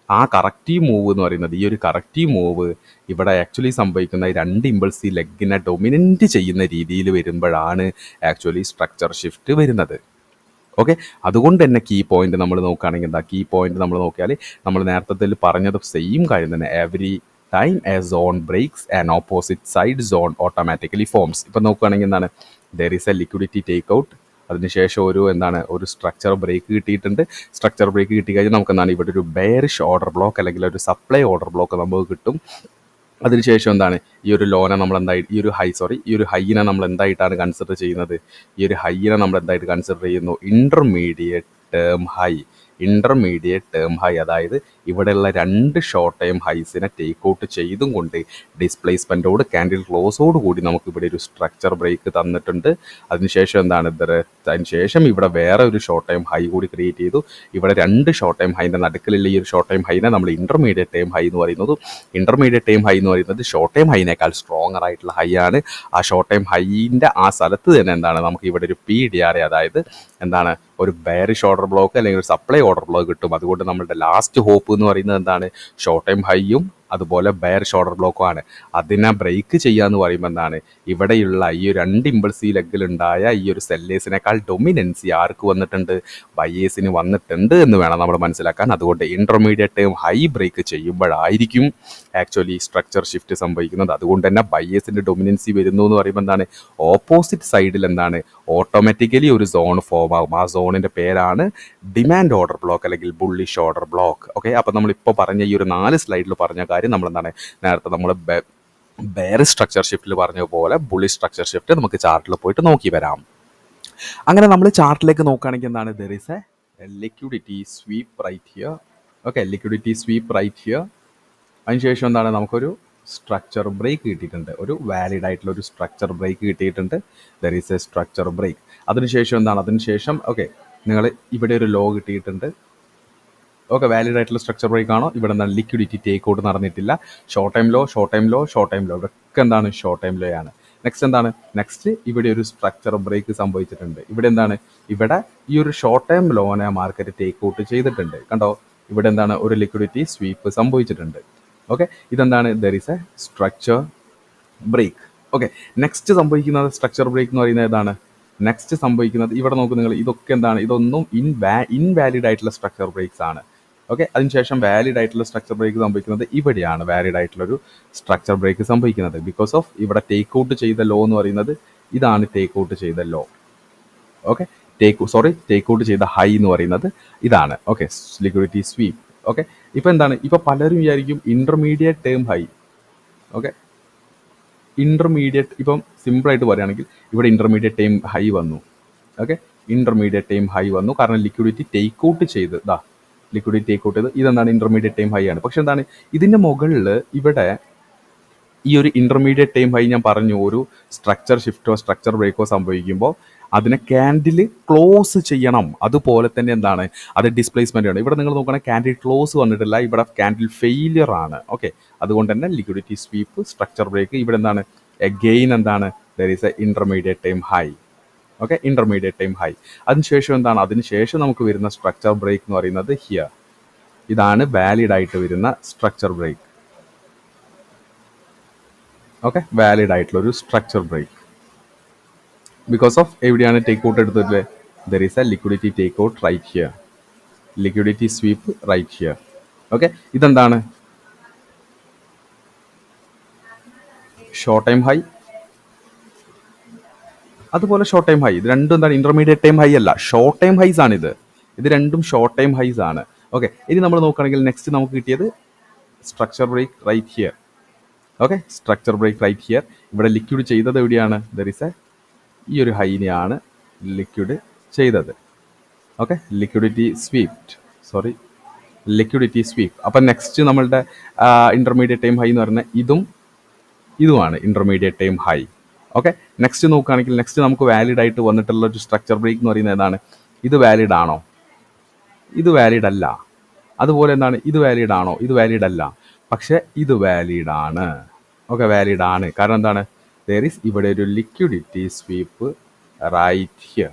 ആ കറക്റ്റീവ് മൂവ് എന്ന് പറയുന്നത്, ഈ ഒരു കറക്റ്റീവ് മൂവ് ഇവിടെ ആക്ച്വലി സംഭവിക്കുന്ന 2 ഇമ്പൾസീവ് ലെഗിനെ ഡൊമിനൻറ്റ് ചെയ്യുന്ന രീതിയിൽ വരുമ്പോഴാണ് ആക്ച്വലി സ്ട്രക്ചർ ഷിഫ്റ്റ് വരുന്നത്. ഓക്കെ, അതുകൊണ്ട് തന്നെ കീ പോയിന്റ് നമ്മൾ നോക്കുകയാണെങ്കിൽ നമ്മൾ നേരത്തെ പറഞ്ഞത് സെയിം കാര്യം തന്നെ. Every time a zone breaks and opposite side zone automatically forms. ഇപ്പം നോക്കുകയാണെങ്കിൽ there is a liquidity take out, അതിനുശേഷം ഒരു സ്ട്രക്ചർ ബ്രേക്ക് കിട്ടിയിട്ടുണ്ട്. സ്ട്രക്ചർ ബ്രേക്ക് കിട്ടിക്കഴിഞ്ഞാൽ നമുക്ക് ഇവിടെ ഒരു ബെയറിഷ് ഓർഡർ ബ്ലോക്ക് അല്ലെങ്കിൽ ഒരു സപ്ലൈ ഓർഡർ ബ്ലോക്ക് നമുക്ക് കിട്ടും. അതിനുശേഷം എന്താണ് ഈ ഒരു ലോനെ നമ്മൾ എന്തായി ഈ ഒരു ഹൈനെ നമ്മൾ എന്തായിട്ടാണ് കൺസിഡർ ചെയ്യുന്നത്? ഈ ഒരു ഹൈനെ നമ്മൾ എന്തായിട്ട് കൺസിഡർ ചെയ്യുന്നു? ഇന്റർമീഡിയറ്റ് ടേം ഹൈ, അതായത് ഇവിടെയുള്ള രണ്ട് ഷോർട്ട് ടൈം ഹൈസിനെ ടേക്ക് ഔട്ട് ചെയ്തും കൊണ്ട് ഡിസ്പ്ലേസ്മെൻറ്റോട് ക്യാൻഡിൽ ക്ലോസോട് കൂടി നമുക്ക് ഇവിടെ ഒരു സ്ട്രക്ചർ ബ്രേക്ക് തന്നിട്ടുണ്ട്. അതിനുശേഷം എന്താണ് അതിനുശേഷം ഇവിടെ വേറെ ഒരു ഷോർട്ട് ടൈം ഹൈ കൂടി ക്രിയേറ്റ് ചെയ്തു. ഇവിടെ രണ്ട് ഷോർട്ട് ടൈം ഹൈൻ്റെ നടുക്കിലുള്ള ഈ ഒരു ഷോർട്ട് ടൈം ഹൈനെ നമ്മൾ ഇന്റർമീഡിയറ്റ് ടൈം ഹൈ എന്ന് പറയുന്നത്. ഇന്റർമീഡിയറ്റ് ടൈം ഹൈ എന്ന് പറയുന്നത് ഷോർട്ട് ടൈം ഹൈനേക്കാൾ സ്ട്രോങ്ങർ ആയിട്ടുള്ള ഹൈ ആണ്. ആ ഷോർട്ട് ടൈം ഹൈൻ്റെ ആ സ്ഥലത്ത് തന്നെ എന്താണ് നമുക്ക് ഇവിടെ ഒരു PDRA, അതായത് എന്താണ് ഒരു ബെയറിഷ് ഓർഡർ ബ്ലോക്ക് അല്ലെങ്കിൽ ഒരു സപ്ലൈ ഓർഡർ ബ്ലോക്ക് കിട്ടും. അതുകൊണ്ട് നമ്മളുടെ ലാസ്റ്റ് ഹോപ്പ് എന്ന് പറയുന്നത് എന്താണ്? ഷോർട്ട് ടൈം ഹൈയും അതുപോലെ ബെയറിഷ് ഓർഡർ ബ്ലോക്കും ആണ്. അതിനെ ബ്രേക്ക് ചെയ്യാന്ന് പറയുമ്പോൾ എന്താണ് ഇവിടെയുള്ള ഈ രണ്ട് ഇമ്പൾസീവ് ലെഗിലുണ്ടായ ഈ ഒരു സെല്ലേഴ്സിനേക്കാൾ ഡൊമിനൻസി ആർക്ക് വന്നിട്ടുണ്ട്? ബയേഴ്സിന് വന്നിട്ടുണ്ട് എന്ന് വേണം നമ്മൾ മനസ്സിലാക്കാൻ. അതുകൊണ്ട് ഇന്റർമീഡിയറ്റ് ടൈം ഹൈ ബ്രേക്ക് ചെയ്യുമ്പോഴായിരിക്കും ആക്ച്വലി സ്ട്രക്ചർ ഷിഫ്റ്റ് സംഭവിക്കുന്നത്. അതുകൊണ്ട് തന്നെ ബയേഴ്സിന്റെ ഡൊമിനൻസി വരുന്നു എന്ന് പറയുമ്പോൾ എന്താണ് ഓപ്പോസിറ്റ് സൈഡിൽ എന്താണ് ഓട്ടോമാറ്റിക്കലി ഒരു സോൺ ഫോം ആകും. ആ സോണിന്റെ പേരാണ് ഡിമാൻഡ് ഓർഡർ ബ്ലോക്ക് അല്ലെങ്കിൽ ബുള്ളിഷ് ഓർഡർ ബ്ലോക്ക്. ഓക്കെ, അപ്പോൾ നമ്മളിപ്പോൾ പറഞ്ഞ ഈ ഒരു 4 സ്ലൈഡിൽ പറഞ്ഞ കാര്യം നമ്മൾ എന്താണ് നേരത്തെ നമ്മൾ ബെയർ സ്ട്രക്ചർ ഷിഫ്റ്റിൽ പറഞ്ഞ പോലെ ബുള്ളിഷ് സ്ട്രക്ചർ ഷിഫ്റ്റ് നമുക്ക് ചാർട്ടിൽ പോയിട്ട് നോക്കി വരാം. അങ്ങനെ നമ്മൾ ചാർട്ടിലേക്ക് നോക്കുകയാണെങ്കിൽ എന്താണ് there is a liquidity sweep right here. Okay, liquidity sweep right here. അതിനുശേഷം എന്താണ് നമുക്കൊരു സ്ട്രക്ചർ ബ്രേക്ക് കിട്ടിയിട്ടുണ്ട്, ഒരു വാലിഡ് ആയിട്ടുള്ള ഒരു സ്ട്രക്ചർ ബ്രേക്ക് കിട്ടിയിട്ടുണ്ട്. There is a structure break. അതിനുശേഷം എന്താണ് അതിനുശേഷം ഓക്കെ നിങ്ങൾ ഇവിടെ ഒരു ലോ കിട്ടിയിട്ടുണ്ട്. ഓക്കെ, വാലിഡ് ആയിട്ടുള്ള സ്ട്രക്ചർ ബ്രേക്ക് ആണോ? ഇവിടെ എന്താണ് ലിക്വിഡിറ്റി ടേക്ക് ഔട്ട് നടന്നിട്ടില്ല. Short time low, short time low, short time low, ഇവിടെയൊക്കെ എന്താണ് ഷോർട്ട് ടൈം ലോ ആണ്. നെക്സ്റ്റ് എന്താണ് നെക്സ്റ്റ് ഇവിടെ ഒരു സ്ട്രക്ചർ ബ്രേക്ക് സംഭവിച്ചിട്ടുണ്ട്. ഇവിടെ എന്താണ് ഇവിടെ ഈ ഒരു ഷോർട്ട് ടൈം ലോനെ മാർക്കറ്റ് ടേക്ക് ഔട്ട് ചെയ്തിട്ടുണ്ട്. കണ്ടോ, ഇവിടെ എന്താണ് ഒരു ലിക്വിഡിറ്റി സ്വീപ്പ് സംഭവിച്ചിട്ടുണ്ട്. ഓക്കെ, ഇതെന്താണ് there is a structure break. Okay, next സംഭവിക്കുന്നത് സ്ട്രക്ചർ ബ്രേക്ക് എന്ന് പറയുന്നത് ഏതാണ്? നെക്സ്റ്റ് സംഭവിക്കുന്നത് ഇവിടെ നോക്കൂ നിങ്ങൾ, ഇതൊക്കെ എന്താണ് ഇതൊന്നും ഇൻവാലിഡ് ആയിട്ടുള്ള സ്ട്രക്ചർ ബ്രേക്സ് ആണ്. ഓക്കെ, അതിനുശേഷം വാലിഡ് ആയിട്ടുള്ള സ്ട്രക്ചർ ബ്രേക്ക് സംഭവിക്കുന്നത് ഇവിടെയാണ്. വാലിഡ് ആയിട്ടുള്ളൊരു സ്ട്രക്ചർ ബ്രേക്ക് സംഭവിക്കുന്നത് ബിക്കോസ് ഓഫ് ഇവിടെ ടേക്ക് ഔട്ട് ചെയ്ത ലോ എന്ന് പറയുന്നത് ഇതാണ്. ടേക്ക് ഔട്ട് ചെയ്ത ലോ, ഓക്കെ, ടേക്ക് ഔട്ട് ചെയ്ത ഹൈ എന്ന് പറയുന്നത് ഇതാണ്. Okay, liquidity sweep. ഓക്കെ, ഇപ്പം എന്താണ് ഇപ്പം പലരും വിചാരിക്കും intermediate term high. Okay, intermediate ഇപ്പം സിമ്പിളായിട്ട് പറയുകയാണെങ്കിൽ ഇവിടെ ഇന്റർമീഡിയറ്റ് ടൈം ഹൈ വന്നു. ഓക്കെ, ഇന്റർമീഡിയറ്റ് ടൈം ഹൈ വന്നു കാരണം ലിക്വിഡിറ്റി ടേക്ക് ഔട്ട് ചെയ്ത് ലിക്വിഡിറ്റി ടേക്ക് ഔട്ട് ചെയ്ത് ഇതെന്താണ് ഇന്റർമീഡിയറ്റ് ടൈം ഹൈ ആണ്. പക്ഷെ എന്താണ് ഇതിൻ്റെ മുകളിൽ ഇവിടെ ഈ ഒരു ഇന്റർമീഡിയറ്റ് ടൈം ഹൈ ഞാൻ പറഞ്ഞു ഒരു സ്ട്രക്ചർ ഷിഫ്റ്റോ സ്ട്രക്ചർ ബ്രേക്കോ സംഭവിക്കുമ്പോൾ അതിനെ ക്യാൻഡിൽ ക്ലോസ് ചെയ്യണം. അതുപോലെ തന്നെ എന്താണ് അത് ഡിസ്പ്ലേസ്മെന്റ് ആണ്. ഇവിടെ നിങ്ങൾ നോക്കുകയാണെങ്കിൽ ക്യാൻഡിൽ ക്ലോസ് വന്നിട്ടില്ല, ഇവിടെ ക്യാൻഡിൽ ഫെയിലിയർ ആണ്. ഓക്കെ, അതുകൊണ്ട് തന്നെ ലിക്വിഡിറ്റി സ്വീപ്പ് സ്ട്രക്ചർ ബ്രേക്ക് ഇവിടെ എന്താണ് എഗെയിൻ എന്താണ് there is A intermediate time high. Okay, intermediate time high. അതിനുശേഷം എന്താണ് അതിനുശേഷം നമുക്ക് വരുന്ന സ്ട്രക്ചർ ബ്രേക്ക് എന്ന് പറയുന്നത് ഹിയർ. ഇതാണ് വാലിഡ് ആയിട്ട് വരുന്ന സ്ട്രക്ചർ ബ്രേക്ക്. ഓക്കെ, വാലിഡ് ആയിട്ടുള്ള ഒരു സ്ട്രക്ചർ ബ്രേക്ക് ബിക്കോസ് ഓഫ് എവിടെയാണ് ടേക്ക് ഔട്ട് എടുത്തിട്ട് there is a liquidity take out right here, liquidity sweep right here. Okay, ഇതെന്താണ് ഷോർട്ട് ടൈം ഹൈ അതുപോലെ ഷോർട്ട് ടൈം ഹൈ. ഇത് രണ്ടും എന്താണ് ഇന്റർമീഡിയറ്റ് ടൈം ഹൈ അല്ല, ഷോർട്ട് ടൈം ഹൈസ് ആണ്. ഇത് രണ്ടും ഷോർട്ട് ടൈം ഹൈസ് ആണ്. ഓക്കെ, ഇനി നമ്മൾ നോക്കുകയാണെങ്കിൽ നെക്സ്റ്റ് നമുക്ക് കിട്ടിയത് structure break right here. Okay, structure break right here. ഇവിടെ ലിക്വിഡ് ചെയ്തത് എവിടെയാണ്? ദർ ഈസ് എ ഈ ഒരു ഹൈനെയാണ് ലിക്വിഡ് ചെയ്തത്. Okay, liquidity sweep. അപ്പം നെക്സ്റ്റ് നമ്മളുടെ ഇന്റർമീഡിയറ്റ് ടൈം ഹൈ എന്ന് പറഞ്ഞാൽ ഇതുമാണ് intermediate time high. Okay, next നോക്കുകയാണെങ്കിൽ നെക്സ്റ്റ് നമുക്ക് വാലിഡ് ആയിട്ട് വന്നിട്ടുള്ള ഒരു സ്ട്രക്ചർ ബ്രേക്ക് എന്ന് പറയുന്നത് ഏതാണ്? ഇത് വാലിഡ് ആണോ? ഇത് വാലിഡ് അല്ല. അതുപോലെ എന്താണ് ഇത് വാലിഡ് ആണോ? ഇത് വാലിഡ് അല്ല. പക്ഷെ ഇത് വാലിഡ് ആണ്. ഓക്കെ, വാലിഡ് ആണ്. കാരണം എന്താണ് there is ഇവിടെ ഒരു liquidity sweep right here,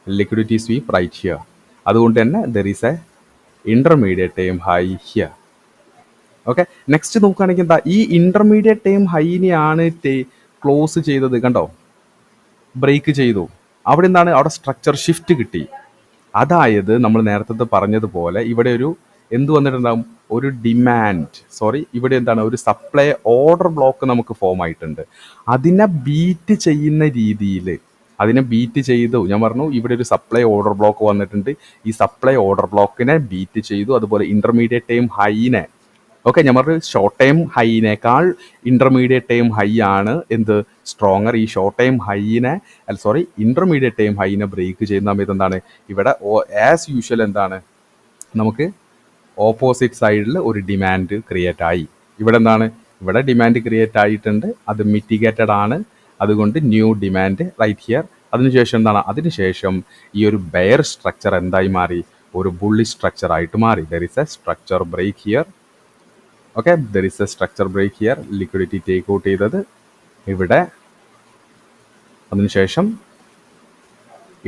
liquidity sweep right here. അതുകൊണ്ട് തന്നെ there is a intermediate time high here. Okay, next നോക്കുകയാണെങ്കിൽ എന്താ ഈ ഇന്റർമീഡിയറ്റ് ടൈം ഹൈനെയാണ് ക്ലോസ് ചെയ്തത്. കണ്ടോ, ബ്രേക്ക് ചെയ്തു. അവിടെ എന്താണ് അവിടെ സ്ട്രക്ചർ ഷിഫ്റ്റ് കിട്ടി. അതായത് നമ്മൾ നേരത്തെ പറഞ്ഞതുപോലെ ഇവിടെ ഒരു എന്ത് വന്നിട്ടുണ്ടാകും? ഒരു ഇവിടെ എന്താണ് ഒരു സപ്ലൈ ഓർഡർ ബ്ലോക്ക് നമുക്ക് ഫോം ആയിട്ടുണ്ട്. അതിനെ ബീറ്റ് ചെയ്യുന്ന രീതിയിൽ ചെയ്തു. ഞാൻ പറഞ്ഞു ഇവിടെ ഒരു സപ്ലൈ ഓർഡർ ബ്ലോക്ക് വന്നിട്ടുണ്ട്. ഈ സപ്ലൈ ഓർഡർ ബ്ലോക്കിനെ ബീറ്റ് ചെയ്തു. അതുപോലെ ഇന്റർമീഡിയറ്റ് ടൈം ഹൈനെ ഓക്കെ, ഞാൻ പറഞ്ഞു ഷോർട്ട് ടൈം ഹൈനേക്കാൾ ഇൻ്റർമീഡിയറ്റ് ടൈം ഹൈ ആണ് എന്ത് സ്ട്രോങ്ങർ. ഈ ഷോർട്ട് ടൈം ഹൈനെ ഇൻ്റർമീഡിയറ്റ് ടൈം ഹൈനെ ബ്രേക്ക് ചെയ്യുന്ന സമയത്ത് എന്താണ് ഇവിടെ ആസ് യൂഷ്വൽ എന്താണ് നമുക്ക് ഓപ്പോസിറ്റ് സൈഡിൽ ഒരു ഡിമാൻഡ് ക്രിയേറ്റ് ആയി. ഇവിടെ എന്താണ് ഇവിടെ ഡിമാൻഡ് ക്രിയേറ്റ് ആയിട്ടുണ്ട്, അത് മിറ്റിഗേറ്റഡ് ആണ്, അതുകൊണ്ട് ന്യൂ ഡിമാൻഡ് റൈറ്റ് ഹിയർ. അതിനുശേഷം എന്താണ് അതിനുശേഷം ഈ ഒരു ബെയർ സ്ട്രക്ചർ എന്തായി മാറി, ഒരു ബുള്ളി സ്ട്രക്ചർ ആയിട്ട് മാറി. There is a structure break here. Okay, there is a structure break here. Liquidity take out ചെയ്തത് ഇവിടെ, അതിനുശേഷം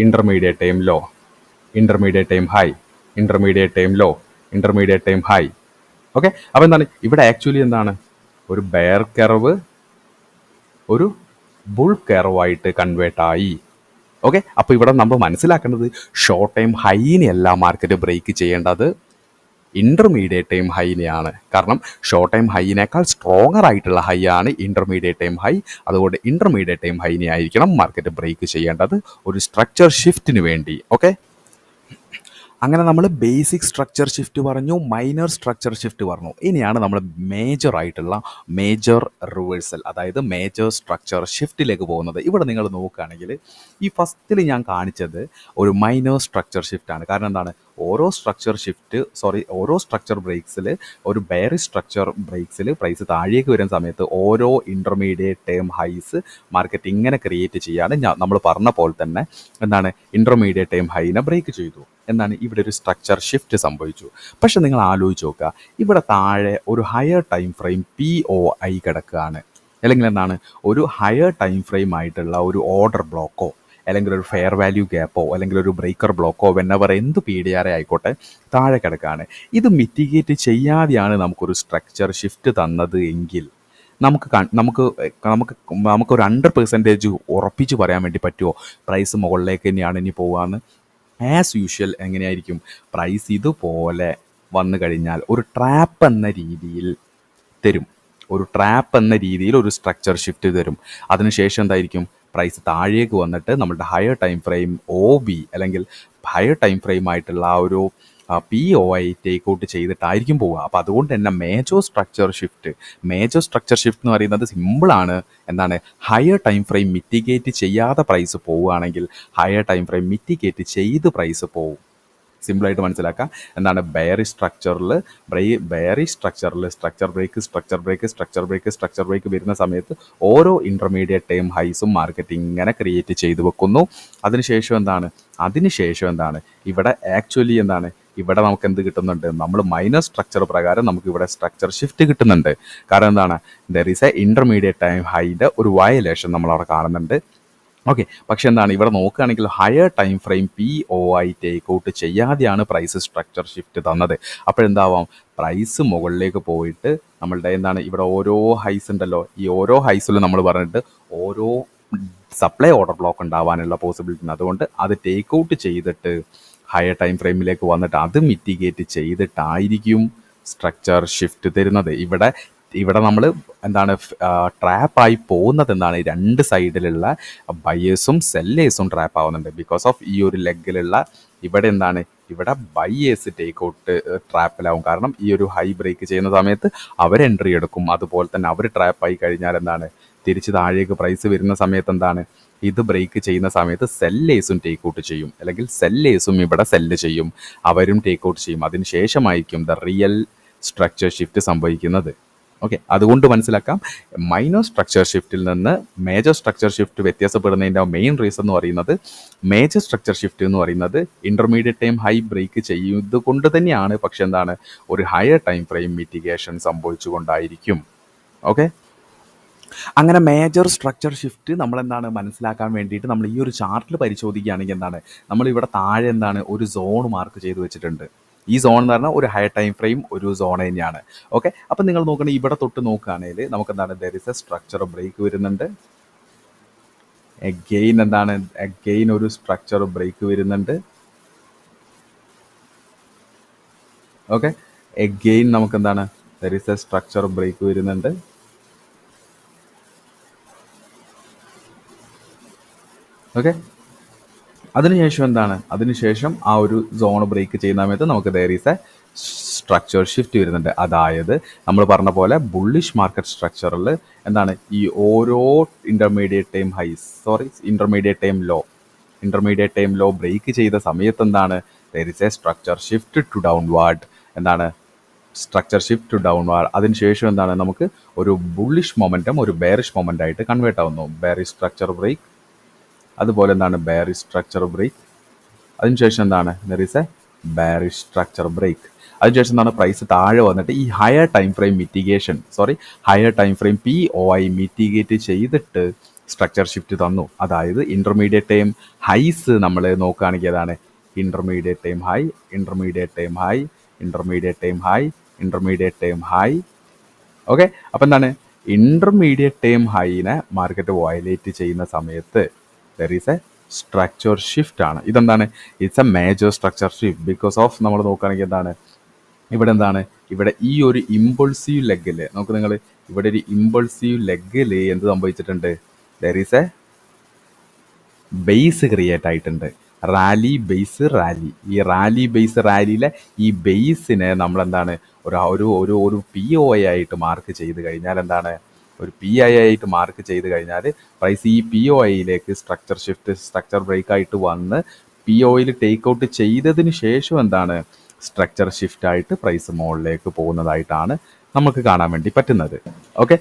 intermediate time low, intermediate time high, intermediate time low, intermediate time high. Okay, അപ്പോൾ എന്താണ് ഇവിടെ actually എന്താണ് ഒരു ബെയർ കർവ് ഒരു bull കർവായിട്ട് കൺവേർട്ട് ആയി. ഓക്കെ, അപ്പോൾ ഇവിടെ നമ്മൾ മനസ്സിലാക്കേണ്ടത് ഷോർട്ട് ടൈം ഹൈനെയല്ല മാർക്കറ്റ് ബ്രേക്ക് ചെയ്യേണ്ടത്, ഇൻ്റർമീഡിയറ്റ് ടൈം ഹൈനെയാണ്. കാരണം ഷോർട്ട് ടൈം ഹൈനേക്കാൾ സ്ട്രോങ്ങർ ആയിട്ടുള്ള ഹൈ ആണ് ഇൻ്റർമീഡിയറ്റ് ടൈം ഹൈ. അതുകൊണ്ട് ഇൻ്റർമീഡിയറ്റ് ടൈം ഹൈനെ ആയിരിക്കണം മാർക്കറ്റ് ബ്രേക്ക് ചെയ്യേണ്ടത് ഒരു സ്ട്രക്ചർ ഷിഫ്റ്റിന് വേണ്ടി. ഓക്കെ, അങ്ങനെ നമ്മൾ ബേസിക് സ്ട്രക്ചർ ഷിഫ്റ്റ് പറഞ്ഞു, മൈനർ സ്ട്രക്ചർ ഷിഫ്റ്റ് പറഞ്ഞു. ഇനിയാണ് നമ്മൾ മേജർ ആയിട്ടുള്ള മേജർ റിവേഴ്സൽ, അതായത് മേജർ സ്ട്രക്ചർ ഷിഫ്റ്റിലേക്ക് പോകുന്നത്. ഇവിടെ നിങ്ങൾ നോക്കുകയാണെങ്കിൽ ഈ ഫസ്റ്റിൽ ഞാൻ കാണിച്ചത് ഒരു മൈനർ സ്ട്രക്ചർ ഷിഫ്റ്റാണ്. കാരണം എന്താണ് ഓരോ സ്ട്രക്ചർ ബ്രേക്സിൽ ഒരു ബെയറിഷ് സ്ട്രക്ചർ ബ്രേക്സിൽ പ്രൈസ് താഴേക്ക് വരുന്ന സമയത്ത് ഓരോ ഇൻ്റർമീഡിയറ്റ് ടൈം ഹൈസ് മാർക്കറ്റ് ഇങ്ങനെ ക്രിയേറ്റ് ചെയ്യാണ്. നമ്മൾ പറഞ്ഞ പോലെ തന്നെ എന്താണ് ഇൻ്റർമീഡിയറ്റ് ടൈം ഹൈനെ ബ്രേക്ക് ചെയ്തു. എന്താണ് ഇവിടെ ഒരു സ്ട്രക്ചർ ഷിഫ്റ്റ് സംഭവിച്ചു. പക്ഷെ നിങ്ങൾ ആലോചിച്ച് നോക്കുക, ഇവിടെ താഴെ ഒരു ഹയർ ടൈം ഫ്രെയിം POI കിടക്കുകയാണ്. അല്ലെങ്കിൽ എന്താണ് ഒരു ഹയർ ടൈം ഫ്രെയിം ആയിട്ടുള്ള ഒരു ഓർഡർ ബ്ലോക്കോ അല്ലെങ്കിൽ ഒരു ഫെയർ വാല്യൂ ഗ്യാപ്പോ അല്ലെങ്കിൽ ഒരു ബ്രേക്കർ ബ്ലോക്കോ വെന്നവർ എന്ത് PDR ആയിക്കോട്ടെ താഴെ കിടക്കുകയാണ്. ഇത് മിറ്റിഗേറ്റ് ചെയ്യാതെയാണ് നമുക്കൊരു സ്ട്രക്ചർ ഷിഫ്റ്റ് തന്നത് എങ്കിൽ നമുക്കൊരു 100% ഉറപ്പിച്ച് പറയാൻ വേണ്ടി പറ്റുമോ പ്രൈസ് മുകളിലേക്ക് തന്നെയാണ് ഇനി പോകാമെന്ന്? ആസ് യൂഷ്വൽ എങ്ങനെയായിരിക്കും പ്രൈസ് ഇതുപോലെ വന്നു കഴിഞ്ഞാൽ ഒരു ട്രാപ്പ് എന്ന രീതിയിൽ തരും, ഒരു സ്ട്രക്ചർ ഷിഫ്റ്റ് തരും. അതിനുശേഷം എന്തായിരിക്കും പ്രൈസ് താഴേക്ക് വന്നിട്ട് നമ്മളുടെ ഹയർ ടൈം ഫ്രെയിം OB അല്ലെങ്കിൽ ഹയർ ടൈം ഫ്രെയിം ആയിട്ടുള്ള ആ ഒരു POI ടേക്ക് ഔട്ട് ചെയ്തിട്ടായിരിക്കും പോവുക. അപ്പോൾ അതുകൊണ്ട് തന്നെ മേജർ സ്ട്രക്ചർ ഷിഫ്റ്റ് എന്ന് പറയുന്നത് സിമ്പിളാണ്. എന്താണ് ഹയർ ടൈം ഫ്രെയിം മിറ്റിഗേറ്റ് ചെയ്യാതെ പ്രൈസ് പോവുകയാണെങ്കിൽ ഹയർ ടൈം ഫ്രെയിം മിറ്റിഗേറ്റ് ചെയ്ത് പ്രൈസ് പോവും. സിമ്പിളായിട്ട് മനസ്സിലാക്കാം. എന്താണ് ബെയറിഷ് സ്ട്രക്ചറിൽ സ്ട്രക്ചർ ബ്രേക്ക് വരുന്ന സമയത്ത് ഓരോ ഇൻ്റർമീഡിയറ്റ് ടൈം ഹൈസും മാർക്കറ്റ് ഇങ്ങനെ ക്രിയേറ്റ് ചെയ്ത് വെക്കുന്നു. അതിനുശേഷം എന്താണ് ഇവിടെ ആക്ച്വലി എന്താണ് ഇവിടെ നമുക്ക് എന്ത് കിട്ടുന്നുണ്ട്, നമ്മൾ മൈനർ സ്ട്രക്ചർ പ്രകാരം നമുക്ക് ഇവിടെ സ്ട്രക്ചർ ഷിഫ്റ്റ് കിട്ടുന്നുണ്ട്. കാരണം എന്താണ് there is a intermediate time ഹൈൻ്റെ ഒരു വയലേഷൻ നമ്മൾ അവിടെ കാണുന്നുണ്ട്. ഓക്കെ, പക്ഷെ എന്താണ് ഇവിടെ നോക്കുകയാണെങ്കിൽ higher time frame POI take out ചെയ്യാതെയാണ് പ്രൈസ് സ്ട്രക്ചർ ഷിഫ്റ്റ് തന്നത്. അപ്പോഴെന്താവാം പ്രൈസ് മുകളിലേക്ക് പോയിട്ട് നമ്മളുടെ എന്താണ് ഇവിടെ ഓരോ ഹൈസ് ഉണ്ടല്ലോ, ഈ ഓരോ ഹൈസിലും നമ്മൾ പറഞ്ഞിട്ട് ഓരോ സപ്ലൈ ഓർഡർ ബ്ലോക്ക് ഉണ്ടാവാനുള്ള പോസിബിലിറ്റി ഉണ്ട്. അതുകൊണ്ട് അത് ടേക്ക് ഔട്ട് ചെയ്തിട്ട് ഹയർ ടൈം ഫ്രെയിമിലേക്ക് വന്നിട്ട് അത് മിറ്റിഗേറ്റ് ചെയ്തിട്ടായിരിക്കും സ്ട്രക്ചർ ഷിഫ്റ്റ് തരുന്നത്. ഇവിടെ നമ്മൾ എന്താണ് ട്രാപ്പായി പോകുന്നത് എന്താണ് രണ്ട് സൈഡിലുള്ള ബയേഴ്സും സെല്ലേഴ്സും ട്രാപ്പ് ആവുന്നുണ്ട്. ബിക്കോസ് ഓഫ് ഈ ഒരു ലെഗിലുള്ള ഇവിടെ ബയേഴ്സ് ടേക്ക് ഔട്ട് ട്രാപ്പിലാവും. കാരണം ഈ ഒരു ഹൈ ബ്രേക്ക് ചെയ്യുന്ന സമയത്ത് അവർ എൻട്രി എടുക്കും. അതുപോലെ തന്നെ അവർ ട്രാപ്പായി കഴിഞ്ഞാൽ എന്താണ് തിരിച്ച് താഴേക്ക് പ്രൈസ് വരുന്ന സമയത്ത് എന്താണ് ഇത് ബ്രേക്ക് ചെയ്യുന്ന സമയത്ത് സെല്ലേഴ്സും ടേക്ക് ഔട്ട് ചെയ്യും, അല്ലെങ്കിൽ സെല്ലേഴ്സും ഇവിടെ സെല്ല് ചെയ്യും, അവരും ടേക്ക് ഔട്ട് ചെയ്യും. അതിനുശേഷമായിരിക്കും ദ റിയൽ സ്ട്രക്ചർ ഷിഫ്റ്റ് സംഭവിക്കുന്നത്. ഓക്കെ, അതുകൊണ്ട് മനസ്സിലാക്കാം മൈനർ സ്ട്രക്ചർ ഷിഫ്റ്റിൽ നിന്ന് മേജർ സ്ട്രക്ചർ ഷിഫ്റ്റ് വ്യത്യാസപ്പെടുന്നതിൻ്റെ മെയിൻ റീസൺ എന്ന് പറയുന്നത് മേജർ സ്ട്രക്ചർ ഷിഫ്റ്റ് എന്ന് പറയുന്നത് ഇൻ്റർമീഡിയറ്റ് ടൈം ഹൈ ബ്രേക്ക് ചെയ്യുന്നത് കൊണ്ട് തന്നെയാണ്. പക്ഷെ എന്താണ് ഒരു ഹയർ ടൈം ഫ്രെയിം മിറ്റിഗേഷൻ സംഭവിച്ചുകൊണ്ടായിരിക്കും. ഓക്കെ, അങ്ങനെ മേജർ സ്ട്രക്ചർ ഷിഫ്റ്റ് നമ്മളെന്താണ് മനസ്സിലാക്കാൻ വേണ്ടിയിട്ട് നമ്മൾ ഈ ഒരു ചാർട്ടിൽ പരിശോധിക്കുകയാണെങ്കിൽ എന്താണ് നമ്മളിവിടെ താഴെ എന്താണ് ഒരു സോൺ മാർക്ക് ചെയ്ത് വെച്ചിട്ടുണ്ട്. ഈ സോൺ എന്ന് പറഞ്ഞാൽ ഒരു ഹയർ ടൈം ഫ്രെയിം ഒരു സോൺ തന്നെയാണ്. ഓക്കെ, അപ്പം നിങ്ങൾ നോക്കണമെങ്കിൽ ഇവിടെ തൊട്ട് നോക്കുകയാണെങ്കിൽ നമുക്ക് എന്താണ് there is a structure break വരുന്നുണ്ട്. അഗെയിൻ ഒരു സ്ട്രക്ചർ ബ്രേക്ക് വരുന്നുണ്ട്. ഓക്കെ, അഗെയിൻ നമുക്ക് എന്താണ് there is a structure break വരുന്നുണ്ട്. ഓക്കെ, അതിനുശേഷം ആ ഒരു സോൺ ബ്രേക്ക് ചെയ്യുന്ന സമയത്ത് നമുക്ക് there is a structure shift വരുന്നുണ്ട്. അതായത് നമ്മൾ പറഞ്ഞ പോലെ ബുള്ളിഷ് മാർക്കറ്റ് സ്ട്രക്ചറിൽ എന്താണ് ഈ ഓരോ ഇന്റർമീഡിയറ്റ് ടൈം ലോ ബ്രേക്ക് ചെയ്ത സമയത്ത് എന്താണ് there is a structure shift to downward. എന്താണ് സ്ട്രക്ചർ ഷിഫ്റ്റ് ടു ഡൗൺവാർഡ്. അതിനുശേഷം എന്താണ് നമുക്ക് ഒരു ബുള്ളിഷ് മൊമെൻറ്റം ഒരു ബെയറിഷ് മൊമെൻ്റ് ആയിട്ട് കൺവേർട്ട് ആവുന്നു. ബെയറിഷ് സ്ട്രക്ചർ ബ്രേക്ക്, അതുപോലെ എന്താണ് ബെയറിഷ് സ്ട്രക്ചർ ബ്രേക്ക്, അതിനുശേഷം എന്താണ് there is a bearish structure break. അതിനുശേഷം എന്താണ് പ്രൈസ് താഴെ വന്നിട്ട് ഈ higher time frame POI mitigate ചെയ്തിട്ട് സ്ട്രക്ചർ ഷിഫ്റ്റ് തന്നു. അതായത് ഇൻ്റർമീഡിയറ്റ് ടൈം ഹൈസ് നമ്മൾ നോക്കുകയാണെങ്കിൽ അതാണ് intermediate time high, intermediate time high, intermediate time high, intermediate time high. Okay, അപ്പം എന്താണ് ഇൻ്റർമീഡിയറ്റ് ടൈം ഹൈനെ മാർക്കറ്റ് വയലേറ്റ് ചെയ്യുന്ന സമയത്ത് there is a structure shift ആണ്. ഇതെന്താണ് it's A major structure shift because of നമ്മൾ നോക്കുകയാണെങ്കിൽ എന്താണ് ഇവിടെ ഈ ഒരു ഇമ്പൾസീവ് ലെഗിൽ നോക്ക് നിങ്ങൾ, ഇവിടെ ഒരു ഇമ്പൾസീവ് ലെഗിൽ എന്ത് സംഭവിച്ചിട്ടുണ്ട്, there is a base create ആയിട്ടുണ്ട്. Rally base rally. ഈ റാലി ബേസ് റാലിയിലെ ഈ ബേസിനെ നമ്മളെന്താണ് ഒരു POI ആയിട്ട് മാർക്ക് ചെയ്ത് കഴിഞ്ഞാൽ എന്താണ് ഒരു PI ആയിട്ട് മാർക്ക് ചെയ്ത് കഴിഞ്ഞാൽ പ്രൈസ് ഈ POIയിലേക്ക് സ്ട്രക്ചർ ബ്രേക്ക് ആയിട്ട് വന്ന് POയിൽ ടേക്ക് ഔട്ട് ചെയ്തതിന് ശേഷം എന്താണ് സ്ട്രക്ചർ ഷിഫ്റ്റ് ആയിട്ട് പ്രൈസ് മുകളിലേക്ക് പോകുന്നതായിട്ടാണ് നമുക്ക് കാണാൻ വേണ്ടി പറ്റുന്നത്. ഓക്കെ,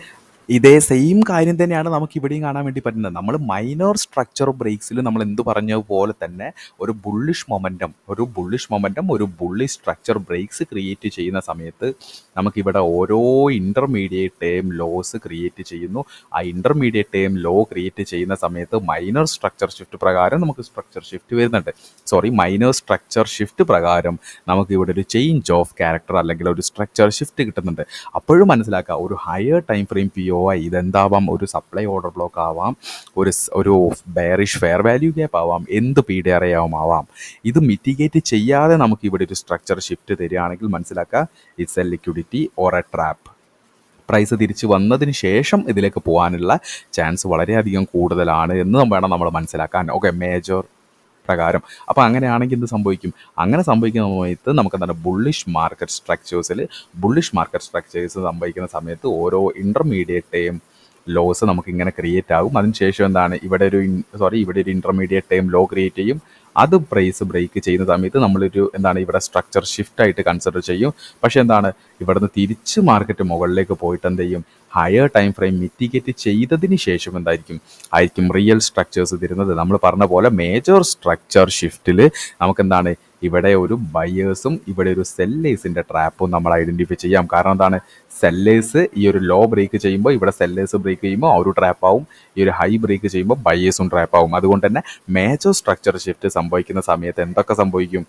ഇതേ സെയിം കാര്യം തന്നെയാണ് നമുക്ക് ഇവിടെയും കാണാൻ വേണ്ടി പറ്റുന്നത്. നമ്മൾ മൈനർ സ്ട്രക്ചർ ബ്രേക്സിൽ നമ്മൾ എന്ത് പറഞ്ഞതുപോലെ തന്നെ ഒരു ബുള്ളിഷ് മൊമെൻറ്റം ഒരു ബുള്ളിഷ് സ്ട്രക്ചർ ബ്രേക്സ് ക്രിയേറ്റ് ചെയ്യുന്ന സമയത്ത് നമുക്കിവിടെ ഓരോ ഇൻ്റർമീഡിയറ്റ് ടൈം ലോസ് ക്രിയേറ്റ് ചെയ്യുന്നു. ആ ഇൻ്റർമീഡിയറ്റ് ടൈം ലോ ക്രിയേറ്റ് ചെയ്യുന്ന സമയത്ത് മൈനർ സ്ട്രക്ചർ ഷിഫ്റ്റ് പ്രകാരം നമുക്ക് മൈനർ സ്ട്രക്ചർ ഷിഫ്റ്റ് പ്രകാരം നമുക്ക് ഇവിടെ ഒരു ചേഞ്ച് ഓഫ് ക്യാരക്ടർ അല്ലെങ്കിൽ ഒരു സ്ട്രക്ചർ ഷിഫ്റ്റ് കിട്ടുന്നുണ്ട്. അപ്പോഴും മനസ്സിലാക്കുക, ഒരു ഹയർ ടൈം ഫ്രെയിം POI ഇതെന്താവാം, ഒരു സപ്ലൈ ഓർഡർ ബ്ലോക്ക് ആവാം, ഒരു ബെയറിഷ് ഫെയർ വാല്യൂ ഗ്യാപ്പ് ആവാം, എന്ത് PDRA ആവാം. ഇത് മിറ്റിഗേറ്റ് ചെയ്യാതെ നമുക്ക് ഇവിടെ ഒരു സ്ട്രക്ചർ ഷിഫ്റ്റ് തരികയാണെങ്കിൽ മനസ്സിലാക്കുക it's a liquidity or a trap. Price തിരിച്ച് വന്നതിന് ശേഷം ഇതിലേക്ക് പോകാനുള്ള ചാൻസ് വളരെയധികം കൂടുതലാണ് എന്ന് വേണം നമ്മൾ മനസ്സിലാക്കാൻ. ഓക്കെ, മേജർ പ്രകാരം. അപ്പോൾ അങ്ങനെയാണെങ്കിൽ എന്ത് സംഭവിക്കും, അങ്ങനെ സംഭവിക്കുന്ന സമയത്ത് നമുക്ക് എന്താണ് ബുള്ളിഷ് മാർക്കറ്റ് സ്ട്രക്ചേഴ്സ് സംഭവിക്കുന്ന സമയത്ത് ഓരോ ഇൻ്റർമീഡിയറ്റ് ടൈം ലോസ് നമുക്ക് ഇങ്ങനെ ക്രിയേറ്റ് ആകും. അതിനുശേഷം എന്താണ് ഇവിടെ ഒരു ഇൻ്റർമീഡിയറ്റ് ടൈം ലോ ക്രിയേറ്റ് ചെയ്യും. അത് പ്രൈസ് ബ്രേക്ക് ചെയ്യുന്ന സമയത്ത് നമ്മളൊരു ഇവിടെ സ്ട്രക്ചർ ഷിഫ്റ്റ് ആയിട്ട് കൺസിഡർ ചെയ്യും. പക്ഷേ ഇവിടുന്ന് തിരിച്ച് മാർക്കറ്റ് മുകളിലേക്ക് പോയിട്ട് എന്ത് ചെയ്യും, ഹയർ ടൈം ഫ്രെയിം മിറ്റിഗേറ്റ് ചെയ്തതിന് ശേഷം ആയിരിക്കും റിയൽ സ്ട്രക്ചേഴ്സ് തരുന്നത്. നമ്മൾ പറഞ്ഞ പോലെ മേജർ സ്ട്രക്ചർ ഷിഫ്റ്റിൽ നമുക്ക് ഇവിടെ ഒരു ബയേഴ്സും ഇവിടെ ഒരു സെല്ലേഴ്സിൻ്റെ ട്രാപ്പും നമ്മൾ ഐഡൻറ്റിഫൈ ചെയ്യാം. കാരണം സെല്ലേഴ്സ് ഈ ഒരു ലോ ബ്രേക്ക് ചെയ്യുമ്പോൾ ഇവിടെ സെല്ലേഴ്സ് ബ്രേക്ക് ചെയ്യുമ്പോൾ ആ ഒരു ട്രാപ്പാവും, ഈ ഒരു ഹൈ ബ്രേക്ക് ചെയ്യുമ്പോൾ ബയേഴ്സും ട്രാപ്പാവും. അതുകൊണ്ട് തന്നെ മേജർ സ്ട്രക്ചർ ഷിഫ്റ്റ് സംഭവിക്കുന്ന സമയത്ത് എന്തൊക്കെ സംഭവിക്കും,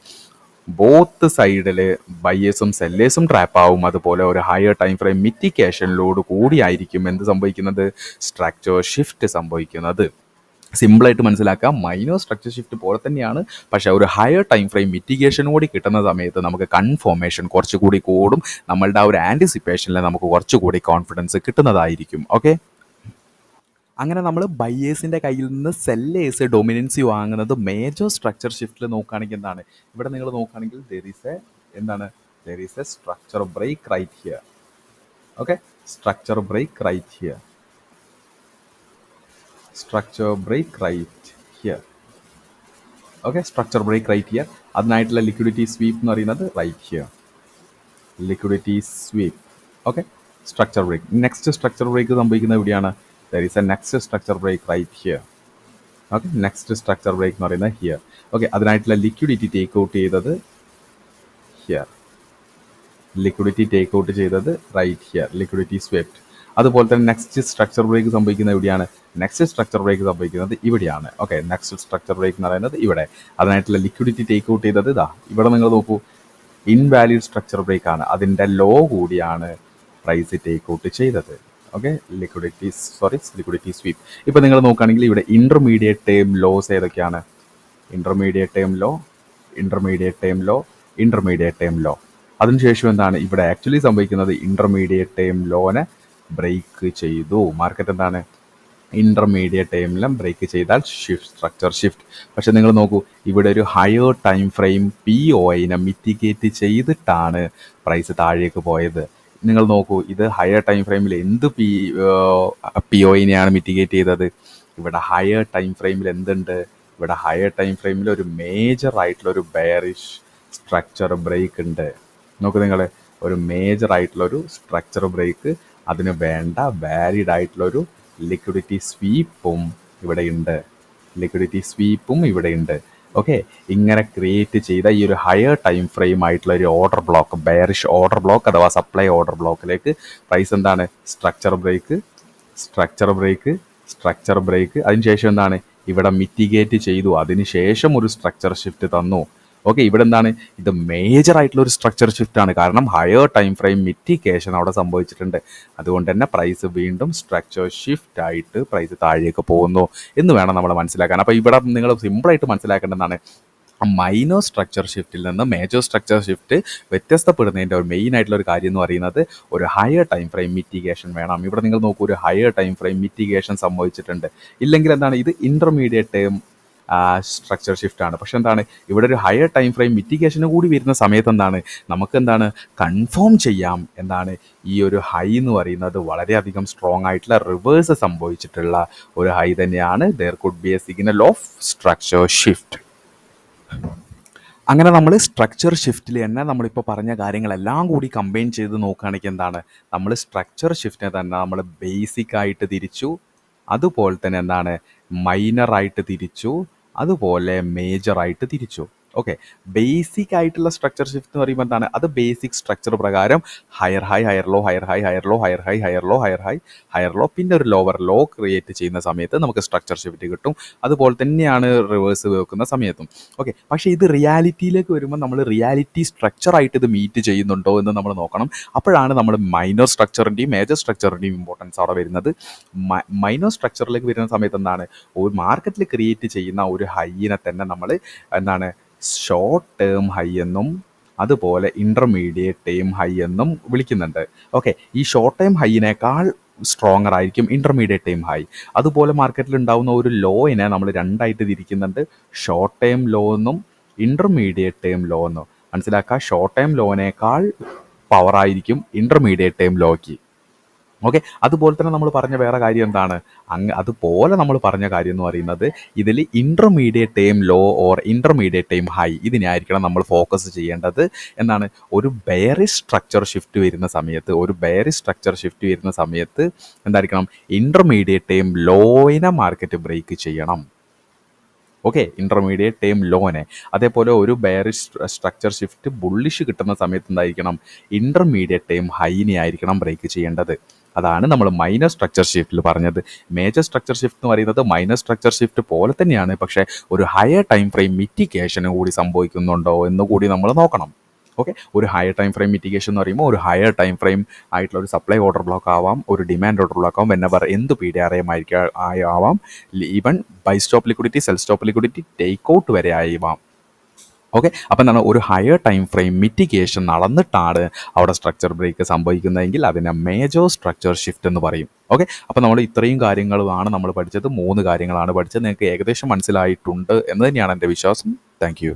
ബോത്ത് സൈഡിൽ ബയേഴ്സും സെല്ലേഴ്സും ട്രാപ്പാവും. അതുപോലെ ഒരു ഹയർ ടൈം ഫ്രെയിം മിറ്റിഗേഷനിലോട് കൂടിയായിരിക്കും എന്ത് സംഭവിക്കുന്നത്, സ്ട്രക്ചർ ഷിഫ്റ്റ് സംഭവിക്കുന്നത്. സിമ്പിളായിട്ട് മനസ്സിലാക്കുക, മൈനർ സ്ട്രക്ചർ ഷിഫ്റ്റ് പോലെ തന്നെയാണ്. പക്ഷേ ഒരു ഹയർ ടൈം ഫ്രെയിം മിറ്റിഗേഷൻ കൂടി കിട്ടുന്ന സമയത്ത് നമുക്ക് കൺഫോർമേഷൻ കുറച്ചുകൂടി കൂടും. നമ്മളുടെ ആ ഒരു ആൻറ്റിസിപ്പേഷനിൽ നമുക്ക് കുറച്ചുകൂടി കോൺഫിഡൻസ് കിട്ടുന്നതായിരിക്കും. ഓക്കെ, അങ്ങനെ നമ്മൾ ബയേഴ്സിൻ്റെ കയ്യിൽ നിന്ന് സെല്ലേഴ്സ് ഡൊമിനൻസി വാങ്ങുന്നത് മേജർ സ്ട്രക്ചർ ഷിഫ്റ്റിൽ നോക്കുകയാണെങ്കിൽ ഇവിടെ നിങ്ങൾ നോക്കുകയാണെങ്കിൽ there is a structure break right here. Okay, structure break right here. Okay, structure break right here. അതിനായിട്ടുള്ള ലിക്വിഡിറ്റി സ്വീപ്പ് എന്ന് പറയുന്നത് right here, liquidity sweep. Okay, structure break. Next structure break സംഭവിക്കുന്നത് എവിടെയാണ്, there is a next structure break right here. Okay, next structure break എന്ന് പറയുന്നത് here. Okay, അതിനായിട്ടുള്ള liquidity take out ചെയ്തത് here, right here, liquidity swept. അതുപോലെ തന്നെ next structure break സംഭവിക്കുന്നത് എവിടെയാണ്, നെക്സ്റ്റ് സ്ട്രക്ചർ ബ്രേക്ക് സംഭവിക്കുന്നത് ഇവിടെയാണ്. ഓക്കെ, നെക്സ്റ്റ് സ്ട്രക്ചർ ബ്രേക്ക് എന്ന് പറയുന്നത് ഇവിടെ. അതിനായിട്ടുള്ള ലിക്വിഡിറ്റി ടേക്ക് ഔട്ട് ചെയ്തത് ഇവിടെ നിങ്ങൾ നോക്കൂ, ഇൻവാലിഡ് സ്ട്രക്ചർ ബ്രേക്ക് ആണ്. അതിൻ്റെ ലോ കൂടിയാണ് പ്രൈസ് ടേക്ക് ഔട്ട് ചെയ്തത്. Okay, liquidity sweep. ഇപ്പോൾ നിങ്ങൾ നോക്കുകയാണെങ്കിൽ ഇവിടെ ഇൻ്റർമീഡിയറ്റ് ടൈം ലോസ് ഏതൊക്കെയാണ്, ഇൻ്റർമീഡിയറ്റ് ടൈം ലോ. അതിനുശേഷം ഇവിടെ ആക്ച്വലി സംഭവിക്കുന്നത് ഇൻ്റർമീഡിയറ്റ് ടൈം ലോനെ ബ്രേക്ക് ചെയ്തു. മാർക്കറ്റ് ഇൻ്റർമീഡിയറ്റ് ടൈമിലും ബ്രേക്ക് ചെയ്താൽ സ്ട്രക്ചർ ഷിഫ്റ്റ്. പക്ഷെ നിങ്ങൾ നോക്കൂ, ഇവിടെ ഒരു ഹയർ ടൈം ഫ്രെയിം പി ഒയിനെ മിറ്റിഗേറ്റ് ചെയ്തിട്ടാണ് പ്രൈസ് താഴേക്ക് പോയത്. നിങ്ങൾ നോക്കൂ, ഇത് ഹയർ ടൈം ഫ്രെയിമിൽ എന്ത് പി ഒയിനെയാണ് മിറ്റിഗേറ്റ് ചെയ്തത്? ഇവിടെ ഹയർ ടൈം ഫ്രെയിമിൽ എന്തുണ്ട്? ഇവിടെ ഹയർ ടൈം ഫ്രെയിമിൽ ഒരു മേജർ ആയിട്ടുള്ള ഒരു ബെയറിഷ് സ്ട്രക്ചർ ബ്രേക്ക് ഉണ്ട്. നോക്കൂ നിങ്ങൾ, ഒരു മേജർ ആയിട്ടുള്ളൊരു സ്ട്രക്ചർ ബ്രേക്ക്, അതിന് വേണ്ട വാലിഡ് ആയിട്ടുള്ളൊരു ലിക്വിഡിറ്റി സ്വീപ്പും ഇവിടെയുണ്ട്. ഇവിടെയുണ്ട്. ഓക്കെ, ഇങ്ങനെ ക്രിയേറ്റ് ചെയ്ത ഈ ഒരു ഹയർ ടൈം ഫ്രെയിം ആയിട്ടുള്ള ഒരു order block, bearish order block അഥവാ സപ്ലൈ ഓർഡർ ബ്ലോക്കിലേക്ക് പ്രൈസ് എന്താണ്? Structure break. അതിനുശേഷം എന്താണ്? ഇവിടെ മിറ്റിഗേറ്റ് ചെയ്തു, അതിനുശേഷം ഒരു സ്ട്രക്ചർ ഷിഫ്റ്റ് തന്നു. ഓക്കെ, ഇവിടെ എന്താണ്? ഇത് മേജർ ആയിട്ടുള്ള ഒരു സ്ട്രക്ചർ ഷിഫ്റ്റ് ആണ്. കാരണം ഹയർ ടൈം ഫ്രെയിം മിറ്റിഗേഷൻ അവിടെ സംഭവിച്ചിട്ടുണ്ട്. അതുകൊണ്ട് തന്നെ പ്രൈസ് വീണ്ടും സ്ട്രക്ചർ ഷിഫ്റ്റ് ആയിട്ട് പ്രൈസ് താഴേക്ക് പോകുന്നു എന്ന് വേണം നമ്മൾ മനസ്സിലാക്കാൻ. അപ്പോൾ ഇവിടെ നിങ്ങൾ സിമ്പിളായിട്ട് മനസ്സിലാക്കേണ്ടതാണ്, മൈനർ സ്ട്രക്ചർ ഷിഫ്റ്റിൽ നിന്ന് മേജർ സ്ട്രക്ചർ ഷിഫ്റ്റ് വ്യത്യസ്തപ്പെടുന്നതിൻ്റെ ഒരു മെയിൻ ആയിട്ടുള്ള ഒരു കാര്യം എന്ന് പറയുന്നത് ഒരു ഹയർ ടൈം ഫ്രെയിം മിറ്റിഗേഷൻ വേണം. ഇവിടെ നിങ്ങൾ നോക്കൂ, ഒരു ഹയർ ടൈം ഫ്രെയിം മിറ്റിഗേഷൻ സംഭവിച്ചിട്ടുണ്ട്. ഇല്ലെങ്കിൽ എന്താണ്? ഇത് ഇൻ്റർമീഡിയറ്റ് സ്ട്രക്ചർ ഷിഫ്റ്റ് ആണ്. പക്ഷെ എന്താണ്? ഇവിടെ ഒരു ഹയർ ടൈം ഫ്രെയിം മിറ്റിഗേഷന് കൂടി വരുന്ന സമയത്ത് എന്താണ്? നമുക്ക് എന്താണ് കൺഫേം ചെയ്യാം, എന്താണ് ഈ ഒരു ഹൈ എന്ന് പറയുന്നത് വളരെയധികം സ്ട്രോങ് ആയിട്ടുള്ള റിവേഴ്സ് സംഭവിച്ചിട്ടുള്ള ഒരു ഹൈ തന്നെയാണ്. There could be a signal of structure shift. അങ്ങനെ നമ്മൾ സ്ട്രക്ചർ ഷിഫ്റ്റിൽ തന്നെ നമ്മളിപ്പോൾ പറഞ്ഞ കാര്യങ്ങളെല്ലാം കൂടി കമ്പൈൻ ചെയ്ത് നോക്കുകയാണെങ്കിൽ എന്താണ്? നമ്മൾ സ്ട്രക്ചർ ഷിഫ്റ്റിനെ തന്നെ നമ്മൾ ബേസിക് ആയിട്ട് തിരിച്ചു, അതുപോലെ തന്നെ എന്താണ് മൈനറായിട്ട് തിരിച്ചു, അതുപോലെ മേജറായിട്ട് തിരിച്ചു. ഓക്കെ, ബേസിക് ആയിട്ടുള്ള സ്ട്രക്ചർ ഷിഫ്റ്റ് എന്ന് പറയുമ്പോൾ എന്താണ്? അത് ബേസിക് സ്ട്രക്ചർ പ്രകാരം higher high, higher low, higher high, higher low, higher high, higher low, higher high, higher low, പിന്നെ ഒരു ലോവർ ലോ ക്രിയേറ്റ് ചെയ്യുന്ന സമയത്ത് നമുക്ക് സ്ട്രക്ചർ ഷിഫ്റ്റ് കിട്ടും. അതുപോലെ തന്നെയാണ് റിവേഴ്സ് വെക്കുന്ന സമയത്തും. ഓക്കെ, പക്ഷേ ഇത് റിയാലിറ്റിയിലേക്ക് വരുമ്പോൾ നമ്മൾ റിയാലിറ്റി സ്ട്രക്ചറായിട്ട് ഇത് മീറ്റ് ചെയ്യുന്നുണ്ടോ എന്ന് നമ്മൾ നോക്കണം. അപ്പോഴാണ് നമ്മൾ മൈനർ സ്ട്രക്ചറിൻ്റെയും മേജർ സ്ട്രക്ചറിൻ്റെയും ഇമ്പോർട്ടൻസ് അവിടെ വരുന്നത്. മൈനർ സ്ട്രക്ചറിലേക്ക് വരുന്ന സമയത്ത് എന്താണ്? ഒരു മാർക്കറ്റിൽ ക്രിയേറ്റ് ചെയ്യുന്ന ഒരു ഹൈയിനെ തന്നെ നമ്മൾ എന്താണ് ഷോർട്ട് ടേം ഹൈ എന്നും അതുപോലെ ഇൻ്റർമീഡിയറ്റ് ടൈം ഹൈ എന്നും വിളിക്കുന്നുണ്ട്. ഓക്കെ, ഈ ഷോർട്ട് ടൈം ഹൈയിനേക്കാൾ സ്ട്രോങ്ങർ ആയിരിക്കും ഇൻ്റർമീഡിയറ്റ് ടൈം ഹൈ. അതുപോലെ മാർക്കറ്റിൽ ഉണ്ടാകുന്ന ഒരു ലോയിനെ നമ്മൾ രണ്ടായിട്ട് തിരിക്കുന്നുണ്ട്, ഷോർട്ട് ടൈം ലോ എന്നും ഇൻ്റർമീഡിയറ്റ് ടൈം ലോ എന്നും. മനസ്സിലാക്കുക, ഷോർട്ട് ടൈം ലോനേക്കാൾ പവർ ആയിരിക്കും ഇൻ്റർമീഡിയറ്റ് ടൈം ലോയ്ക്ക്. ഓക്കെ, അതുപോലെ തന്നെ നമ്മൾ പറഞ്ഞ വേറെ കാര്യം എന്താണ്? അതുപോലെ നമ്മൾ പറഞ്ഞ കാര്യം എന്ന് പറയുന്നത് ഇതിൽ intermediate time low or intermediate time high ഇതിനായിരിക്കണം നമ്മൾ ഫോക്കസ് ചെയ്യേണ്ടത്. എന്താണ്? ഒരു ബെയറിഷ് സ്ട്രക്ചർ ഷിഫ്റ്റ് വരുന്ന സമയത്ത് എന്തായിരിക്കണം? ഇൻ്റർമീഡിയറ്റ് ടൈം ലോയിനെ മാർക്കറ്റ് ബ്രേക്ക് ചെയ്യണം. ഓക്കെ, ഇൻ്റർമീഡിയറ്റ് ടൈം ലോനെ. അതേപോലെ ഒരു ബെയറിഷ് സ്ട്രക്ചർ ഷിഫ്റ്റ് ബുള്ളിഷ് കിട്ടുന്ന സമയത്ത് എന്തായിരിക്കണം? ഇൻ്റർമീഡിയറ്റ് ടൈം ഹൈനെ ആയിരിക്കണം ബ്രേക്ക് ചെയ്യേണ്ടത്. അതാണ് നമ്മൾ മൈനർ സ്ട്രക്ചർ ഷിഫ്റ്റിൽ പറഞ്ഞത്. മേജർ സ്ട്രക്ചർ ഷിഫ്റ്റ് എന്ന് പറയുന്നത് മൈനർ സ്ട്രക്ചർ ഷിഫ്റ്റ് പോലെ തന്നെയാണ്, പക്ഷേ ഒരു ഹയർ ടൈം ഫ്രെയിം മിറ്റിഗേഷനും കൂടി സംഭവിക്കുന്നുണ്ടോ എന്ന് കൂടി നമ്മൾ നോക്കണം. ഓക്കെ, ഒരു ഹയർ ടൈം ഫ്രെയിം മിറ്റിഗേഷൻ എന്ന് പറയുമ്പോൾ ഒരു ഹയർ ടൈം ഫ്രെയിം ആയിട്ടുള്ള ഒരു സപ്ലൈ ഓർഡർ ബ്ലോക്ക് ആവാം, ഒരു ഡിമാൻഡ് ഓർഡർ ബ്ലോക്ക് ആവാം, വെന്നെവർ എന്ത് PDRM ആവാം, even buy stop liquidity, sell stop liquidity, take out വരെ ആവാം. ഓക്കെ, അപ്പം എന്താണ്? ഒരു ഹയർ ടൈം ഫ്രെയിം മിറ്റിഗേഷൻ നടന്നിട്ടാണ് അവിടെ സ്ട്രക്ചർ ബ്രേക്ക് സംഭവിക്കുന്നതെങ്കിൽ അതിനെ മേജർ സ്ട്രക്ചർ ഷിഫ്റ്റ് എന്ന് പറയും. ഓക്കെ, അപ്പോൾ നമ്മൾ ഇത്രയും കാര്യങ്ങളാണ് നമ്മൾ പഠിച്ചത്. 3 കാര്യങ്ങളാണ് പഠിച്ചത്. നിങ്ങൾക്ക് ഏകദേശം മനസ്സിലായിട്ടുണ്ട് എന്ന് തന്നെയാണ് എൻ്റെ വിശ്വാസം. Thank you.